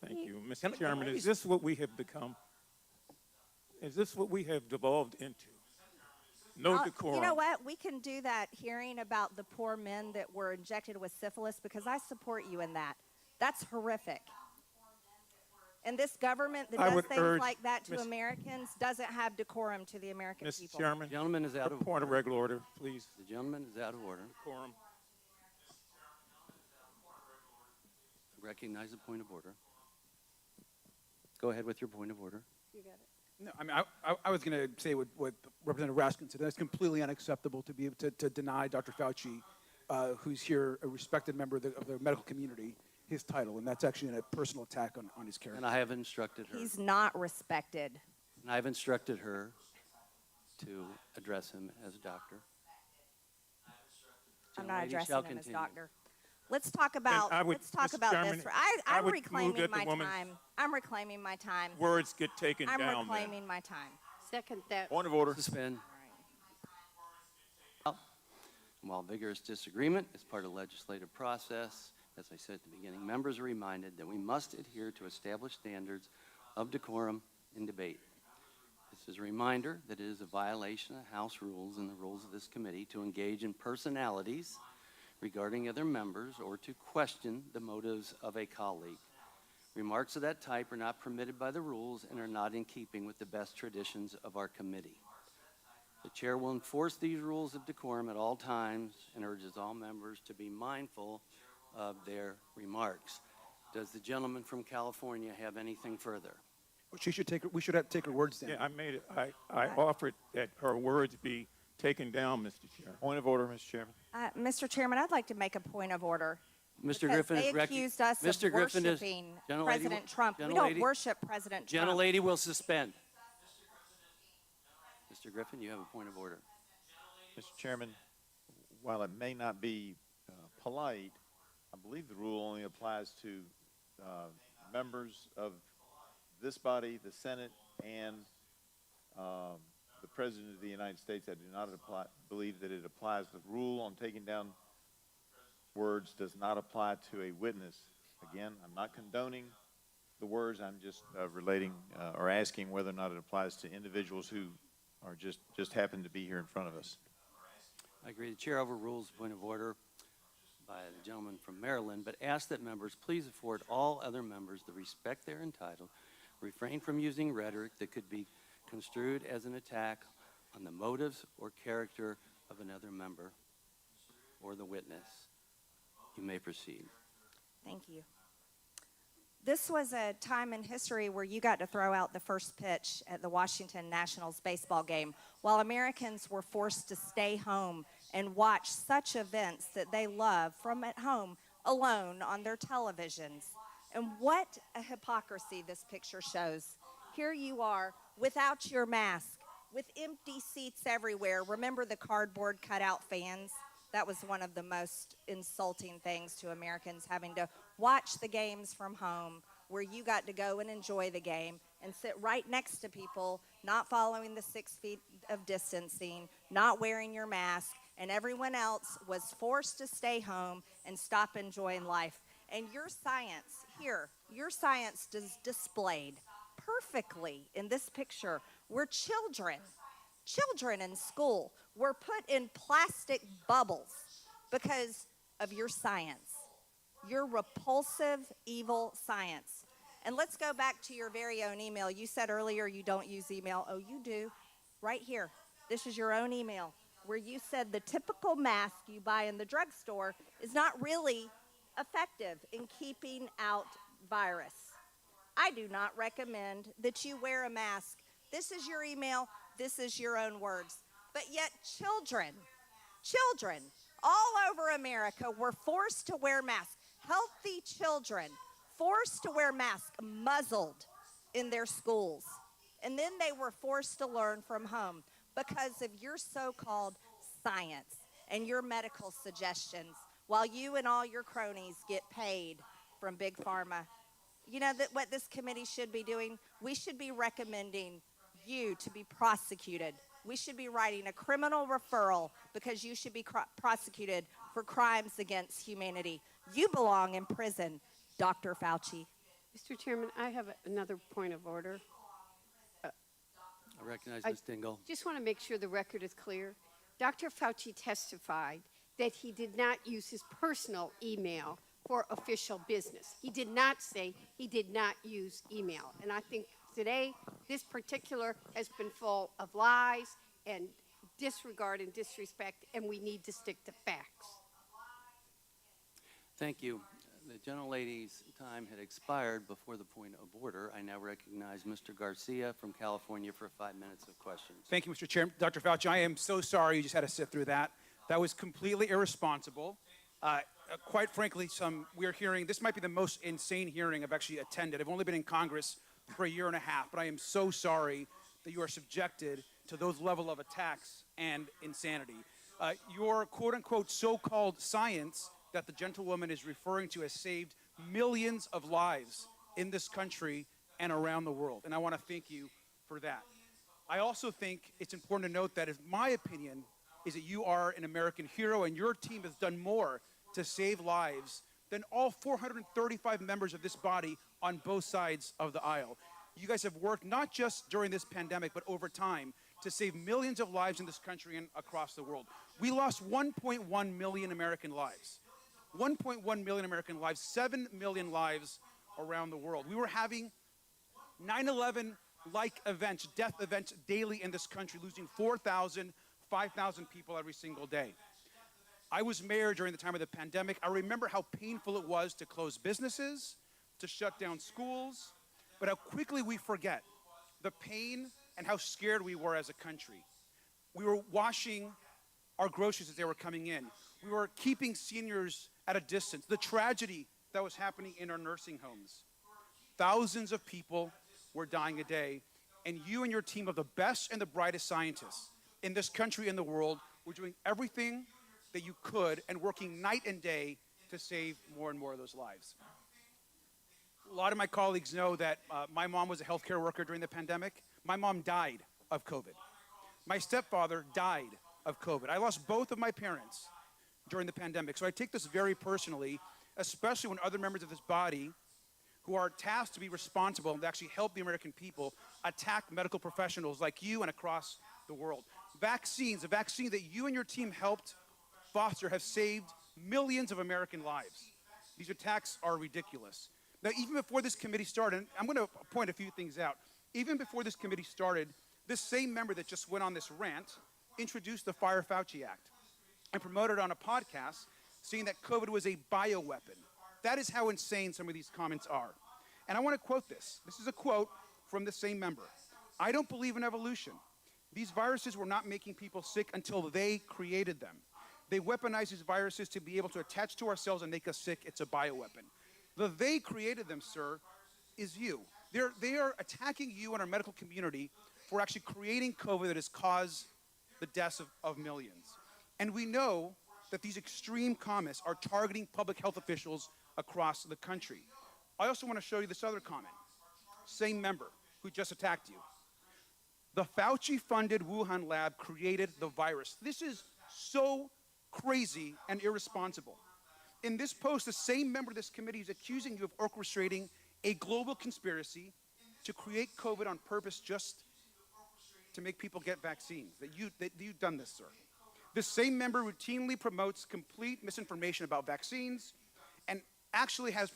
Thank you. Mr. Chairman, is this what we have become? Is this what we have devolved into? No decorum. You know what? We can do that hearing about the poor men that were injected with syphilis because I support you in that. That's horrific. And this government that I does would things urge like that to Miss- Americans doesn't have decorum to the American Mr. people. Chairman, Gentleman is out of point of regular order, please. The gentleman is out of order. Decorum. Recognize the point of order. Go ahead with your point of order. You got it. No, I mean, I was going to say what Representative Raskin said. That's completely unacceptable to be able to deny Dr. Fauci who's here, a respected member of the medical community, his title, and that's actually a personal attack on his character. And I have instructed her. He's not respected. And I've instructed her to address him as a doctor. I'm not Gentlelady addressing shall him as continue. doctor. Let's talk about Mr. this. Chairman, I'm would reclaiming move that the my woman's time. I'm reclaiming my time. Words get taken I'm down. reclaiming my time. Second that. Point of order. Suspend. While vigorous disagreement is part of the legislative process, as I said at the beginning, members are reminded that we must adhere to established standards of decorum in debate. This is a reminder that it is a violation of House rules and the rules of this committee to engage in personalities regarding other members or to question the motives of a colleague. Remarks of that type are not permitted by the rules and are not in keeping with the best traditions of our committee. The chair will enforce these rules of decorum at all times and urges all members to be mindful of their remarks. Does the gentleman from California have anything further? We should take her words down. Yeah, I made it. I offered that her words be taken down, Mr. Chair. Point of order, Mr. Chairman. Mr. Chairman, I'd like to make a point of order. Mr. Because Griffin they is accused us Mr. of Griffin is worshiping Gentlelady President Trump. We don't Gentlelady- worship President Trump. Gentlelady will suspend. Mr. Griffin, you have a point of order. Mr. Chairman, while it may not be polite, I believe the rule only applies to members of this body, the Senate, and the President of the United States. I do not believe that it applies. The rule on taking down words does not apply to a witness. Again, I'm not condoning the words. I'm just relating or asking whether or not it applies to individuals who are just happen to be here in front of us. I agree. The chair overrules the point of order by the gentleman from Maryland, but ask that members please afford all other members the respect they're entitled, refrain from using rhetoric that could be construed as an attack on the motives or character of another member or the witness. You may proceed. Thank you. This was a time in history where you got to throw out the first pitch at the Washington Nationals baseball game while Americans were forced to stay home and watch such events that they love from at home alone on their televisions. And what a hypocrisy this picture shows. Here you are without your mask, with empty seats everywhere. Remember the cardboard cutout fans? That was one of the most insulting things to Americans, having to watch the games from home where you got to go and enjoy the game and sit right next to people not following the 6 feet of distancing, not wearing your mask, and everyone else was forced to stay home and stop enjoying life. And your science here, your science is displayed perfectly in this picture where children in school were put in plastic bubbles because of your science, your repulsive, evil science. And let's go back to your very own email. You said earlier you don't use email. Oh, you do. Right here. This is your own email where you said the typical mask you buy in the drugstore is not really effective in keeping out virus. I do not recommend that you wear a mask. This is your email. This is your own words. But yet children all over America were forced to wear masks. Healthy children forced to wear masks, muzzled in their schools. And then they were forced to learn from home because of your so-called science and your medical suggestions while you and all your cronies get paid from Big Pharma. You know that what this committee should be doing? We should be recommending you to be prosecuted. We should be writing a criminal referral because you should be prosecuted for crimes against humanity. You belong in prison, Dr. Fauci. Mr. Chairman, I have another point of order. I recognize Ms. Dingell. Just want to make sure the record is clear. Dr. Fauci testified that he did not use his personal email for official business. He did not say he did not use email. And I think today, this particular has been full of lies and disregard and disrespect, and we need to stick to facts. Thank you. The gentlelady's time had expired before the point of order. I now recognize Mr. Garcia from California for 5 minutes of questions. Thank you, Mr. Chairman. Dr. Fauci, I am so sorry you just had to sit through that. That was completely irresponsible. Quite frankly, we're hearing, this might be the most insane hearing I've actually attended. I've only been in Congress for a year and a half, but I am so sorry that you are subjected to those level of attacks and insanity. Your quote-unquote so-called science that the gentlewoman is referring to has saved millions of lives in this country and around the world, and I want to thank you for that. I also think it's important to note that, in my opinion, is that you are an American hero, and your team has done more to save lives than all 435 members of this body on both sides of the aisle. You guys have worked not just during this pandemic, but over time to save millions of lives in this country and across the world. We lost 1.1 million American lives. 1.1 million American lives, 7 million lives around the world. We were having 9/11-like events, death events daily in this country, losing 4,000, 5,000 people every single day. I was mayor during the time of the pandemic. I remember how painful it was to close businesses, to shut down schools, but how quickly we forget the pain and how scared we were as a country. We were washing our groceries as they were coming in. We were keeping seniors at a distance. The tragedy that was happening in our nursing homes. Thousands of people were dying a day, and you and your team of the best and the brightest scientists in this country and the world were doing everything that you could and working night and day to save more and more of those lives. A lot of my colleagues know that my mom was a healthcare worker during the pandemic. My mom died of COVID. My stepfather died of COVID. I lost both of my parents during the pandemic. So I take this very personally, especially when other members of this body who are tasked to be responsible and to actually help the American people attack medical professionals like you and across the world. Vaccines, a vaccine that you and your team helped foster, have saved millions of American lives. These attacks are ridiculous. Now, even before this committee started, and I'm going to point a few things out. Even before this committee started, this same member that just went on this rant introduced the Fire Fauci Act and promoted it on a podcast, saying that COVID was a bioweapon. That is how insane some of these comments are. And I want to quote this. This is a quote from the same member. "I don't believe in evolution. These viruses were not making people sick until they created them. They weaponize these viruses to be able to attach to our cells and make us sick. It's a bioweapon." The "they created them," sir, is you. They are attacking you and our medical community for actually creating COVID that has caused the deaths of millions. And we know that these extreme comments are targeting public health officials across the country. I also want to show you this other comment. Same member who just attacked you. "The Fauci-funded Wuhan lab created the virus." This is so crazy and irresponsible. In this post, the same member of this committee is accusing you of orchestrating a global conspiracy to create COVID on purpose just to make people get vaccines. That you've done this, sir. This same member routinely promotes complete misinformation about vaccines and actually has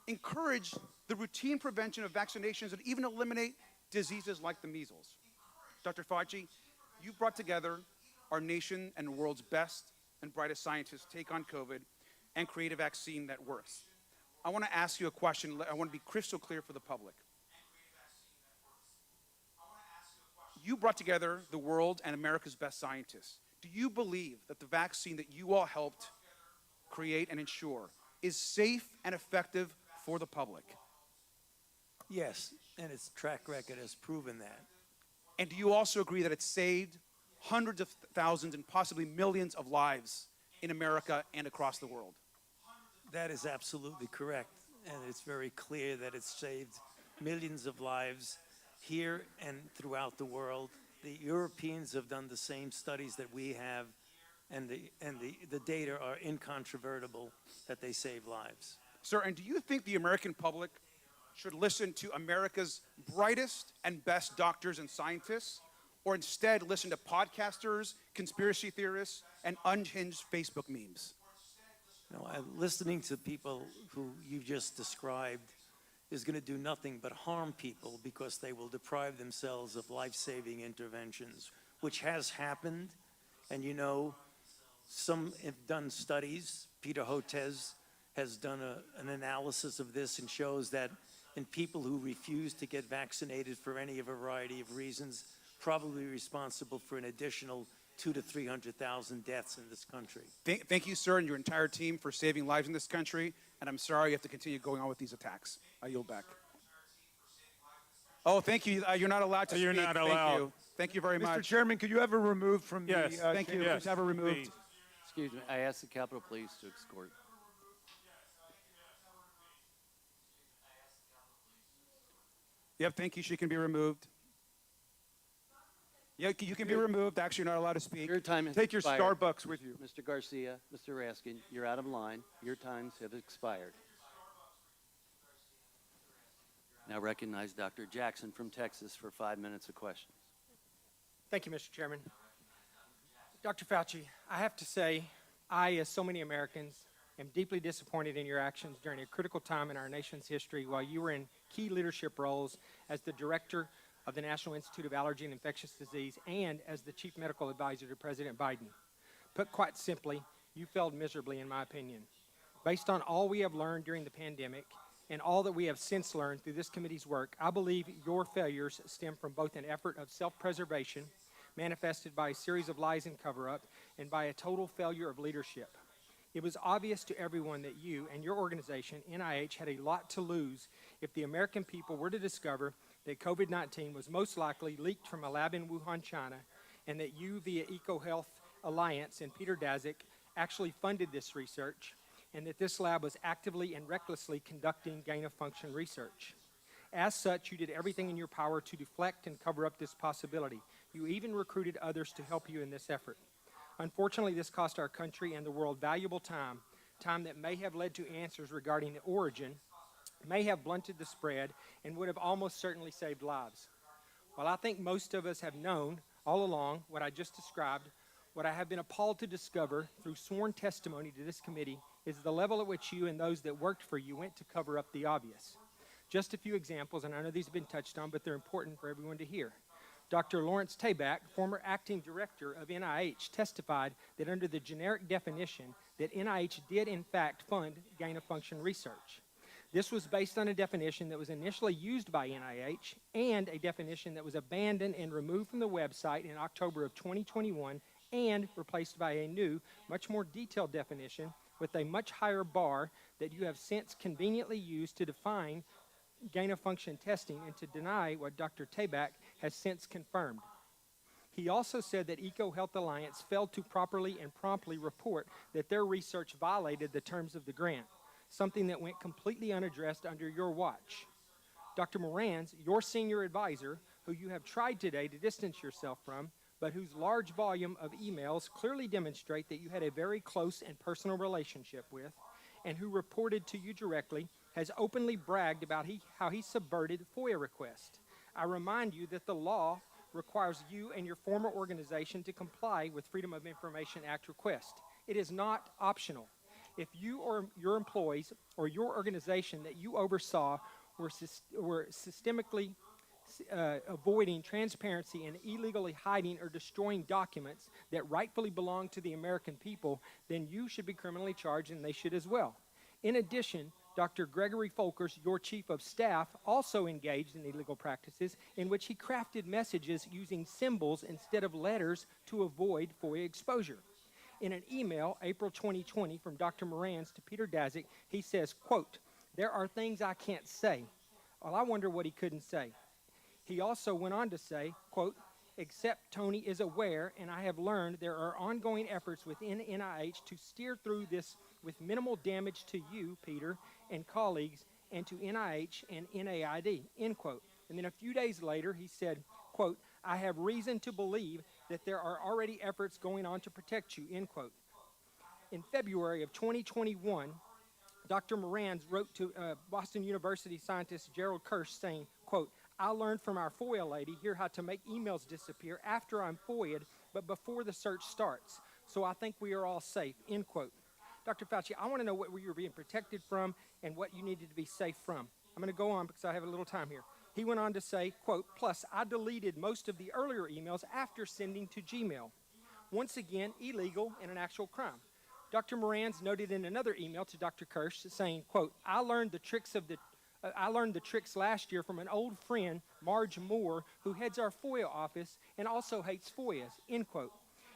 encouraged the routine prevention of vaccinations that even eliminate diseases like the measles. Dr. Fauci, you brought together our nation and the world's best and brightest scientists to take on COVID and create a vaccine that works. I want to ask you a question. I want to be crystal clear for the public. You brought together the world and America's best scientists. Do you believe that the vaccine that you all helped create and ensure is safe and effective for the public? Yes, and its track record has proven that. And do you also agree that it saved hundreds of thousands and possibly millions of lives in America and across the world? That is absolutely correct, and it's very clear that it's saved millions of lives here and throughout the world. The Europeans have done the same studies that we have, and the data are incontrovertible that they save lives. Sir, and do you think the American public should listen to America's brightest and best doctors and scientists, or instead listen to podcasters, conspiracy theorists, and unhinged Facebook memes? No, listening to people who you just described is going to do nothing but harm people because they will deprive themselves of life-saving interventions, which has happened. And you know, some have done studies. Peter Hotez has done an analysis of this and shows that in people who refuse to get vaccinated for any variety of reasons, probably responsible for an additional 200,000 to 300,000 deaths in this country. Thank you, sir, and your entire team for saving lives in this country. And I'm sorry you have to continue going on with these attacks. I yield back. Oh, thank you. You're not allowed to speak. You're not allowed. Thank you. Thank you very much. Mr. Chairman, could you have her removed from Yes. the Thank you. chamber? Please have her removed. Excuse me, I asked the Capitol Police to escort. Yep, thank you. She can be removed. Yeah, you can be removed. Actually, you're not allowed to speak. Your time has Take your expired. Starbucks with you. Mr. Garcia, Mr. Raskin, you're out of line. Your times have expired. Now recognize Dr. Jackson from Texas for 5 minutes of questions. Thank you, Mr. Chairman. Dr. Fauci, I have to say, I, as so many Americans, am deeply disappointed in your actions during a critical time in our nation's history while you were in key leadership roles as the director of the National Institute of Allergy and Infectious Disease and as the chief medical advisor to President Biden. Put quite simply, you failed miserably, in my opinion. Based on all we have learned during the pandemic and all that we have since learned through this committee's work, I believe your failures stem from both an effort of self-preservation, manifested by a series of lies and cover-up, and by a total failure of leadership. It was obvious to everyone that you and your organization, NIH, had a lot to lose if the American people were to discover that COVID-19 was most likely leaked from a lab in Wuhan, China, and that you, via EcoHealth Alliance and Peter Daszak, actually funded this research, and that this lab was actively and recklessly conducting gain-of-function research. As such, you did everything in your power to deflect and cover up this possibility. You even recruited others to help you in this effort. Unfortunately, this cost our country and the world valuable time, time that may have led to answers regarding the origin, may have blunted the spread, and would have almost certainly saved lives. While I think most of us have known all along what I just described, what I have been appalled to discover through sworn testimony to this committee is the level at which you and those that worked for you went to cover up the obvious. Just a few examples, and I know these have been touched on, but they're important for everyone to hear. Dr. Lawrence Tabak, former acting director of NIH, testified that under the generic definition that NIH did in fact fund gain-of-function research. This was based on a definition that was initially used by NIH and a definition that was abandoned and removed from the website in October of 2021 and replaced by a new, much more detailed definition with a much higher bar that you have since conveniently used to define gain-of-function testing and to deny what Dr. Tabak has since confirmed. He also said that EcoHealth Alliance failed to properly and promptly report that their research violated the terms of the grant, something that went completely unaddressed under your watch. Dr. Morans, your senior advisor, who you have tried today to distance yourself from, but whose large volume of emails clearly demonstrate that you had a very close and personal relationship with, and who reported to you directly, has openly bragged about how he subverted FOIA requests. I remind you that the law requires you and your former organization to comply with Freedom of Information Act requests. It is not optional. If you or your employees or your organization that you oversaw were systemically avoiding transparency and illegally hiding or destroying documents that rightfully belong to the American people, then you should be criminally charged and they should as well. In addition, Dr. Gregory Folkers, your chief of staff, also engaged in illegal practices in which he crafted messages using symbols instead of letters to avoid FOIA exposure. In an email, April 2020, from Dr. Morans to Peter Daszak, he says, quote, "There are things I can't say." Well, I wonder what he couldn't say. He also went on to say, quote, "Except Tony is aware, and I have learned there are ongoing efforts within NIH to steer through this with minimal damage to you, Peter, and colleagues, and to NIH and NAID," end quote. And then a few days later, he said, quote, "I have reason to believe that there are already efforts going on to protect you," end quote. In February of 2021, Dr. Morans wrote to Boston University scientist Gerald Kirsch saying, quote, "I learned from our FOIA lady here how to make emails disappear after I'm FOIA'd, but before the search starts. So I think we are all safe," end quote. Dr. Fauci, I want to know what you were being protected from and what you needed to be safe from. I'm going to go on because I have a little time here. He went on to say, quote, "Plus, I deleted most of the earlier emails after sending to Gmail. Once again, illegal and an actual crime." Dr. Morans noted in another email to Dr. Kirsch saying, quote, I learned the tricks last year from an old friend, Marge Moore, who heads our FOIA office and also hates FOIAs," end quote.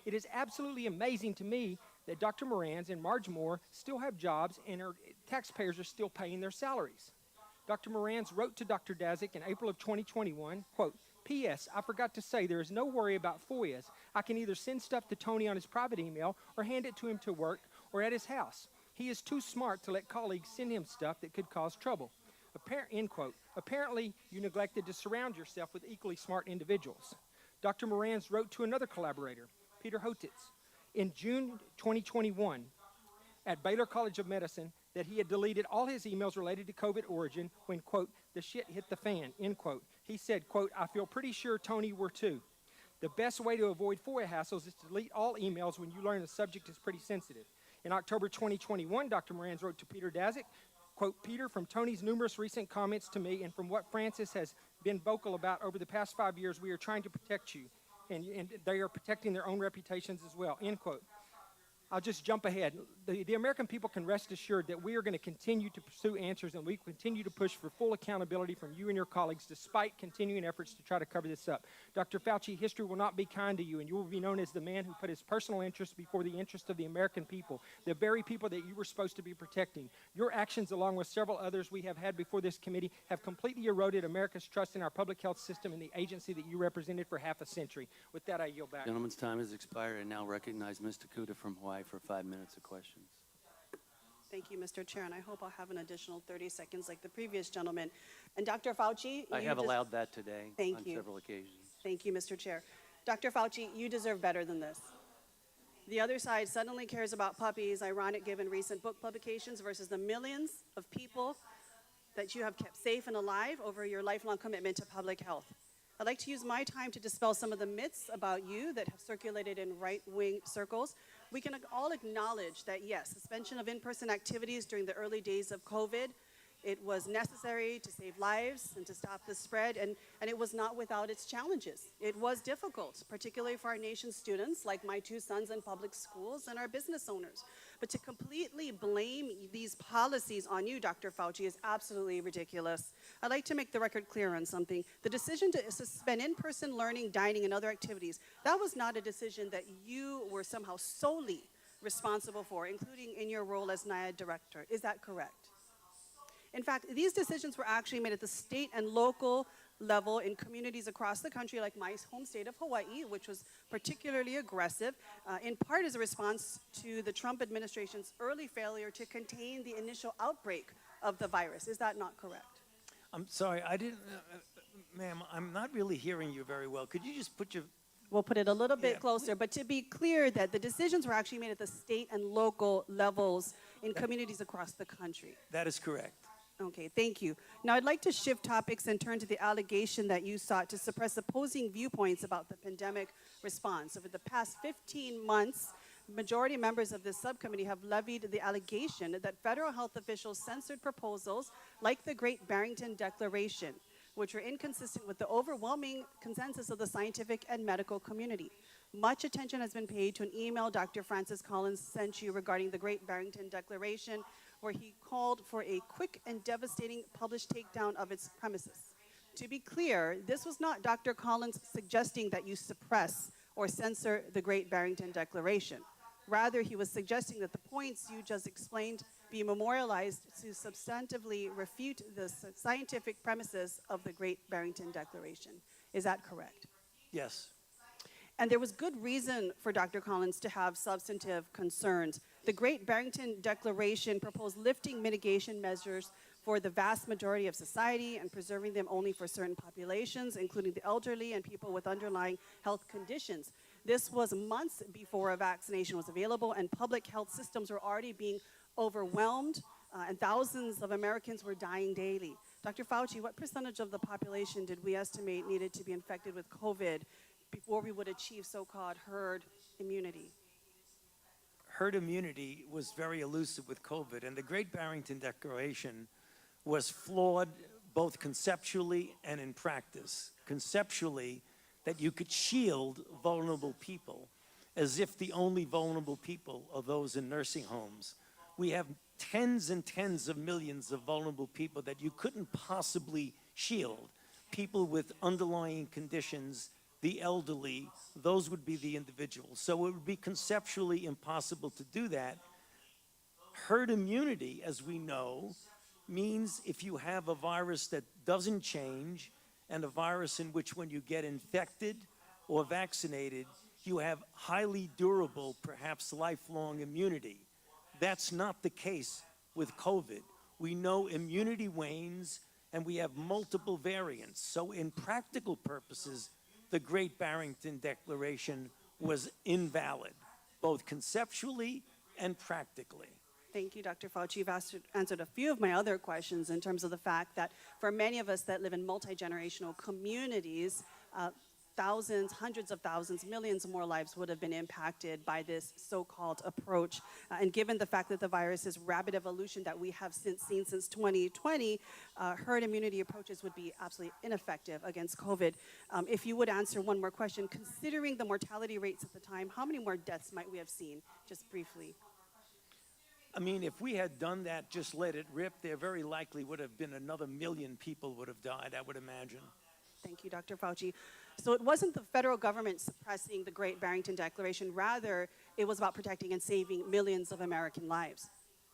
It is absolutely amazing to me that Dr. Morans and Marge Moore still have jobs and taxpayers are still paying their salaries. Dr. Morans wrote to Dr. Daszak in April of 2021, quote, P.S. I forgot to say there is no worry about FOIAs. I can either send stuff to Tony on his private email or hand it to him to work or at his house. He is too smart to let colleagues send him stuff that could cause trouble. End quote. Apparently, you neglected to surround yourself with equally smart individuals. Dr. Morans wrote to another collaborator, Peter Hotitz, in June 2021 at Baylor College of Medicine that he had deleted all his emails related to COVID origin when, quote, the shit hit the fan, end quote. He said, quote, I feel pretty sure Tony were too. The best way to avoid FOIA hassles is to delete all emails when you learn the subject is pretty sensitive. In October 2021, Dr. Morans wrote to Peter Daszak, quote, Peter, from Tony's numerous recent comments to me and from what Francis has been vocal about over the past 5 years, we are trying to protect you, and they are protecting their own reputations as well, end quote. I'll just jump ahead. The American people can rest assured that we are going to continue to pursue answers and we continue to push for full accountability from you and your colleagues despite continuing efforts to try to cover this up. Dr. Fauci, history will not be kind to you and you will be known as the man who put his personal interests before the interests of the American people, the very people that you were supposed to be protecting. Your actions, along with several others we have had before this committee, have completely eroded America's trust in our public health system and the agency that you represented for half a century. With that, I yield back. Gentleman's time has expired. I now recognize Ms. Takuda from Hawaii for 5 minutes of questions. Thank you, Mr. Chair, and I hope I'll have an additional 30 seconds like the previous gentleman. And Dr. Fauci, I have allowed that today on several occasions. Thank you, Mr. Chair. Dr. Fauci, you deserve better than this. The other side suddenly cares about puppies, ironic given recent book publications, versus the millions of people that you have kept safe and alive over your lifelong commitment to public health. I'd like to use my time to dispel some of the myths about you that have circulated in right-wing circles. We can all acknowledge that, yes, suspension of in-person activities during the early days of COVID, it was necessary to save lives and to stop the spread, and it was not without its challenges. It was difficult, particularly for our nation's students, like my two sons in public schools and our business owners. But to completely blame these policies on you, Dr. Fauci, is absolutely ridiculous. I'd like to make the record clear on something. The decision to suspend in-person learning, dining, and other activities, that was not a decision that you were somehow solely responsible for, including in your role as NIAID director. Is that correct? In fact, these decisions were actually made at the state and local level in communities across the country, like my home state of Hawaii, which was particularly aggressive, in part as a response to the Trump administration's early failure to contain the initial outbreak of the virus. Is that not correct? I'm sorry, I didn't, ma'am, I'm not really hearing you very well. Could you just put your... We'll put it a little bit closer, but to be clear that the decisions were actually made at the state and local levels in communities across the country. That is correct. Okay, thank you. Now I'd like to shift topics and turn to the allegation that you sought to suppress opposing viewpoints about the pandemic response. Over the past 15 months, majority members of this subcommittee have levied the allegation that federal health officials censored proposals like the Great Barrington Declaration, which were inconsistent with the overwhelming consensus of the scientific and medical community. Much attention has been paid to an email Dr. Francis Collins sent you regarding the Great Barrington Declaration, where he called for a quick and devastating published takedown of its premises. To be clear, this was not Dr. Collins suggesting that you suppress or censor the Great Barrington Declaration. Rather, he was suggesting that the points you just explained be memorialized to substantively refute the scientific premises of the Great Barrington Declaration. Is that correct? Yes. And there was good reason for Dr. Collins to have substantive concerns. The Great Barrington Declaration proposed lifting mitigation measures for the vast majority of society and preserving them only for certain populations, including the elderly and people with underlying health conditions. This was months before a vaccination was available, and public health systems were already being overwhelmed, and thousands of Americans were dying daily. Dr. Fauci, what percentage of the population did we estimate needed to be infected with COVID before we would achieve so-called herd immunity? Herd immunity was very elusive with COVID, and the Great Barrington Declaration was flawed both conceptually and in practice. Conceptually, that you could shield vulnerable people as if the only vulnerable people are those in nursing homes. We have tens and tens of millions of vulnerable people that you couldn't possibly shield. People with underlying conditions the elderly, those would be the individuals. So it would be conceptually impossible to do that. Herd immunity, as we know, means if you have a virus that doesn't change and a virus in which when you get infected or vaccinated, you have highly durable, perhaps lifelong immunity. That's not the case with COVID. We know immunity wanes and we have multiple variants. So in practical purposes, the Great Barrington Declaration was invalid, both conceptually and practically. Thank you, Dr. Fauci. You've answered a few of my other questions in terms of the fact that for many of us that live in multi-generational communities, thousands, hundreds of thousands, millions more lives would have been impacted by this so-called approach. And given the fact that the virus's rapid evolution that we have seen since 2020, herd immunity approaches would be absolutely ineffective against COVID. If you would answer one more question, considering the mortality rates at the time, how many more deaths might we have seen, just briefly? I mean, if we had done that, just let it rip, there very likely would have been another 1 million people would have died, I would imagine. Thank you, Dr. Fauci. So it wasn't the federal government suppressing the Great Barrington Declaration. Rather, it was about protecting and saving millions of American lives.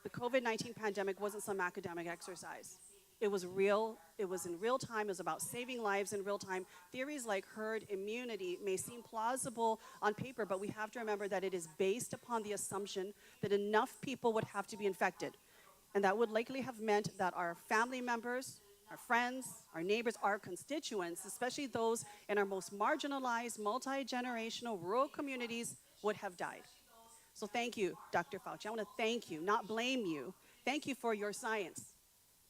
The COVID-19 pandemic wasn't some academic exercise. It was real. It was in real time. It was about saving lives in real time. Theories like herd immunity may seem plausible on paper, but we have to remember that it is based upon the assumption that enough people would have to be infected. And that would likely have meant that our family members, our friends, our neighbors, our constituents, especially those in our most marginalized, multi-generational rural communities, would have died. So thank you, Dr. Fauci. I want to thank you, not blame you. Thank you for your science.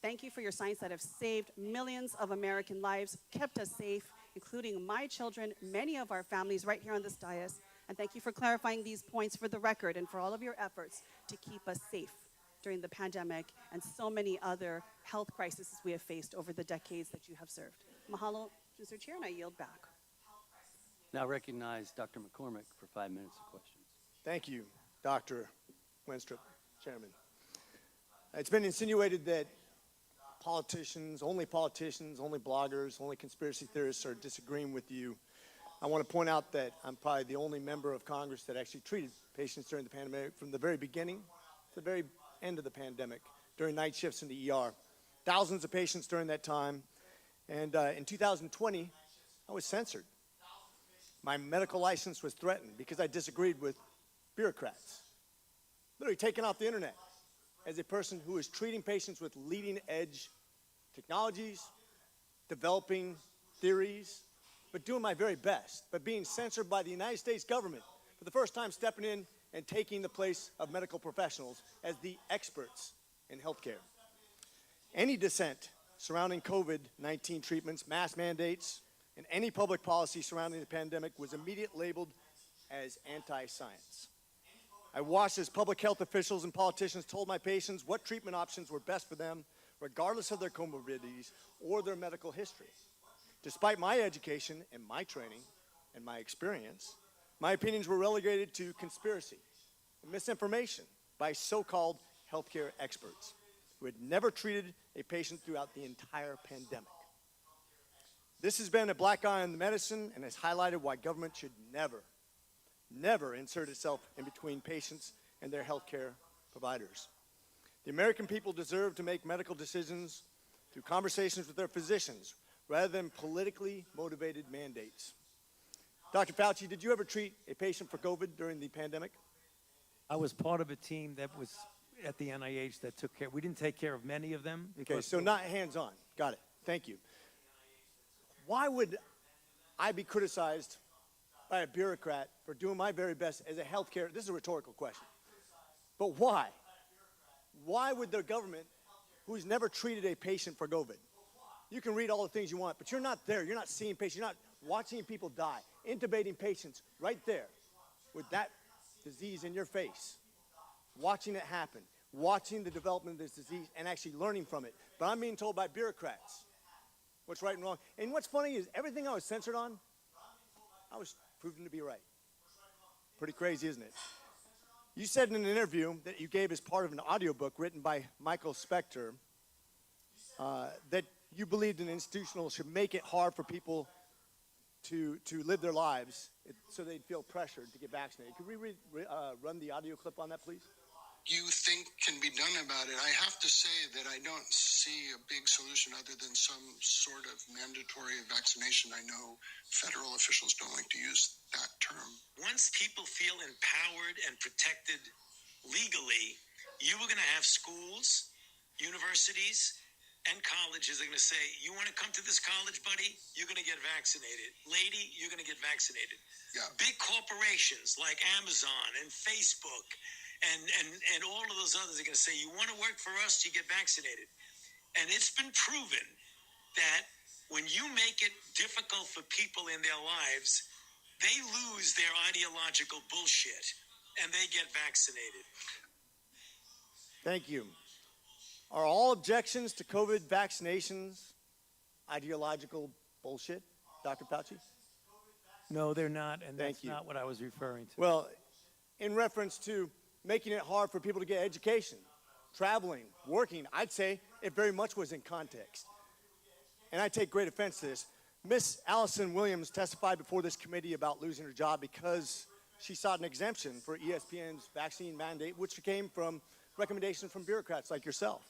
Thank you for your science that have saved millions of American lives, kept us safe, including my children, many of our families right here on this dais. And thank you for clarifying these points for the record and for all of your efforts to keep us safe during the pandemic and so many other health crises we have faced over the decades that you have served. Mahalo, Mr. Chair, and I yield back. Now recognize Dr. McCormick for 5 minutes of questions. Thank you, Dr. Wenstrup, Chairman. It's been insinuated that politicians, only bloggers, only conspiracy theorists are disagreeing with you. I want to point out that I'm probably the only member of Congress that actually treated patients during the pandemic from the very beginning to the very end of the pandemic, during night shifts in the ER. Thousands of patients during that time. And in 2020, I was censored. My medical license was threatened because I disagreed with bureaucrats. Literally taken off the internet as a person who is treating patients with leading edge technologies, developing theories, but doing my very best, but being censored by the United States government for the first time, stepping in and taking the place of medical professionals as the experts in healthcare. Any dissent surrounding COVID-19 treatments, mask mandates, and any public policy surrounding the pandemic was immediately labeled as anti-science. I watched as public health officials and politicians told my patients what treatment options were best for them, regardless of their comorbidities or their medical history. Despite my education and my training and my experience, my opinions were relegated to conspiracy and misinformation by so-called healthcare experts who had never treated a patient throughout the entire pandemic. This has been a black eye on the medicine and has highlighted why government should never insert itself in between patients and their healthcare providers. The American people deserve to make medical decisions through conversations with their physicians rather than politically motivated mandates. Dr. Fauci, did you ever treat a patient for COVID during the pandemic? I was part of a team that was at the NIH that took care. We didn't take care of many of them. Okay, so not hands-on. Got it. Thank you. Why would I be criticized by a bureaucrat for doing my very best as a healthcare? This is a rhetorical question. But why? Why would the government, who's never treated a patient for COVID, you can read all the things you want, but you're not there. You're not seeing patients. You're not watching people die, intubating patients right there with that disease in your face, watching it happen, watching the development of this disease and actually learning from it. But I'm being told by bureaucrats what's right and wrong. And what's funny is everything I was censored on, I was proven to be right. Pretty crazy, isn't it? You said in an interview that you gave as part of an audiobook written by Michael Spector that you believed an institutional should make it hard for people to live their lives so they'd feel pressured to get vaccinated. Could we run the audio clip on that, please? You think can be done about it. I have to say that I don't see a big solution other than some sort of mandatory vaccination. I know federal officials don't like to use that term. Once people feel empowered and protected legally, you are going to have schools, universities, and colleges are going to say, you want to come to this college, buddy? You're going to get vaccinated. Lady, you're going to get vaccinated. Yeah. Big corporations like Amazon and Facebook and all of those others are going to say, you want to work for us, you get vaccinated. And it's been proven that when you make it difficult for people in their lives, they lose their ideological bullshit and they get vaccinated. Thank you. Are all objections to COVID vaccinations ideological bullshit, Dr. Fauci? No, they're not, and Thank that's you. not what I was referring to. Well, in reference to making it hard for people to get education, traveling, working, I'd say it very much was in context. And I take great offense to this. Miss Allison Williams testified before this committee about losing her job because she sought an exemption for ESPN's vaccine mandate, which came from recommendations from bureaucrats like yourself.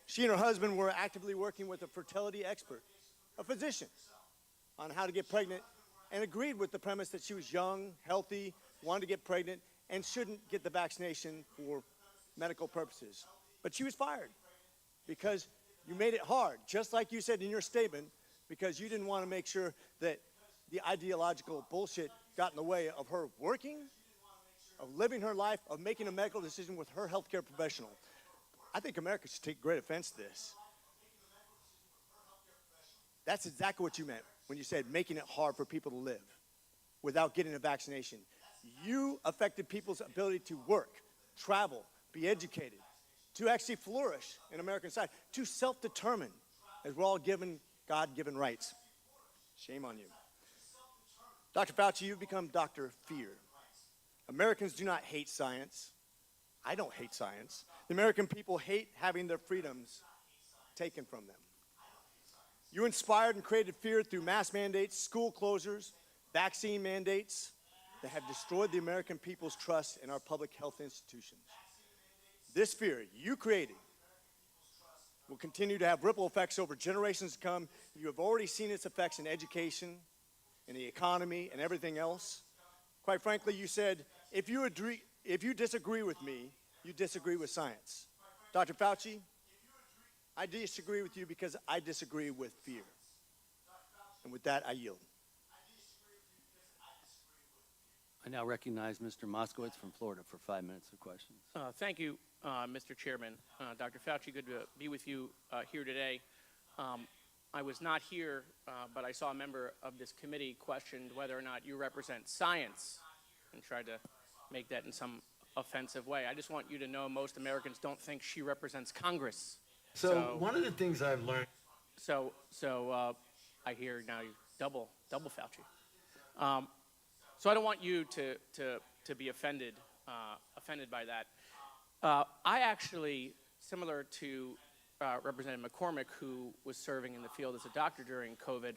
She and her husband were actively working with a fertility expert, a physician, on how to get pregnant, and agreed with the premise that she was young, healthy, wanted to get pregnant, and shouldn't get the vaccination for medical purposes. But she was fired because you made it hard, just like you said in your statement, because you didn't want to make sure that the ideological bullshit got in the way of her working, of living her life, of making a medical decision with her healthcare professional. I think America should take great offense to this. That's exactly what you meant when you said making it hard for people to live without getting a vaccination. You affected people's ability to work, travel, be educated, to actually flourish in American society, to self-determine, as we're all given God-given rights. Shame on you. Dr. Fauci, you've become Dr. Fear. Americans do not hate science. I don't hate science. The American people hate having their freedoms taken from them. You inspired and created fear through mass mandates, school closures, vaccine mandates that have destroyed the American people's trust in our public health institutions. This fear you created will continue to have ripple effects over generations to come. You have already seen its effects in education, in the economy, and everything else. Quite frankly, you said, if you disagree with me, you disagree with science. Dr. Fauci, I disagree with you because I disagree with fear. And with that, I yield. I now recognize Mr. Moskowitz from Florida for 5 minutes of questions. Thank you, Mr. Chairman. Dr. Fauci, good to be with you here today. I was not here, but I saw a member of this committee questioned whether or not you represent science and tried to make that in some offensive way. I just want you to know most Americans don't think she represents Congress. So one of the things I've learned. So I hear now you double Fauci. So I don't want you to be offended by that. I actually, similar to Representative McCormick, who was serving in the field as a doctor during COVID,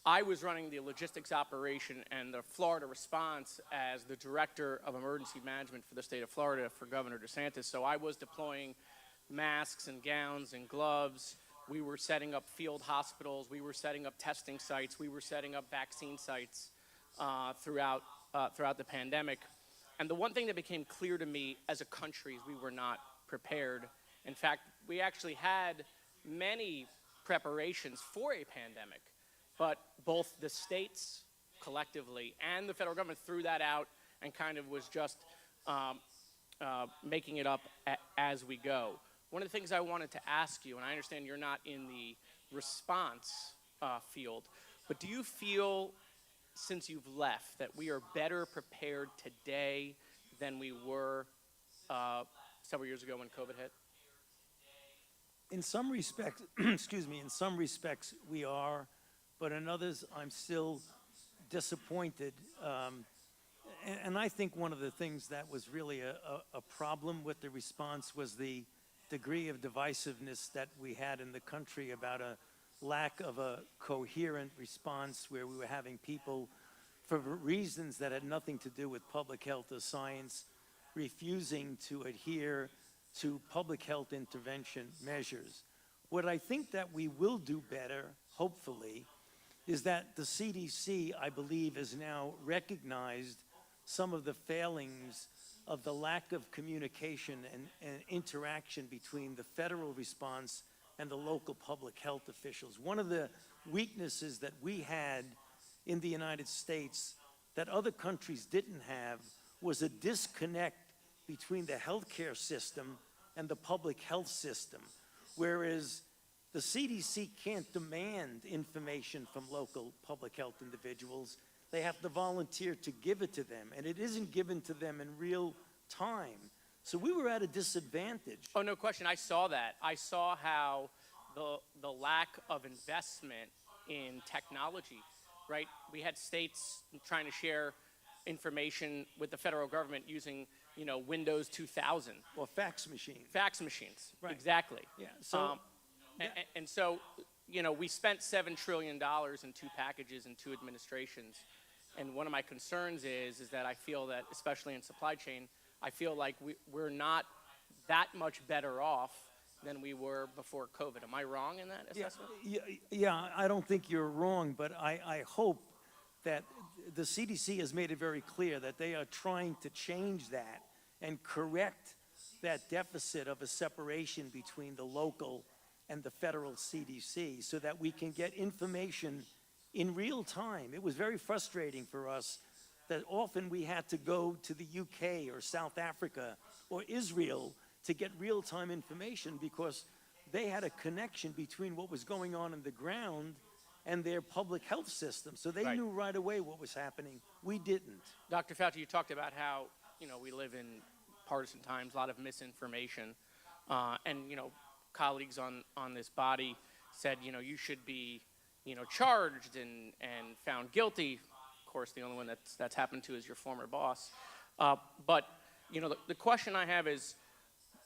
I was running the logistics operation and the Florida response as the director of emergency management for the state of Florida for Governor DeSantis. So I was deploying masks and gowns and gloves. We were setting up field hospitals. We were setting up testing sites. We were setting up vaccine sites throughout the pandemic. And the one thing that became clear to me as a country is we were not prepared. In fact, we actually had many preparations for a pandemic, but both the states collectively and the federal government threw that out and kind of was just making it up as we go. One of the things I wanted to ask you, and I understand you're not in the response field, but do you feel, since you've left, that we are better prepared today than we were several years ago when COVID hit? In some respects, excuse me, in some respects we are, but in others I'm still disappointed. And I think one of the things that was really a problem with the response was the degree of divisiveness that we had in the country about lack of a coherent response where we were having people, for reasons that had nothing to do with public health or science, refusing to adhere to public health intervention measures. What I think that we will do better, hopefully, is that the CDC, I believe, has now recognized some of the failings of the lack of communication and interaction between the federal response and the local public health officials. One of the weaknesses that we had in the United States that other countries didn't have was a disconnect between the healthcare system and the public health system, whereas the CDC can't demand information from local public health individuals. They have to volunteer to give it to them, and it isn't given to them in real time. So we were at a disadvantage. Oh, no question. I saw that. I saw how the lack of investment in technology, right? We had states trying to share information with the federal government using, Windows 2000. Or fax machines. Fax machines. Right. Exactly. Yeah. So, And so, we spent $7 trillion in 2 packages and 2 administrations. And one of my concerns is that I feel that, especially in supply chain, I feel like we're not that much better off than we were before COVID. Am I wrong in that assessment? Yeah, I don't think you're wrong, but I hope that the CDC has made it very clear that they are trying to change that and correct that deficit of a separation between the local and the federal CDC so that we can get information in real time. It was very frustrating for us that often we had to go to the UK or South Africa or Israel to get real-time information because they had a connection between what was going on the ground and their public health system. So they knew right away what was happening. We didn't. Dr. Fauci, you talked about how, we live in partisan times, a lot of misinformation. And, colleagues on this body said, you should be, charged and found guilty. Of course, the only one that's happened to is your former boss. But, the question I have is,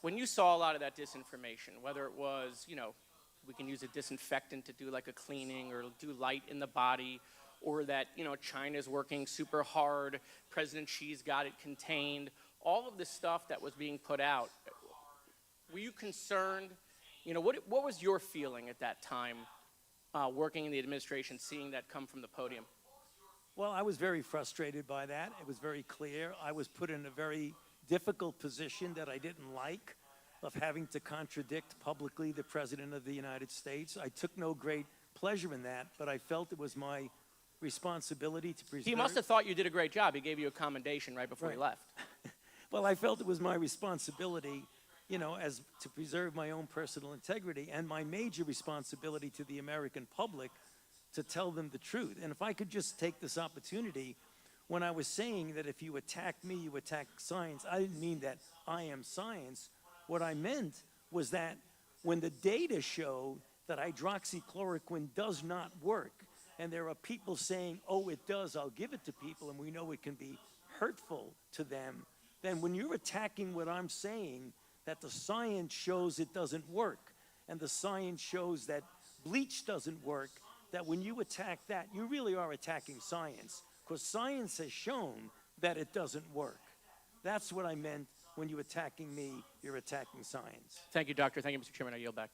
when you saw a lot of that disinformation, whether it was, we can use a disinfectant to do like a cleaning or do light in the body, or that, China's working super hard, President Xi's got it contained, all of this stuff that was being put out, were you concerned? What was your feeling at that time, working in the administration, seeing that come from the podium? Well, I was very frustrated by that. It was very clear. I was put in a very difficult position that I didn't like, of having to contradict publicly the President of the United States. I took no great pleasure in that, but I felt it was my responsibility to preserve. He must have thought you did a great job. He gave you a commendation right before he left. Well, I felt it was my responsibility, as to preserve my own personal integrity and my major responsibility to the American public to tell them the truth. And if I could just take this opportunity, when I was saying that if you attack me, you attack science, I didn't mean that I am science. What I meant was that when the data showed that hydroxychloroquine does not work, and there are people saying, oh, it does, I'll give it to people, and we know it can be hurtful to them, then when you're attacking what I'm saying, that the science shows it doesn't work, and the science shows that bleach doesn't work, that when you attack that, you really are attacking science, because science has shown that it doesn't work. That's what I meant when you're attacking me, you're attacking science. Thank you, Doctor. Thank you, Mr. Chairman. I yield back.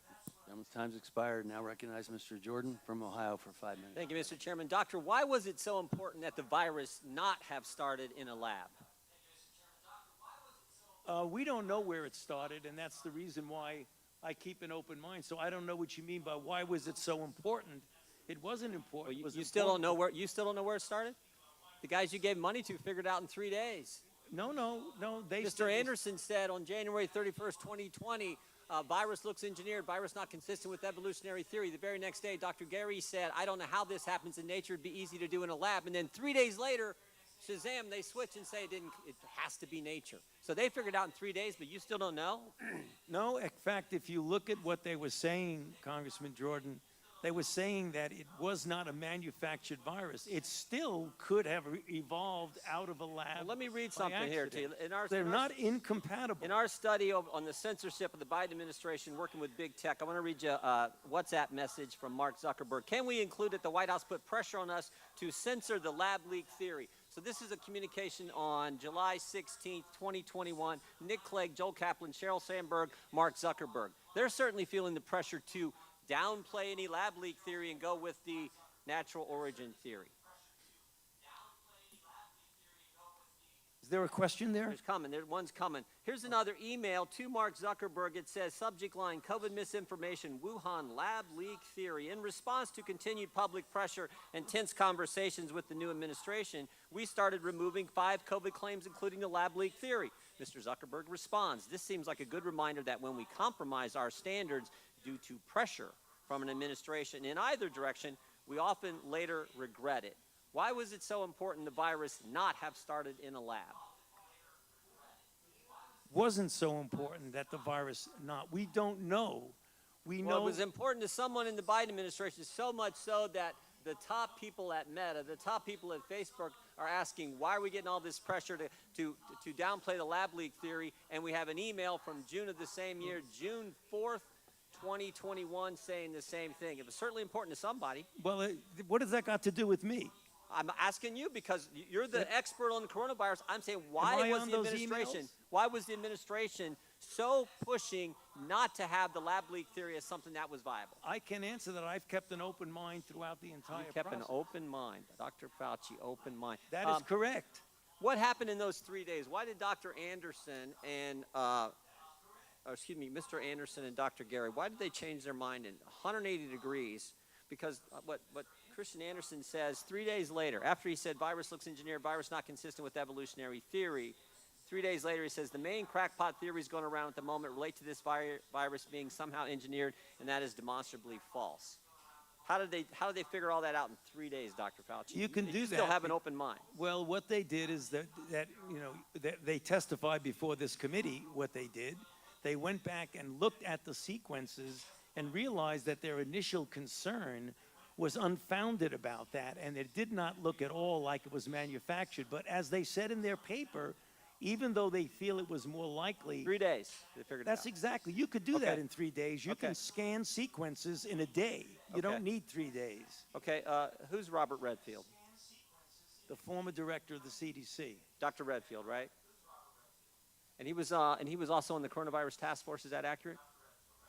Gentleman's time's expired. Now recognize Mr. Jordan from Ohio for 5 minutes. Thank you, Mr. Chairman. Doctor, why was it so important that the virus not have started in a lab? We don't know where it started, and that's the reason why I keep an open mind. So I don't know what you mean by why was it so important. It wasn't important. Well, you still don't know where it started? The guys you gave money to figured it out in 3 days. No. Mr. Anderson said on January 31st, 2020, virus looks engineered, virus not consistent with evolutionary theory. The very next day, Dr. Gary said, I don't know how this happens in nature. It'd be easy to do in a lab. And then 3 days later, Shazam, they switch and say it has to be nature. So they figured it out in 3 days, but you still don't know? No, in fact, if you look at what they were saying, Congressman Jordan, They were saying that it was not a manufactured virus. It still could have evolved out of a lab. Well, let me read by something here to you. accident. They're not incompatible. In our study on the censorship of the Biden administration working with big tech, I want to read you a WhatsApp message from Mark Zuckerberg. Can we include that the White House put pressure on us to censor the lab leak theory? So this is a communication on July 16th, 2021. Nick Clegg, Joel Kaplan, Sheryl Sandberg, Mark Zuckerberg. They're certainly feeling the pressure to downplay any lab leak theory and go with the natural origin theory. Is there a question there? There's coming. One's coming. Here's another email to Mark Zuckerberg. It says, subject line, COVID misinformation, Wuhan lab leak theory. In response to continued public pressure and tense conversations with the new administration, we started removing 5 COVID claims, including the lab leak theory. Mr. Zuckerberg responds, this seems like a good reminder that when we compromise our standards due to pressure from an administration in either direction, we often later regret it. Why was it so important the virus not have started in a lab? Wasn't so important that the virus not. We don't know. We Well, know it was important to someone in the Biden administration, so much so that the top people at Meta, the top people at Facebook are asking, why are we getting all this pressure to downplay the lab leak theory? And we have an email from June of the same year, June 4th, 2021, saying the same thing. It was certainly important to somebody. Well, what has that got to do with me? I'm asking you because you're the expert on the coronavirus. I'm saying, why Am I was on the those administration? emails? Why was the administration so pushing not to have the lab leak theory as something that was viable? I can answer that. I've kept an open mind throughout the entire You kept process. an open mind, Dr. Fauci, open mind. That is correct. What happened in those 3 days? Why did Dr. Anderson and, Mr. Anderson and Dr. Gary, why did they change their mind in 180 degrees? Because what Christian Anderson says 3 days later, after he said virus looks engineered, virus not consistent with evolutionary theory, 3 days later he says the main crackpot theories going around at the moment relate to this virus being somehow engineered, and that is demonstrably false. How did they figure all that out in 3 days, Dr. Fauci? You can do that. Still have an open mind. Well, what they did is that they testified before this committee. What they did, they went back and looked at the sequences and realized that their initial concern was unfounded about that, and it did not look at all like it was manufactured. But as they said in their paper, even though they feel it was more likely— 3 days, they figured it out. That's exactly. You could do that in 3 days. You can scan sequences in a day. You don't need 3 days. Okay, who's Robert Redfield? The former director of the CDC. Dr. Redfield, right? And he was also on the coronavirus task force. Is that accurate?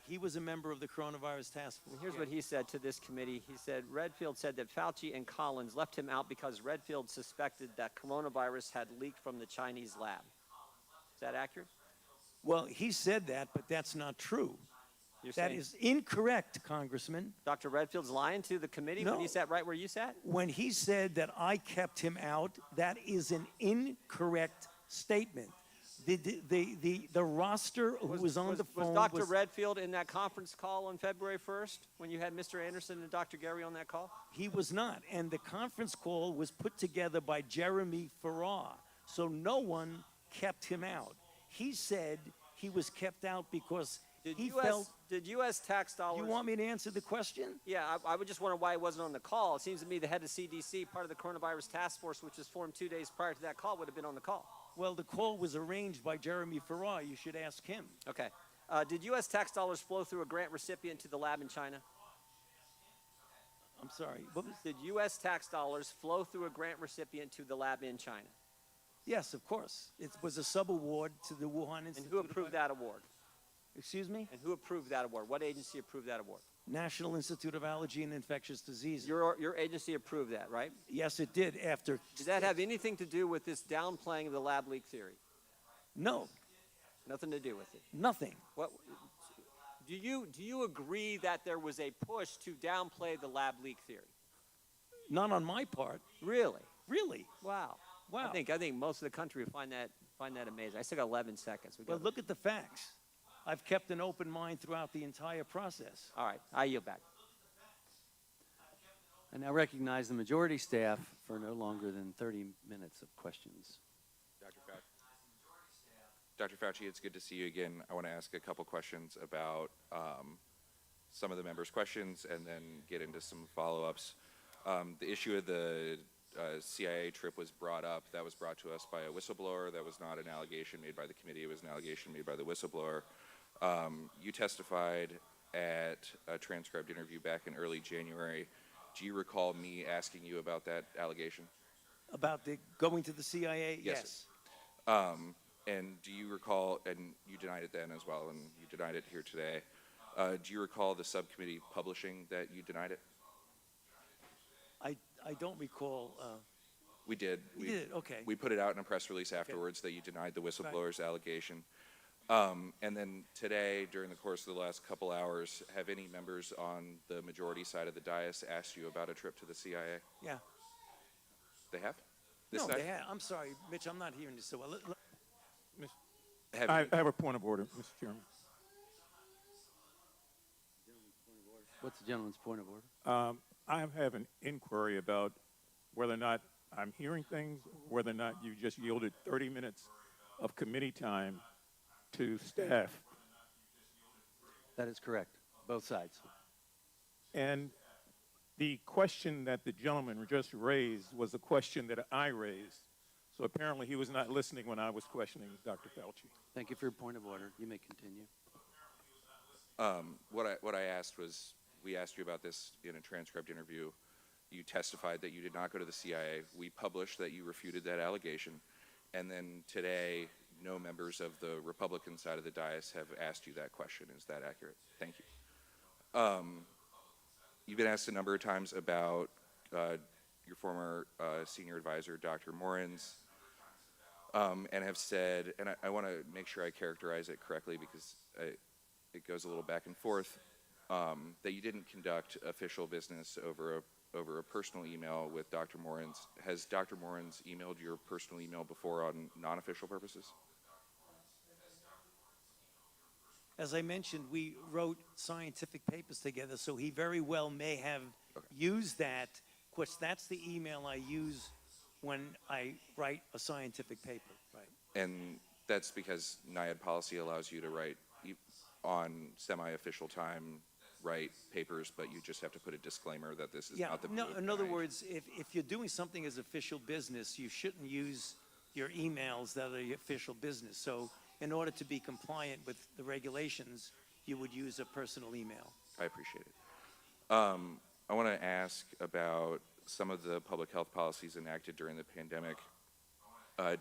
He was a member of the coronavirus task force. And here's what he said to this committee. He said, Redfield said that Fauci and Collins left him out because Redfield suspected that coronavirus had leaked from the Chinese lab. Is that accurate? Well, he said that, but that's not true. That is incorrect, Congressman. Dr. Redfield's lying to the committee when he sat right where you sat? When he said that I kept him out, that is an incorrect statement. The roster who was on the phone was Dr. Redfield in that conference call on February 1st when you had Mr. Anderson and Dr. Gary on that call? He was not. And the conference call was put together by Jeremy Farrar. So no one kept him out. He said he was kept out because Did U.S. tax dollars— You want me to answer the question? Yeah, I would just wonder why he wasn't on the call. It seems to me the head of CDC, part of the coronavirus task force, which was formed 2 days prior to that call, would have been on the call. Well, the call was arranged by Jeremy Farrar. You should ask him. Okay. Did U.S. tax dollars flow through a grant recipient to the lab in China? I'm sorry. Did U.S. tax dollars flow through a grant recipient to the lab in China? Yes, of course. It was a sub-award to the Wuhan Institute. And who approved that award? Excuse me? And who approved that award? What agency approved that award? National Institute of Allergy and Infectious Diseases. Your agency approved that, right? Yes, it did. After. Did that have anything to do with this downplaying of the lab leak theory? No. Nothing to do with it. Nothing. What? Do you agree that there was a push to downplay the lab leak theory? Not on my part. Really? Really? Wow. Wow. I think most of the country would find that amazing. I still got 11 seconds. Well, look at the facts. I've kept an open mind throughout the entire process. All right, I yield back. I now recognize the majority staff for no longer than 30 minutes of questions. Dr. Fauci, it's good to see you again. I want to ask a couple questions about some of the members' questions and then get into some follow-ups. The issue of the CIA trip was brought up. That was brought to us by a whistleblower. That was not an allegation made by the committee. It was an allegation made by the whistleblower. You testified at a transcribed interview back in early January. Do you recall me asking you about that allegation? About the going to the CIA? Yes. And do you recall, and you denied it then as well, and you denied it here today, do you recall the subcommittee publishing that you denied it? I don't recall. We did. You did, okay. We put it out in a press release afterwards that you denied the whistleblower's allegation. And then today, during the course of the last couple hours, have any members on the majority side of the dais asked you about a trip to the CIA? Yeah. They have? No, they have. I'm sorry, Mitch, I'm not hearing this so well. I have a point of order, Mr. Chairman. What's the gentleman's point of order? I have an inquiry about whether or not I'm hearing things, whether or not you just yielded 30 minutes of committee time to staff. That is correct, both sides. And the question that the gentleman just raised was a question that I raised. So apparently he was not listening when I was questioning Dr. Fauci. Thank you for your point of order. You may continue. What I asked was, we asked you about this in a transcribed interview. You testified that you did not go to the CIA. We published that you refuted that allegation. And then today, no members of the Republican side of the dais have asked you that question. Is that accurate? Thank you. You've been asked a number of times about your former senior advisor, Dr. Morins, and have said, and I want to make sure I characterize it correctly because it goes a little back and forth, that you didn't conduct official business over a personal email with Dr. Morins. Has Dr. Morins emailed your personal email before on non-official purposes? As I mentioned, we wrote scientific papers together, so he very well may have used that. Of course, that's the email I use when I write a scientific paper, right? And that's because NIAID policy allows you to write on semi-official time, write papers, but you just have to put a disclaimer that this is not the view of in other NIAID. words, if you're doing something as official business, you shouldn't use your emails that are your official business. So in order to be compliant with the regulations, you would use a personal email. I appreciate it. I want to ask about some of the public health policies enacted during the pandemic.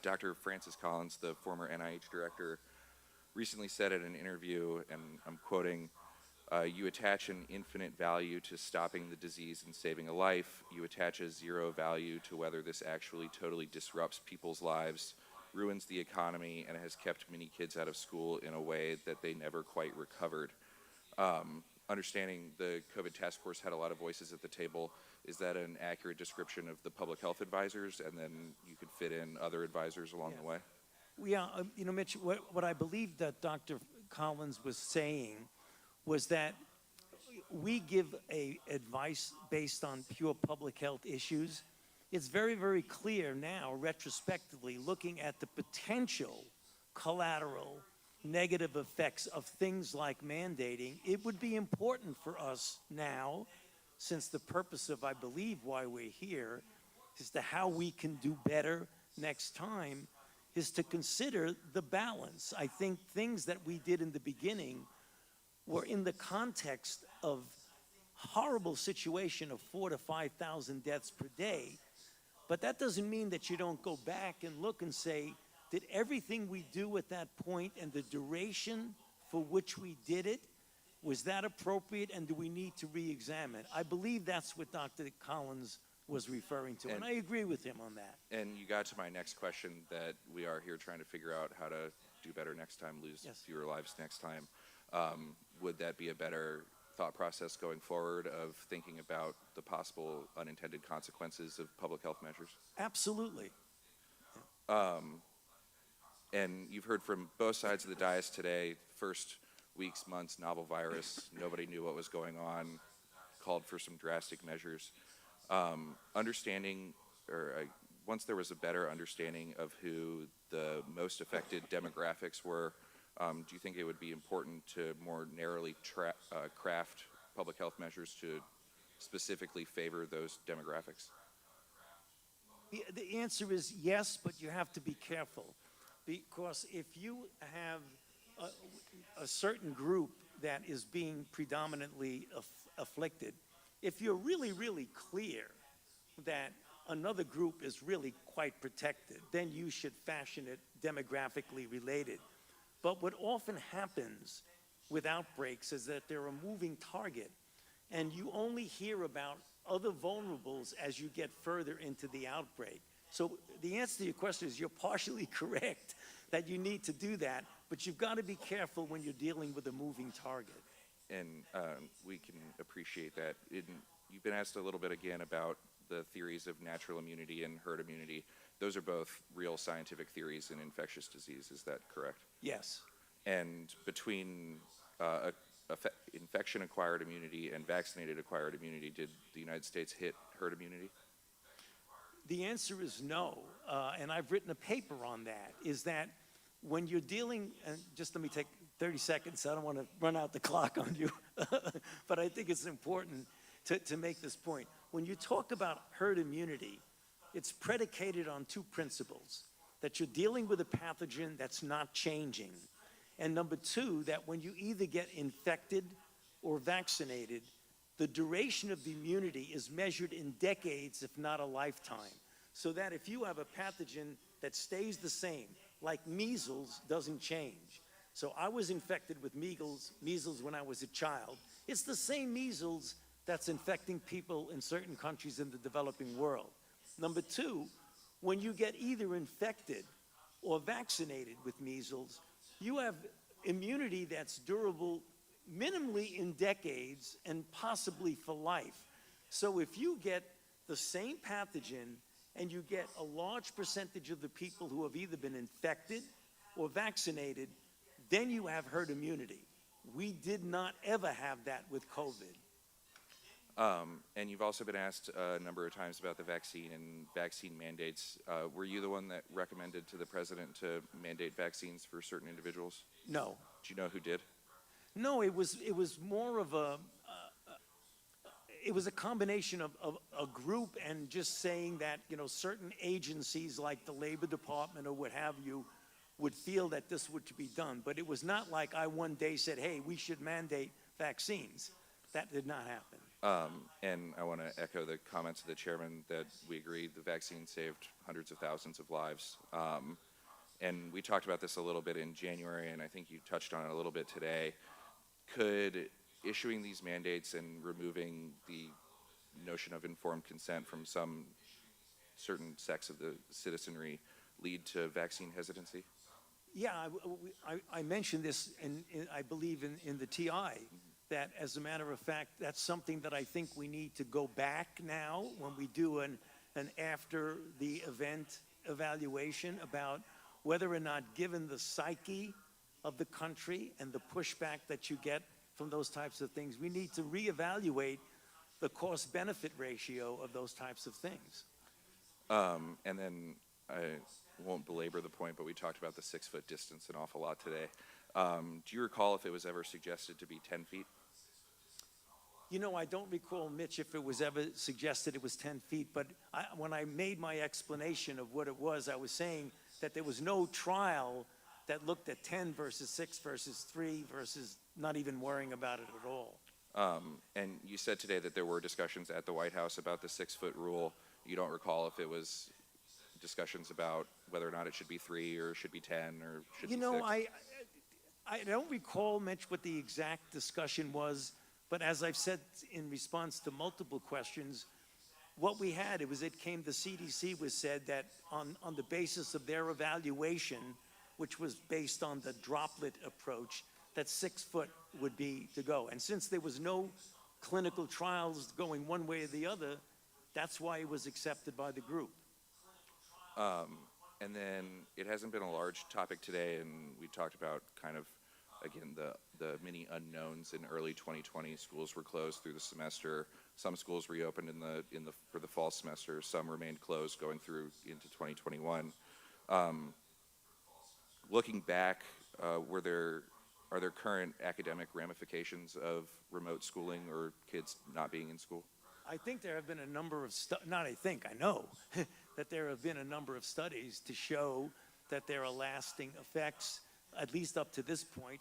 Dr. Francis Collins, the former NIH director, recently said in an interview, and I'm quoting, you attach an infinite value to stopping the disease and saving a life. You attach a zero value to whether this actually totally disrupts people's lives, ruins the economy, and has kept many kids out of school in a way that they never quite recovered. Understanding the COVID task force had a lot of voices at the table, is that an accurate description of the public health advisors, and then you could fit in other advisors along the way? Yeah, you know, Mitch, what I believe that Dr. Collins was saying was that we give advice based on pure public health issues. It's very, very clear now, retrospectively, looking at the potential collateral negative effects of things like mandating. It would be important for us now, since the purpose of, I believe, why we're here, is to how we can do better next time, is to consider the balance. I think things that we did in the beginning were in the context of horrible situation of 4,000 to 5,000 deaths per day. But that doesn't mean that you don't go back and look and say, did everything we do at that point and the duration for which we did it, was that appropriate, and do we need to re-examine? I believe that's what Dr. Collins was referring to, and I agree with him on that. And you got to my next question, that we are here trying to figure out how to do better next time, lose fewer lives next time. Would that be a better thought process going forward of thinking about the possible unintended consequences of public health measures? Absolutely. And you've heard from both sides of the dais today, first weeks, months, novel virus, nobody knew what was going on, called for some drastic measures. Once there was a better understanding of who the most affected demographics were, do you think it would be important to more narrowly craft public health measures to specifically favor those demographics? The answer is yes, but you have to be careful, because if you have a certain group that is being predominantly afflicted, if you're really, really clear that another group is really quite protected, then you should fashion it demographically related. But what often happens with outbreaks is that they're a moving target, and you only hear about other vulnerables as you get further into the outbreak. So the answer to your question is you're partially correct that you need to do that, but you've got to be careful when you're dealing with a moving target. And we can appreciate that. You've been asked a little bit again about the theories of natural immunity and herd immunity. Those are both real scientific theories in infectious disease, is that correct? Yes. And between infection-acquired immunity and vaccinated-acquired immunity, did the United States hit herd immunity? The answer is no, and I've written a paper on that, is that when you're dealing, and just let me take 30 seconds, I don't want to run out the clock on you, but I think it's important to make this point. When you talk about herd immunity, it's predicated on two principles: that you're dealing with a pathogen that's not changing, and number two, that when you either get infected or vaccinated, the duration of the immunity is measured in decades, if not a lifetime. So that if you have a pathogen that stays the same, like measles doesn't change. So I was infected with measles when I was a child. It's the same measles that's infecting people in certain countries in the developing world. Number two, when you get either infected or vaccinated with measles, you have immunity that's durable minimally in decades and possibly for life. So if you get the same pathogen and you get a large percentage of the people who have either been infected or vaccinated, then you have herd immunity. We did not ever have that with COVID. And you've also been asked a number of times about the vaccine and vaccine mandates. Were you the one that recommended to the president to mandate vaccines for certain individuals? No. Do you know who did? No, it was more of it was a combination of a group and just saying that, certain agencies like the Labor Department or what have you would feel that this would be done. But it was not like I one day said, hey, we should mandate vaccines. That did not happen. And I want to echo the comments of the chairman that we agree the vaccine saved hundreds of thousands of lives. And we talked about this a little bit in January, and I think you touched on it a little bit today. Could issuing these mandates and removing the notion of informed consent from some certain sects of the citizenry lead to vaccine hesitancy? Yeah, I mentioned this, I believe, in the TI, that as a matter of fact, that's something that I think we need to go back now when we do an after the event evaluation about whether or not, given the psyche of the country and the pushback that you get from those types of things, we need to reevaluate the cost-benefit ratio of those types of things. And then I won't belabor the point, but we talked about the 6-foot distance an awful lot today. Do you recall if it was ever suggested to be 10 feet? I don't recall, Mitch, if it was ever suggested it was 10 feet, but when I made my explanation of what it was, I was saying that there was no trial that looked at 10 versus 6 versus 3 versus not even worrying about it at all. And you said today that there were discussions at the White House about the 6-foot rule. You don't recall if it was discussions about whether or not it should be 3 or should be 10 or should be 6? I don't recall, Mitch, what the exact discussion was, but as I've said in response to multiple questions, what we had, the CDC was said that on the basis of their evaluation, which was based on the droplet approach, that 6 foot would be to go. And since there was no clinical trials going one way or the other, that's why it was accepted by the group. And then it hasn't been a large topic today, and we talked about kind of, again, the many unknowns in early 2020. Schools were closed through the semester. Some schools reopened for the fall semester. Some remained closed going through into 2021. Looking back, were there are there current academic ramifications of remote schooling or kids not being in school? I think there have been a number of, I know, that there have been a number of studies to show that there are lasting effects, at least up to this point.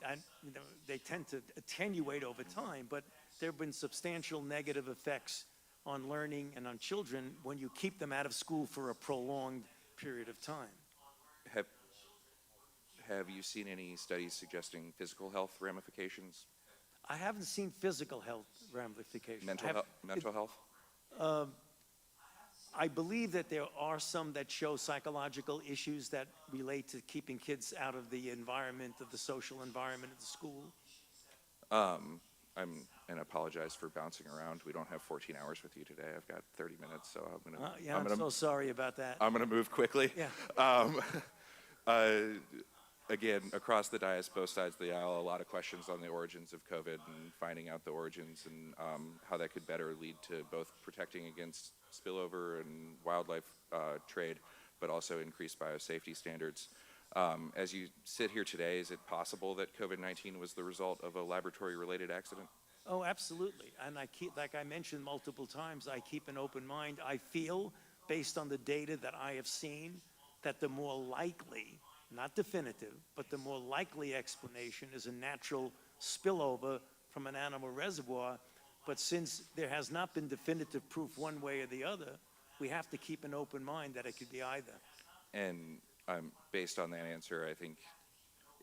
They tend to attenuate over time, but there have been substantial negative effects on learning and on children when you keep them out of school for a prolonged period of time. Have you seen any studies suggesting physical health ramifications? I haven't seen physical health ramifications. Mental health? I believe that there are some that show psychological issues that relate to keeping kids out of the environment, of the social environment of the school. And apologize for bouncing around. We don't have 14 hours with you today. I've got 30 minutes, so I'm so sorry about that. I'm gonna move quickly. Yeah. Again, across the dais, both sides of the aisle, a lot of questions on the origins of COVID and finding out the origins and how that could better lead to both protecting against spillover and wildlife trade, but also increased biosafety standards. As you sit here today, is it possible that COVID-19 was the result of a laboratory-related accident? Oh, absolutely. And like I mentioned multiple times, I keep an open mind. I feel, based on the data that I have seen, that the more likely, not definitive, but the more likely explanation is a natural spillover from an animal reservoir. But since there has not been definitive proof one way or the other, we have to keep an open mind that it could be either. And based on that answer, I think,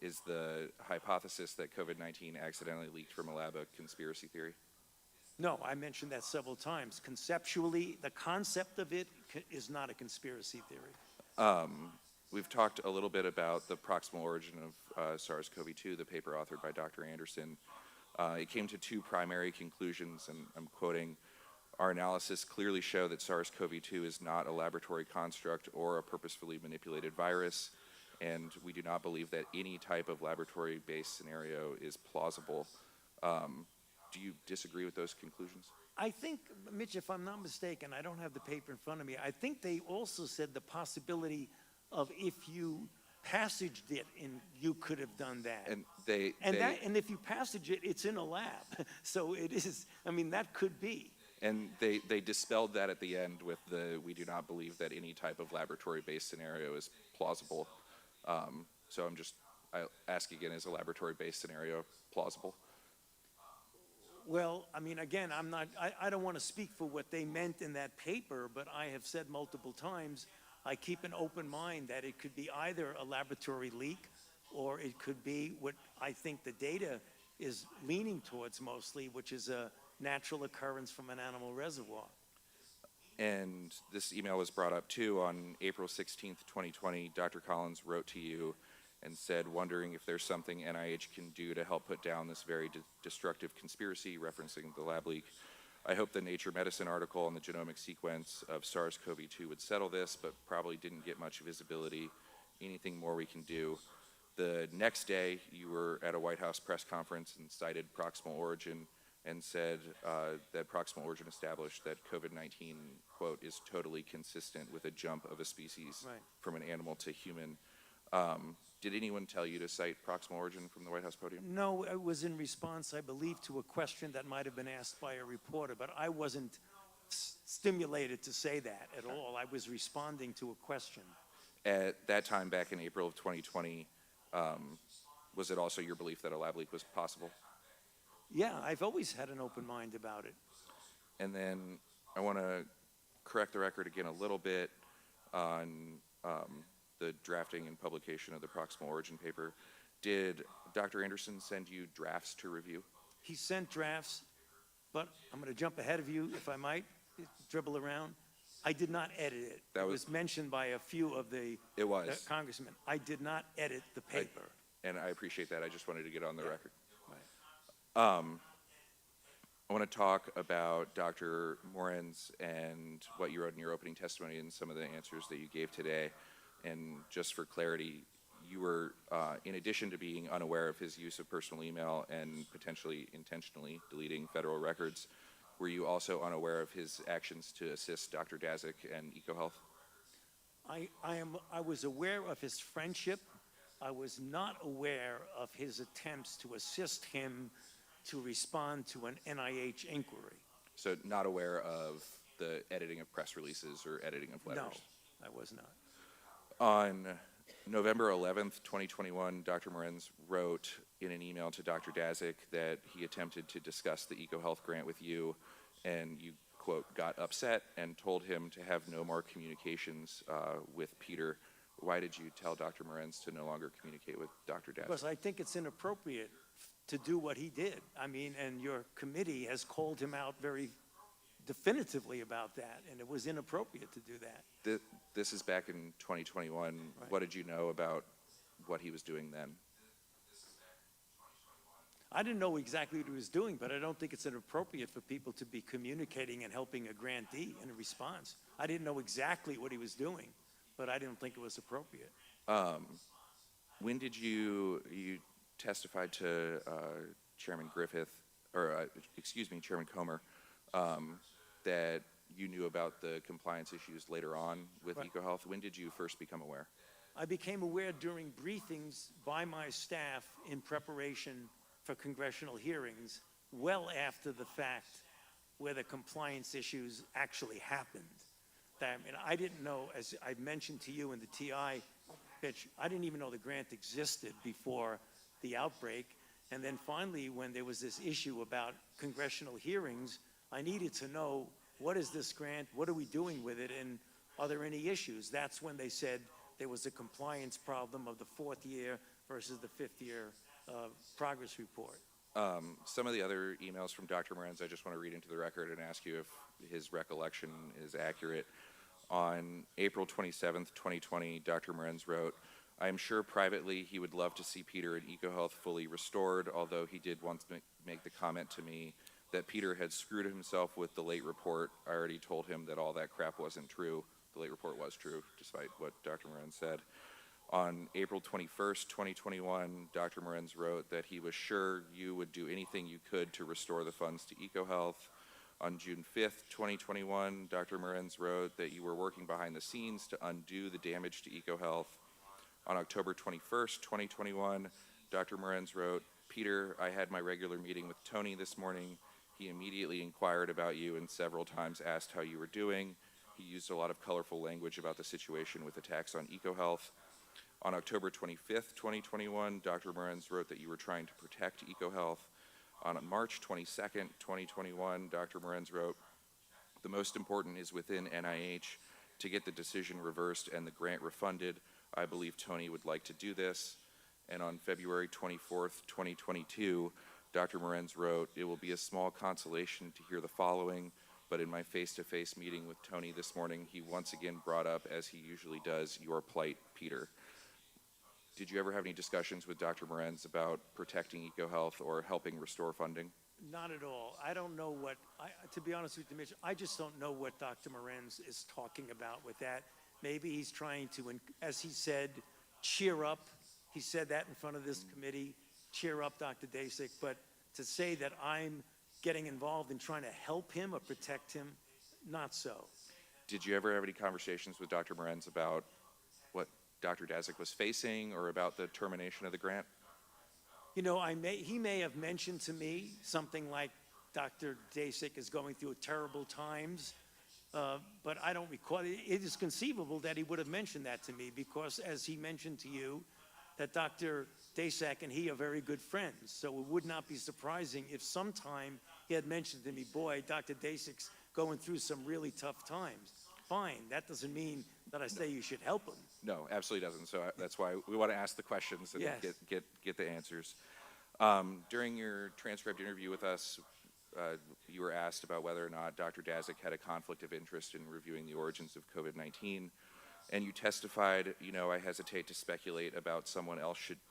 is the hypothesis that COVID-19 accidentally leaked from a lab a conspiracy theory? No, I mentioned that several times. Conceptually, the concept of it is not a conspiracy theory. We've talked a little bit about the proximal origin of SARS-CoV-2, the paper authored by Dr. Anderson. It came to two primary conclusions, and I'm quoting, "Our analysis clearly show that SARS-CoV-2 is not a laboratory construct or a purposefully manipulated virus, and we do not believe that any type of laboratory-based scenario is plausible." Do you disagree with those conclusions? I think, Mitch, if I'm not mistaken, I don't have the paper in front of me, I think they also said the possibility of if you passaged it, and you could have done that. And and if you passage it, it's in a lab. So it is, I mean, that could be. And they dispelled that at the end with we do not believe that any type of laboratory-based scenario is plausible. So I ask again, is a laboratory-based scenario plausible? Well, I mean, again, I don't want to speak for what they meant in that paper, but I have said multiple times, I keep an open mind that it could be either a laboratory leak or it could be what I think the data is leaning towards mostly, which is a natural occurrence from an animal reservoir. And this email was brought up too on April 16th, 2020. Dr. Collins wrote to you and said, wondering if there's something NIH can do to help put down this very destructive conspiracy, referencing the lab leak. I hope the Nature Medicine article on the genomic sequence of SARS-CoV-2 would settle this, but probably didn't get much visibility. Anything more we can do? The next day, you were at a White House press conference and cited proximal origin and said that proximal origin established that COVID-19, quote, is totally consistent with a jump of a species from an animal to human. Did anyone tell you to cite proximal origin from the White House podium? No, it was in response, I believe, to a question that might have been asked by a reporter, but I wasn't stimulated to say that at all. I was responding to a question. At that time, back in April of 2020, was it also your belief that a lab leak was possible? Yeah, I've always had an open mind about it. And then I want to correct the record again a little bit on the drafting and publication of the proximal origin paper. Did Dr. Anderson send you drafts to review? He sent drafts, but I'm going to jump ahead of you, if I might, dribble around. I did not edit it. It was mentioned by a few of the congressmen. I did not edit the paper. And I appreciate that. I just wanted to get on the record. I want to talk about Dr. Morenz and what you wrote in your opening testimony and some of the answers that you gave today. And just for clarity, you were, in addition to being unaware of his use of personal email and potentially intentionally deleting federal records, were you also unaware of his actions to assist Dr. Daszak and EcoHealth? I was aware of his friendship I was not aware of his attempts to assist him to respond to an NIH inquiry. So not aware of the editing of press releases or editing of letters? No, I was not. On November 11th, 2021, Dr. Morenz wrote in an email to Dr. Dazik that he attempted to discuss the EcoHealth grant with you, and you, quote, got upset and told him to have no more communications with Peter. Why did you tell Dr. Morenz to no longer communicate with Dr. Dazik? Because I think it's inappropriate to do what he did. I mean, and your committee has called him out very definitively about that, and it was inappropriate to do that. This is back in 2021. Right. What did you know about what he was doing then? I didn't know exactly what he was doing, but I don't think it's inappropriate for people to be communicating and helping a grantee in a response. I didn't know exactly what he was doing, but I didn't think it was appropriate. When did you testified to Chairman Griffith, or excuse me, Chairman Comer, that you knew about the compliance issues later on with Right. EcoHealth? When did you first become aware? I became aware during briefings by my staff in preparation for congressional hearings well after the fact where the compliance issues actually happened. That, I mean, I didn't know, as I mentioned to you in the TI pitch, I didn't even know the grant existed before the outbreak. And then finally, when there was this issue about congressional hearings, I needed to know, what is this grant? What are we doing with it? And are there any issues? That's when they said there was a compliance problem of the 4th year versus the 5th year progress report. Some of the other emails from Dr. Morenz, I just want to read into the record and ask you if his recollection is accurate. On April 27th, 2020, Dr. Morenz wrote, "I am sure privately he would love to see Peter and EcoHealth fully restored, although he did once make the comment to me that Peter had screwed himself with the late report. I already told him that all that crap wasn't true." The late report was true, despite what Dr. Morenz said. On April 21st, 2021, Dr. Morenz wrote that he was sure you would do anything you could to restore the funds to EcoHealth. On June 5th, 2021, Dr. Morenz wrote that you were working behind the scenes to undo the damage to EcoHealth. On October 21st, 2021, Dr. Morenz wrote, "Peter, I had my regular meeting with Tony this morning. He immediately inquired about you and several times asked how you were doing. He used a lot of colorful language about the situation with attacks on EcoHealth." On October 25th, 2021, Dr. Morenz wrote that you were trying to protect EcoHealth. On March 22nd, 2021, Dr. Morenz wrote, "The most important is within NIH to get the decision reversed and the grant refunded. I believe Tony would like to do this." And on February 24th, 2022, Dr. Morenz wrote, "It will be a small consolation to hear the following, but in my face-to-face meeting with Tony this morning, he once again brought up, as he usually does, your plight, Peter." Did you ever have any discussions with Dr. Morenz about protecting EcoHealth or helping restore funding? Not at all. I don't know what, to be honest with you, Mitch, I just don't know what Dr. Morenz is talking about with that. Maybe he's trying to, as he said, cheer up. He said that in front of this committee, cheer up Dr. Dasick. But to say that I'm getting involved in trying to help him or protect him, not so. Did you ever have any conversations with Dr. Morenz about what Dr. Dazik was facing or about the termination of the grant? You know, he may have mentioned to me something like Dr. Dasick is going through terrible times, but I don't recall. It is conceivable that he would have mentioned that to me because, as he mentioned to you, that Dr. Dasick and he are very good friends. So it would not be surprising if sometime he had mentioned to me, "Boy, Dr. Dasick's going through some really tough times." Fine, that doesn't mean that I say you should help him. No, absolutely doesn't. So that's why we want to ask the questions and Yes. get the answers. During your transcribed interview with us, you were asked about whether or not Dr. Dazik had a conflict of interest in reviewing the origins of COVID-19, and you testified, "I hesitate to speculate about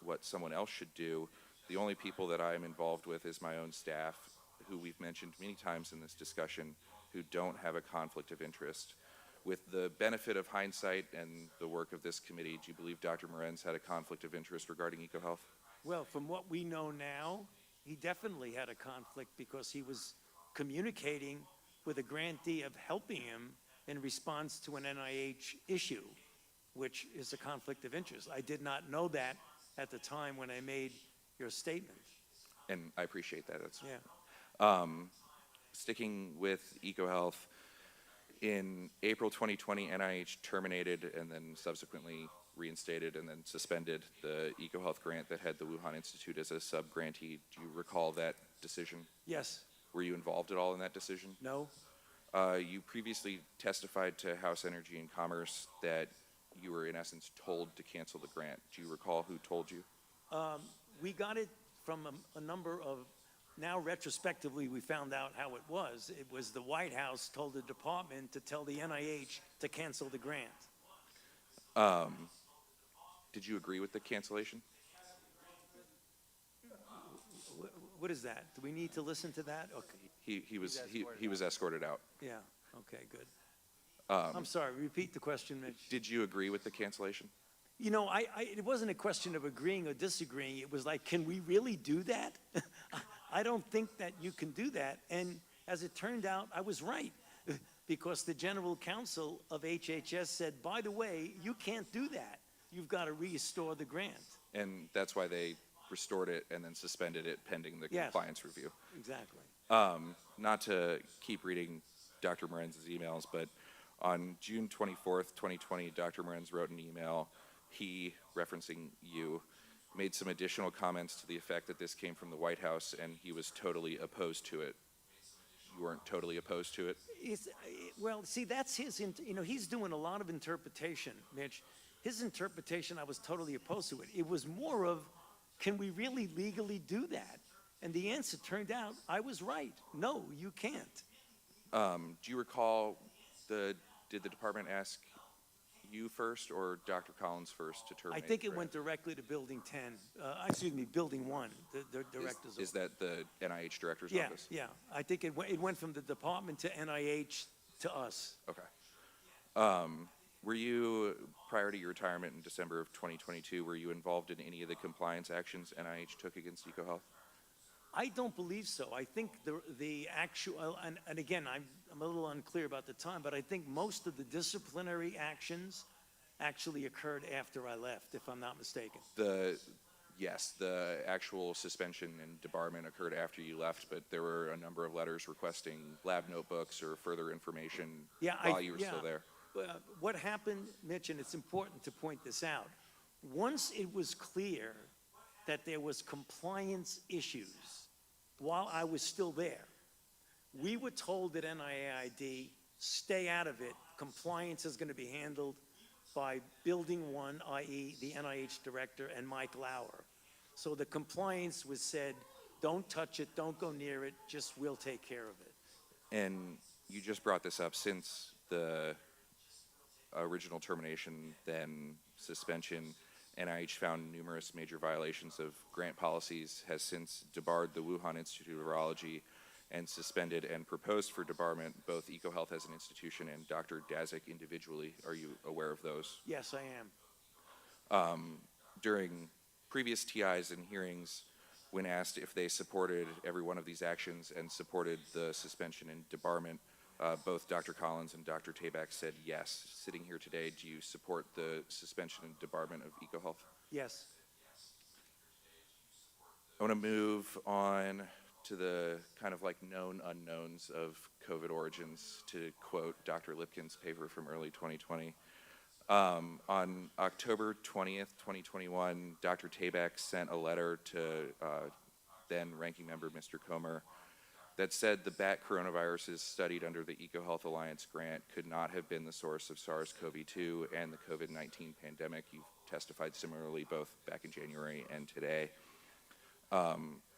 what someone else should do. The only people that I'm involved with is my own staff, who we've mentioned many times in this discussion, who don't have a conflict of interest." With the benefit of hindsight and the work of this committee, do you believe Dr. Morenz had a conflict of interest regarding EcoHealth? Well, from what we know now, he definitely had a conflict because he was communicating with a grantee of helping him in response to an NIH issue, which is a conflict of interest. I did not know that at the time when I made your statement. And I appreciate that. That's, Yeah. Sticking with EcoHealth, in April 2020, NIH terminated and then subsequently reinstated and then suspended the EcoHealth grant that had the Wuhan Institute as a sub-grantee. Do you recall that decision? Yes. Were you involved at all in that decision? No. You previously testified to House Energy and Commerce that you were in essence told to cancel the grant. Do you recall who told you? We got it from a number of, now retrospectively we found out how it was. It was the White House told the department to tell the NIH to cancel the grant. Did you agree with the cancellation? What is that? Do we need to listen to that? Okay. He was escorted out. Yeah, okay, good. I'm sorry, repeat the question, Mitch. Did you agree with the cancellation? You know, it wasn't a question of agreeing or disagreeing. It was like, can we really do that? I don't think that you can do that. And as it turned out, I was right. Because the general counsel of HHS said, by the way, you can't do that. You've got to restore the grant. And that's why they restored it and then suspended it pending the compliance review. Exactly. Not to keep reading Dr. Morenz's emails, but on June 24th, 2020, Dr. Morenz wrote an email. He, referencing you, made some additional comments to the effect that this came from the White House and he was totally opposed to it. You weren't totally opposed to it? Well, see, that's his, he's doing a lot of interpretation, Mitch. His interpretation, I was totally opposed to it. It was more of, can we really legally do that? And the answer turned out, I was right. No, you can't. Do you recall, did the department ask you first or Dr. Collins first to terminate? I think the it grant? went directly to Building 10, Building 1, the director's Is that the NIH director's yeah, office? Yeah, I think it went from the department to NIH to us. Okay. Were you, prior to your retirement in December of 2022, were you involved in any of the compliance actions NIH took against EcoHealth? I don't believe so. I think the actual, and again, I'm a little unclear about the time, but I think most of the disciplinary actions actually occurred after I left, if I'm not mistaken. Yes, the actual suspension and debarment occurred after you left, but there were a number of letters requesting lab notebooks or further information while you were still there. What happened, Mitch, and it's important to point this out, once it was clear that there was compliance issues while I was still there, we were told at NIAID, stay out of it. Compliance is going to be handled by Building 1, i.e. the NIH director, and Mike Lauer. So the compliance was said, don't touch it, don't go near it, just we'll take care of it. And you just brought this up, since the original termination, then suspension, NIH found numerous major violations of grant policies, has since debarred the Wuhan Institute of Virology and suspended and proposed for debarment both EcoHealth as an institution and Dr. Dazik individually. Are you aware of those? Yes, I am. During previous TIs and hearings, when asked if they supported every one of these actions and supported the suspension and debarment, both Dr. Collins and Dr. Tabak said yes. Sitting here today, do you support the suspension and debarment of EcoHealth? Yes. I want to move on to the kind of like known unknowns of COVID origins, to quote Dr. Lipkin's paper from early 2020. On October 20th, 2021, Dr. Tabak sent a letter to then ranking member Mr. Comer that said the bat coronaviruses studied under the EcoHealth Alliance grant could not have been the source of SARS-CoV-2 and the COVID-19 pandemic. You've testified similarly both back in January and today.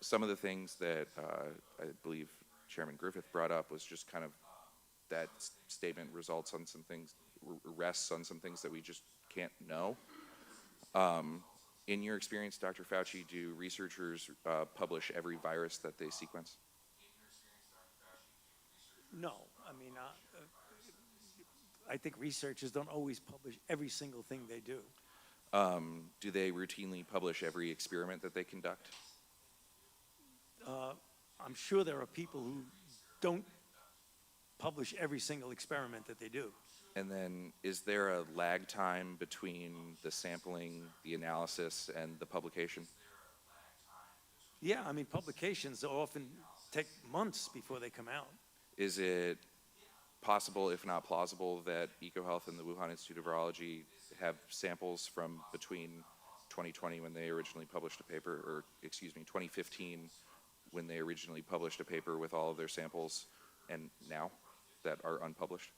Some of the things that I believe Chairman Griffith brought up was just kind of that statement results on some things, rests on some things that we just can't know. In your experience, Dr. Fauci, do researchers publish every virus that they sequence? No, I mean, I think researchers don't always publish every single thing they do. Do they routinely publish every experiment that they conduct? I'm sure there are people who don't publish every single experiment that they do. And then is there a lag time between the sampling, the analysis, and the publication? Yeah, I mean, publications often take months before they come out. Is it possible, if not plausible, that EcoHealth and the Wuhan Institute of Virology have samples from between 2020 when they originally published a paper, or excuse me, 2015 when they originally published a paper with all of their samples, and now that are unpublished?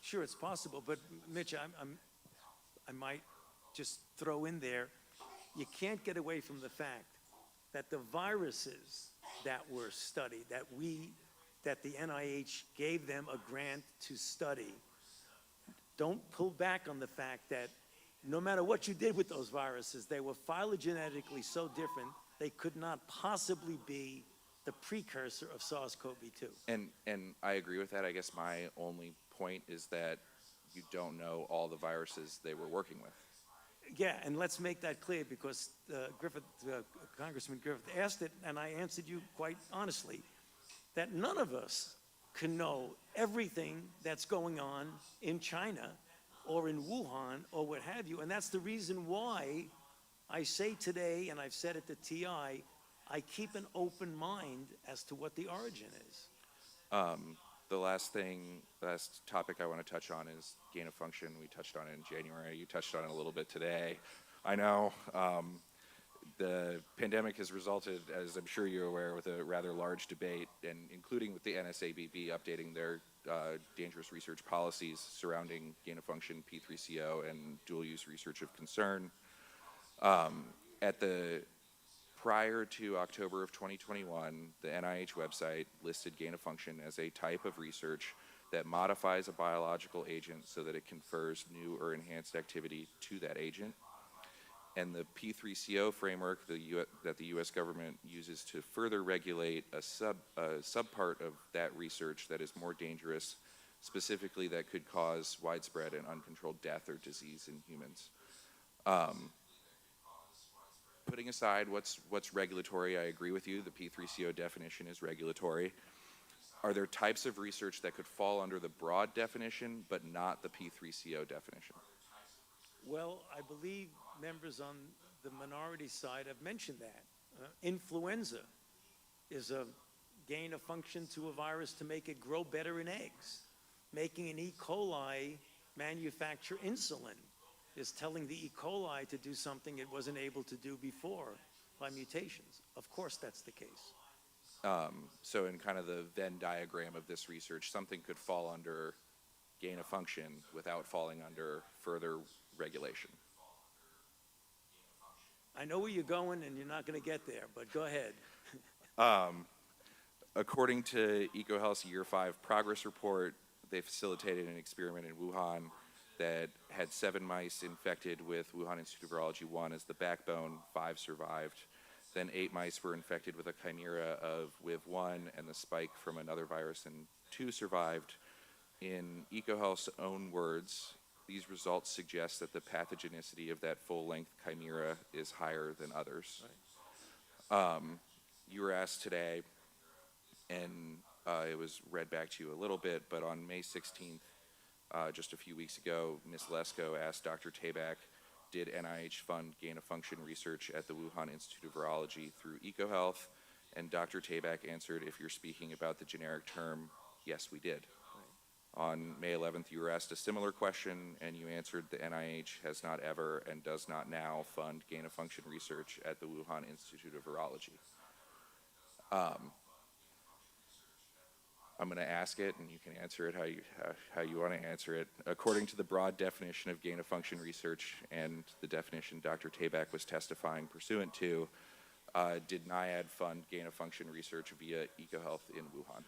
Sure, it's possible, but Mitch, I might just throw in there, you can't get away from the fact that the viruses that were studied, that the NIH gave them a grant to study, don't pull back on the fact that no matter what you did with those viruses, they were phylogenetically so different, they could not possibly be the precursor of SARS-CoV-2. And I agree with that. I guess my only point is that you don't know all the viruses they were working with. Yeah, and let's make that clear, because Congressman Griffith asked it, and I answered you quite honestly, that none of us can know everything that's going on in China or in Wuhan or what have you. And that's the reason why I say today, and I've said at the TI, I keep an open mind as to what the origin is. The last topic I want to touch on is gain of function. We touched on it in January. You touched on it a little bit today. I know the pandemic has resulted, as I'm sure you're aware, with a rather large debate, and including with the NSABB updating their dangerous research policies surrounding gain of function, P3CO, and dual use research of concern. Prior to October of 2021, the NIH website listed gain of function as a type of research that modifies a biological agent so that it confers new or enhanced activity to that agent. And the P3CO framework that the U.S. government uses to further regulate a subpart of that research that is more dangerous, specifically that could cause widespread and uncontrolled death or disease in humans. Putting aside what's regulatory, I agree with you. The P3CO definition is regulatory. Are there types of research that could fall under the broad definition but not the P3CO definition? Well, I believe members on the minority side have mentioned that. Influenza is a gain of function to a virus to make it grow better in eggs. Making an E. coli manufacture insulin is telling the E. coli to do something it wasn't able to do before by mutations. Of course that's the case. So in kind of the Venn diagram of this research, something could fall under gain of function without falling under further regulation. I know where you're going, and you're not going to get there, but go ahead. According to EcoHealth's Year 5 progress report, they facilitated an experiment in Wuhan that had 7 mice infected with Wuhan Institute of Virology 1 as the backbone. 5 survived. Then 8 mice were infected with a chimera of WIV1 and the spike from another virus, and 2 survived. In EcoHealth's own words, these results suggest that the pathogenicity of that full-length chimera is higher than others. Right. You were asked today, and it was read back to you a little bit, but on May 16th, just a few weeks ago, Ms. Lesko asked Dr. Tabak, did NIH fund gain-of-function research at the Wuhan Institute of Virology through EcoHealth? And Dr. Tabak answered, if you're speaking about the generic term, yes, we did. On May 11th, you were asked a similar question, and you answered the NIH has not ever and does not now fund gain-of-function research at the Wuhan Institute of Virology. I'm going to ask it, and you can answer it how you want to answer it. According to the broad definition of gain-of-function research and the definition Dr. Tabak was testifying pursuant to, did NIAID fund gain-of-function research via EcoHealth in Wuhan?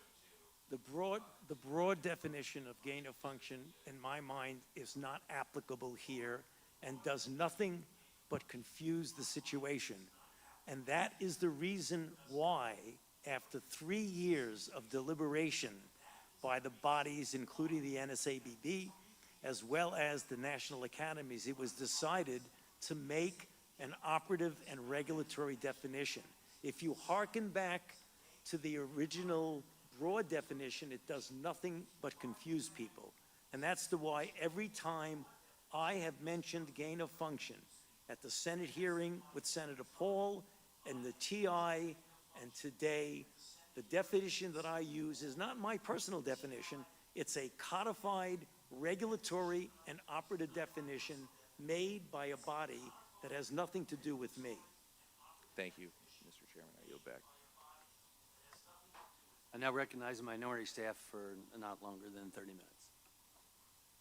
The broad definition of gain of function, in my mind, is not applicable here and does nothing but confuse the situation. And that is the reason why, after 3 years of deliberation by the bodies, including the NSABB, as well as the national academies, it was decided to make an operative and regulatory definition. If you hearken back to the original broad definition, it does nothing but confuse people. And that's the why every time I have mentioned gain of function at the Senate hearing with Senator Paul and the TI and today, the definition that I use is not my personal definition. It's a codified regulatory and operative definition made by a body that has nothing to do with me. Thank you, Mr. Chairman. I yield back. I now recognize the minority staff for not longer than 30 minutes.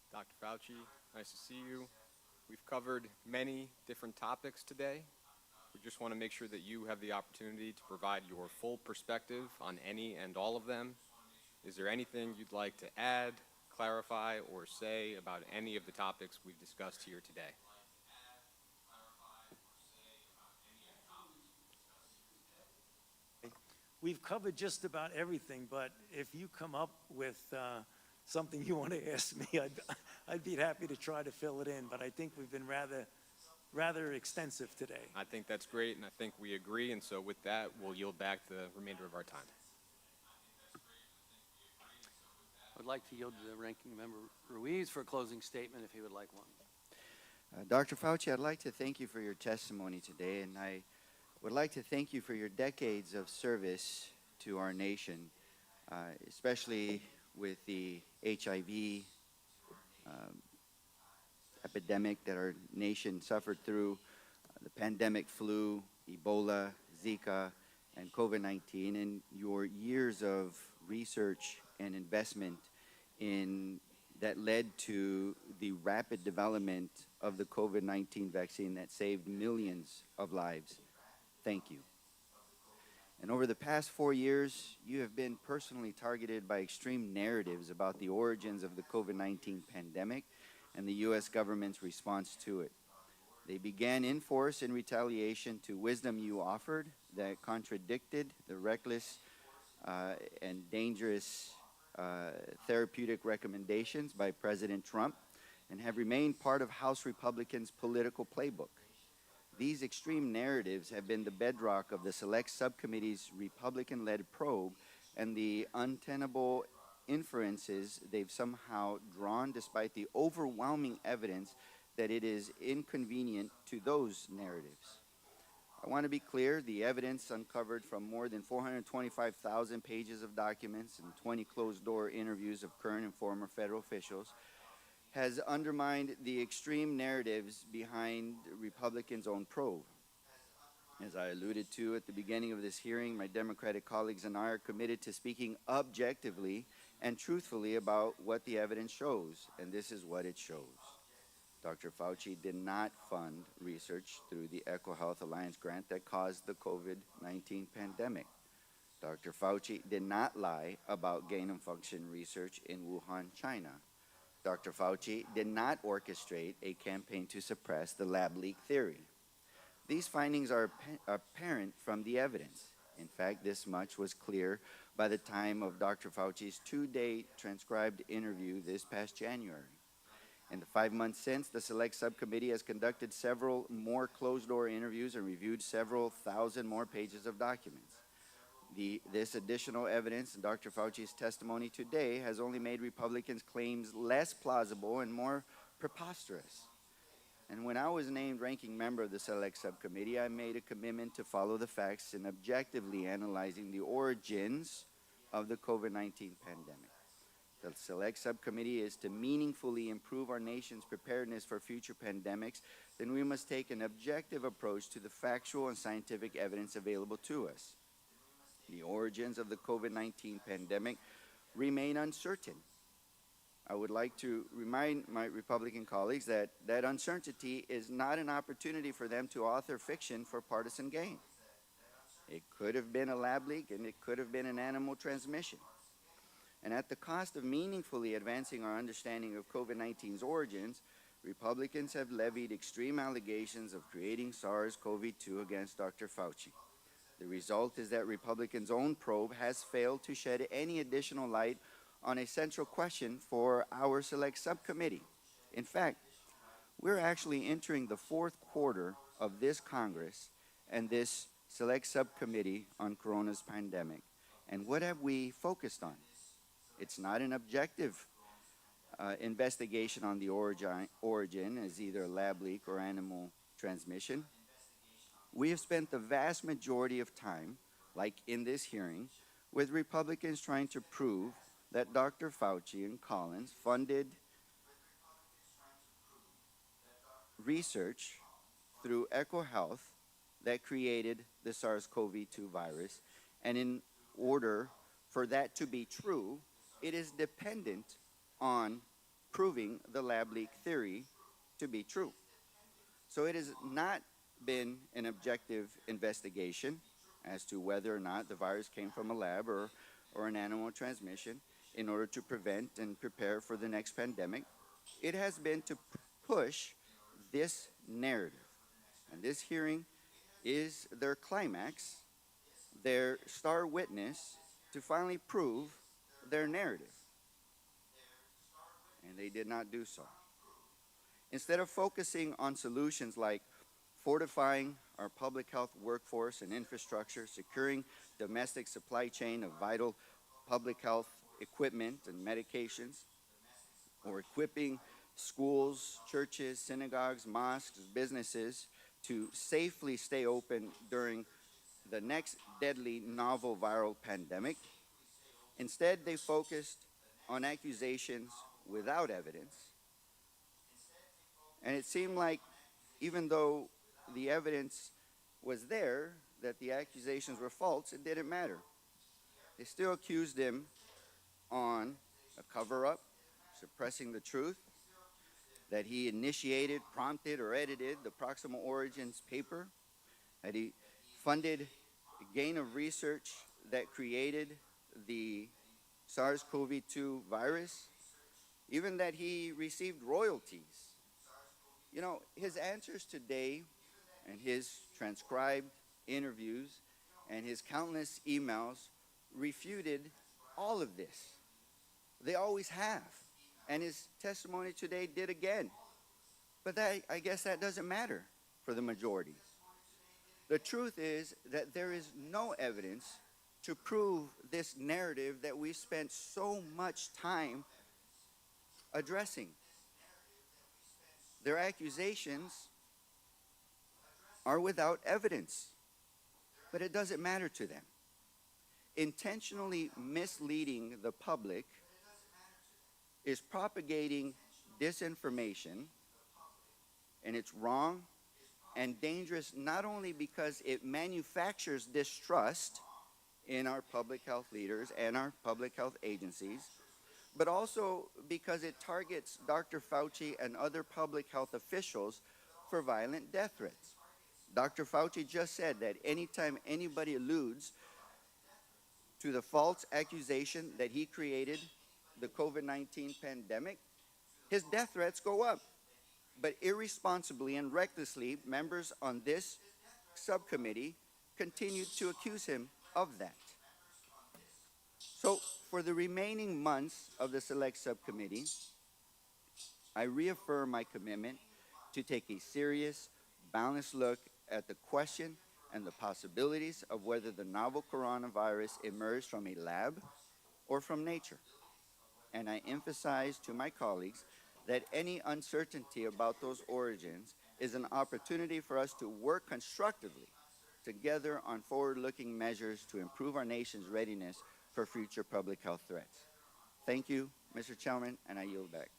Dr. Fauci, nice to see you. We've covered many different topics today. We just want to make sure that you have the opportunity to provide your full perspective on any and all of them. Is there anything you'd like to add, clarify, or say about any of the topics we've discussed here today? We've covered just about everything, but if you come up with something you want to ask me, I'd be happy to try to fill it in, but I think we've been rather extensive today. I think that's great, and I think we agree, and so with that, we'll yield back the remainder of our time. I'd like to yield to the ranking member Ruiz for a closing statement if he would like one. Dr. Fauci, I'd like to thank you for your testimony today, and I would like to thank you for your decades of service to our nation, especially with the HIV epidemic that our nation suffered through, the pandemic flu, Ebola, Zika, and COVID-19, and your years of research and investment that led to the rapid development of the COVID-19 vaccine that saved millions of lives. Thank you. And over the past 4 years, you have been personally targeted by extreme narratives about the origins of the COVID-19 pandemic and the U.S. government's response to it. They began in force in retaliation to wisdom you offered that contradicted the reckless and dangerous therapeutic recommendations by President Trump and have remained part of House Republicans' political playbook. These extreme narratives have been the bedrock of the Select Subcommittee's Republican-led probe and the untenable inferences they've somehow drawn despite the overwhelming evidence that it is inconvenient to those narratives. I want to be clear, the evidence uncovered from more than 425,000 pages of documents and 20 closed-door interviews of current and former federal officials has undermined the extreme narratives behind Republicans' own probe. As I alluded to at the beginning of this hearing, my Democratic colleagues and I are committed to speaking objectively and truthfully about what the evidence shows, and this is what it shows. Dr. Fauci did not fund research through the EcoHealth Alliance grant that caused the COVID-19 pandemic. Dr. Fauci did not lie about gain-of-function research in Wuhan, China. Dr. Fauci did not orchestrate a campaign to suppress the lab leak theory. These findings are apparent from the evidence. In fact, this much was clear by the time of Dr. Fauci's 2-day transcribed interview this past January. In the 5 months since, the Select Subcommittee has conducted several more closed-door interviews and reviewed several thousand more pages of documents. This additional evidence in Dr. Fauci's testimony today has only made Republicans' claims less plausible and more preposterous. And when I was named ranking member of the Select Subcommittee, I made a commitment to follow the facts in objectively analyzing the origins of the COVID-19 pandemic. The Select Subcommittee is to meaningfully improve our nation's preparedness for future pandemics, then we must take an objective approach to the factual and scientific evidence available to us. The origins of the COVID-19 pandemic remain uncertain. I would like to remind my Republican colleagues that that uncertainty is not an opportunity for them to author fiction for partisan gain. It could have been a lab leak and it could have been an animal transmission. And at the cost of meaningfully advancing our understanding of COVID-19's origins, Republicans have levied extreme allegations of creating SARS-CoV-2 against Dr. Fauci. The result is that Republicans' own probe has failed to shed any additional light on a central question for our Select Subcommittee. In fact, we're actually entering the fourth quarter of this Congress and this Select Subcommittee on Corona's pandemic. And what have we focused on? It's not an objective investigation on the origin as either a lab leak or animal transmission. We have spent the vast majority of time, like in this hearing, with Republicans trying to prove that Dr. Fauci and Collins funded research through EcoHealth that created the SARS-CoV-2 virus. And in order for that to be true, it is dependent on proving the lab leak theory to be true. So it has not been an objective investigation as to whether or not the virus came from a lab or an animal transmission in order to prevent and prepare for the next pandemic. It has been to push this narrative. And this hearing is their climax, their star witness to finally prove their narrative. And they did not do so. Instead of focusing on solutions like fortifying our public health workforce and infrastructure, securing domestic supply chain of vital public health equipment and medications, or equipping schools, churches, synagogues, mosques, businesses to safely stay open during the next deadly novel viral pandemic, instead they focused on accusations without evidence. And it seemed like even though the evidence was there that the accusations were false, it didn't matter. They still accused him on a cover-up, suppressing the truth, that he initiated, prompted, or edited the Proximal Origins paper, that he funded a gain of research that created the SARS-CoV-2 virus, even that he received royalties. You know, his answers today and his transcribed interviews and his countless emails refuted all of this. They always have. And his testimony today did again. But I guess that doesn't matter for the majority. The truth is that there is no evidence to prove this narrative that we spent so much time addressing. Their accusations are without evidence, but it doesn't matter to them. Intentionally misleading the public is propagating disinformation, and it's wrong and dangerous not only because it manufactures distrust in our public health leaders and our public health agencies, but also because it targets Dr. Fauci and other public health officials for violent death threats. Dr. Fauci just said that anytime anybody alludes to the false accusation that he created the COVID-19 pandemic, his death threats go up. But irresponsibly and recklessly, members on this subcommittee continued to accuse him of that. So for the remaining months of the Select Subcommittee, I reaffirm my commitment to take a serious, balanced look at the question and the possibilities of whether the novel coronavirus emerged from a lab or from nature. And I emphasize to my colleagues that any uncertainty about those origins is an opportunity for us to work constructively together on forward-looking measures to improve our nation's readiness for future public health threats. Thank you, Mr. Chairman, and I yield back.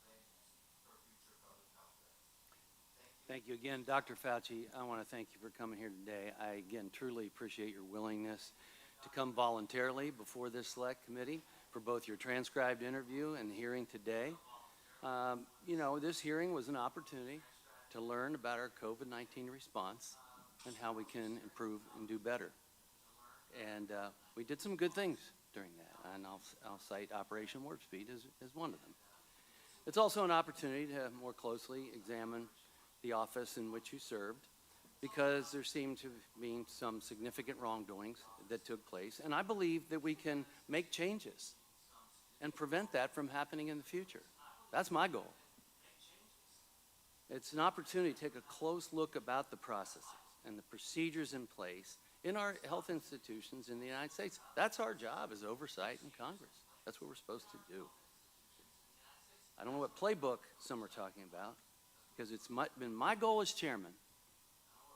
Thank you again, Dr. Fauci. I want to thank you for coming here today. I, again, truly appreciate your willingness to come voluntarily before this Select Committee for both your transcribed interview and the hearing today. You know, this hearing was an opportunity to learn about our COVID-19 response and how we can improve and do better. And we did some good things during that, and I'll cite Operation Warp Speed as one of them. It's also an opportunity to more closely examine the office in which you served, because there seemed to be some significant wrongdoings that took place, and I believe that we can make changes and prevent that from happening in the future. That's my goal. It's an opportunity to take a close look about the processes and the procedures in place in our health institutions in the United States. That's our job, is oversight in Congress. That's what we're supposed to do. I don't know what playbook some are talking about, because it's been my goal as chairman,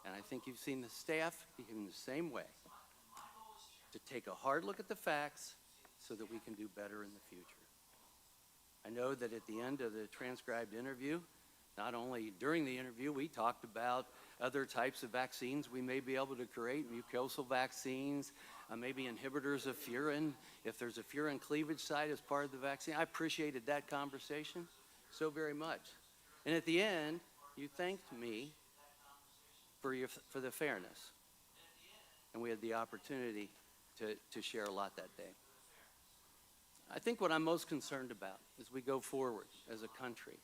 and I think you've seen the staff behaving the same way, to take a hard look at the facts so that we can do better in the future. I know that at the end of the transcribed interview, not only during the interview, we talked about other types of vaccines we may be able to create, mucosal vaccines, maybe inhibitors of furin, if there's a furin cleavage site as part of the vaccine. I appreciated that conversation so very much. And at the end, you thanked me for the fairness. And we had the opportunity to share a lot that day. I think what I'm most concerned about as we go forward as a country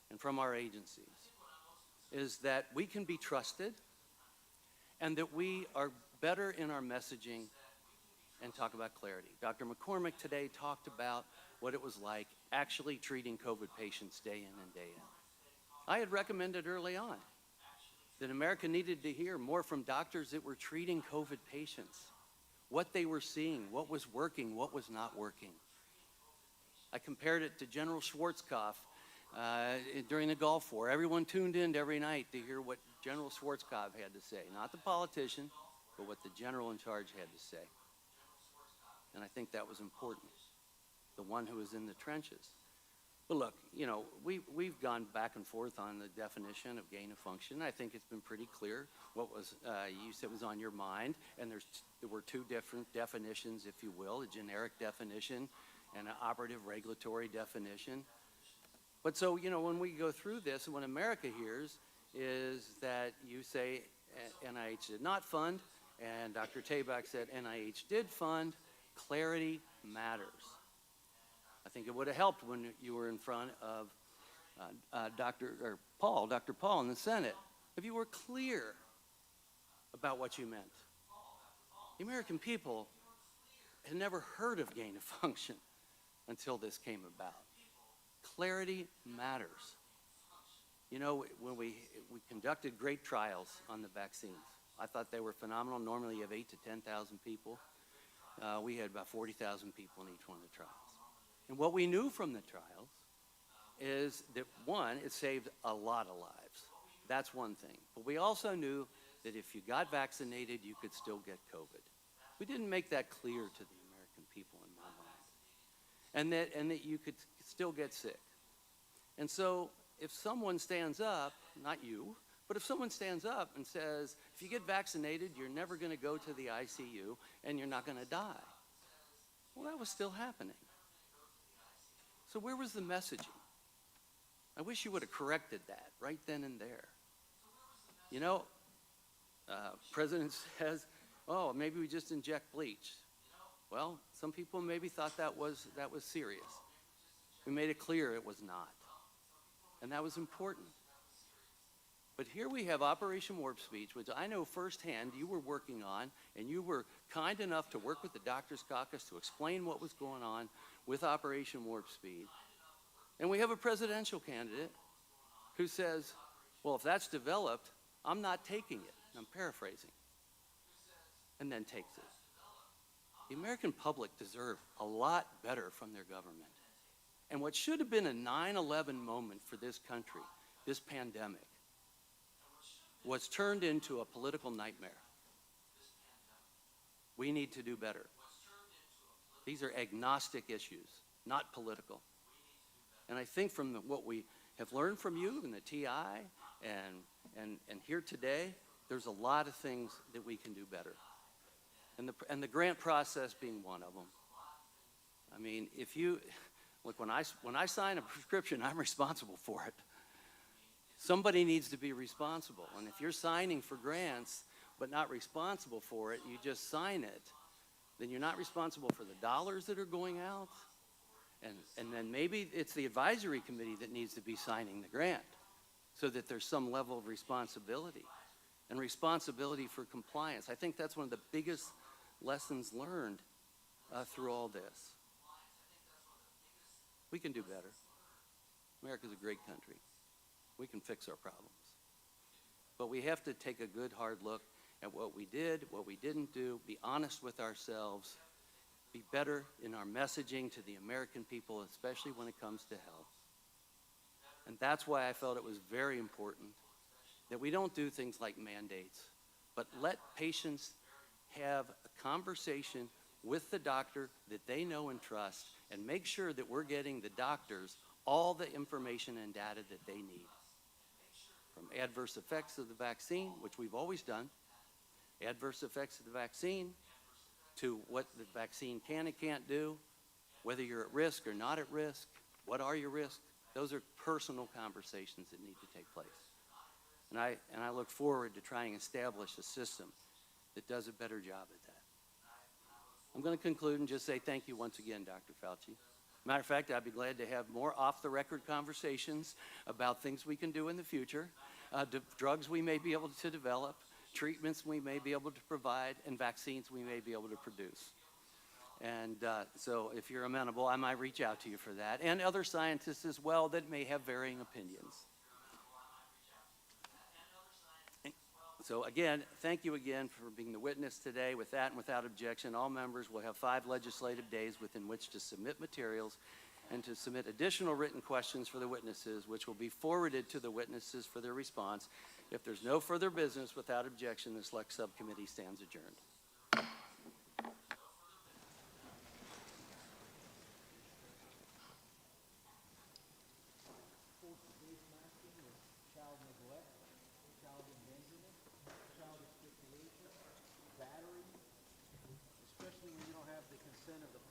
and from our agencies is that we can be trusted and that we are better in our messaging and talk about clarity. Dr. McCormick today talked about what it was like actually treating COVID patients day in and day out. I had recommended early on that America needed to hear more from doctors that were treating COVID patients, what they were seeing, what was working, what was not working. I compared it to General Schwarzkopf during the Gulf War. Everyone tuned in every night to hear what General Schwarzkopf had to say, not the politician, but what the general in charge had to say. And I think that was important, the one who was in the trenches. But look, you know, we've gone back and forth on the definition of gain of function. I think it's been pretty clear what was you said was on your mind, and there were two different definitions, if you will, a generic definition and an operative regulatory definition. But so, you know, when we go through this, and what America hears is that you say NIH did not fund, and Dr. Tabak said NIH did fund. Clarity matters. I think it would have helped when you were in front of Dr. Paul in the Senate, if you were clear about what you meant. The American people had never heard of gain of function until this came about. Clarity matters. You know, when we conducted great trials on the vaccines, I thought they were phenomenal. Normally you have 8,000 to 10,000 people. We had about 40,000 people in each one of the trials. And what we knew from the trials is that, one, it saved a lot of lives. That's one thing. But we also knew that if you got vaccinated, you could still get COVID. We didn't make that clear to the American people in my mind. And that you could still get sick. And so if someone stands up, not you, but if someone stands up and says, if you get vaccinated, you're never going to go to the ICU and you're not going to die. Well, that was still happening. So where was the messaging? I wish you would have corrected that right then and there. You know, President says, oh, maybe we just inject bleach. Well, some people maybe thought that was serious. We made it clear it was not. And that was important. But here we have Operation Warp Speed, which I know firsthand you were working on, and you were kind enough to work with the Doctors Caucus to explain what was going on with Operation Warp Speed. And we have a presidential candidate who says, well, if that's developed, I'm not taking it. I'm paraphrasing. And then takes it. The American public deserve a lot better from their government. And what should have been a 9/11 moment for this country, this pandemic, was turned into a political nightmare. We need to do better. These are agnostic issues, not political. And I think from what we have learned from you in the TI and here today, there's a lot of things that we can do better. And the grant process being one of them. I mean, if you look, when I sign a prescription, I'm responsible for it. Somebody needs to be responsible. And if you're signing for grants but not responsible for it, you just sign it, then you're not responsible for the dollars that are going out. And then maybe it's the advisory committee that needs to be signing the grant so that there's some level of responsibility and responsibility for compliance. I think that's one of the biggest lessons learned through all this. We can do better. America's a great country. We can fix our problems. But we have to take a good hard look at what we did, what we didn't do, be honest with ourselves, be better in our messaging to the American people, especially when it comes to health. And that's why I felt it was very important that we don't do things like mandates, but let patients have a conversation with the doctor that they know and trust, and make sure that we're getting the doctors all the information and data that they need. From adverse effects of the vaccine, which we've always done, adverse effects of the vaccine, to what the vaccine can and can't do, whether you're at risk or not at risk, what are your risks? Those are personal conversations that need to take place. And I look forward to trying to establish a system that does a better job at that. I'm going to conclude and just say thank you once again, Dr. Fauci. Matter of fact, I'd be glad to have more off-the-record conversations about things we can do in the future, drugs we may be able to develop, treatments we may be able to provide, and vaccines we may be able to produce. And so if you're amenable, I might reach out to you for that, and other scientists as well that may have varying opinions. So again, thank you again for being the witness today. With that and without objection, all members will have 5 legislative days within which to submit materials and to submit additional written questions for the witnesses, which will be forwarded to the witnesses for their response. If there's no further business, without objection, the Select Subcommittee stands adjourned. Especially when you don't have the consent of the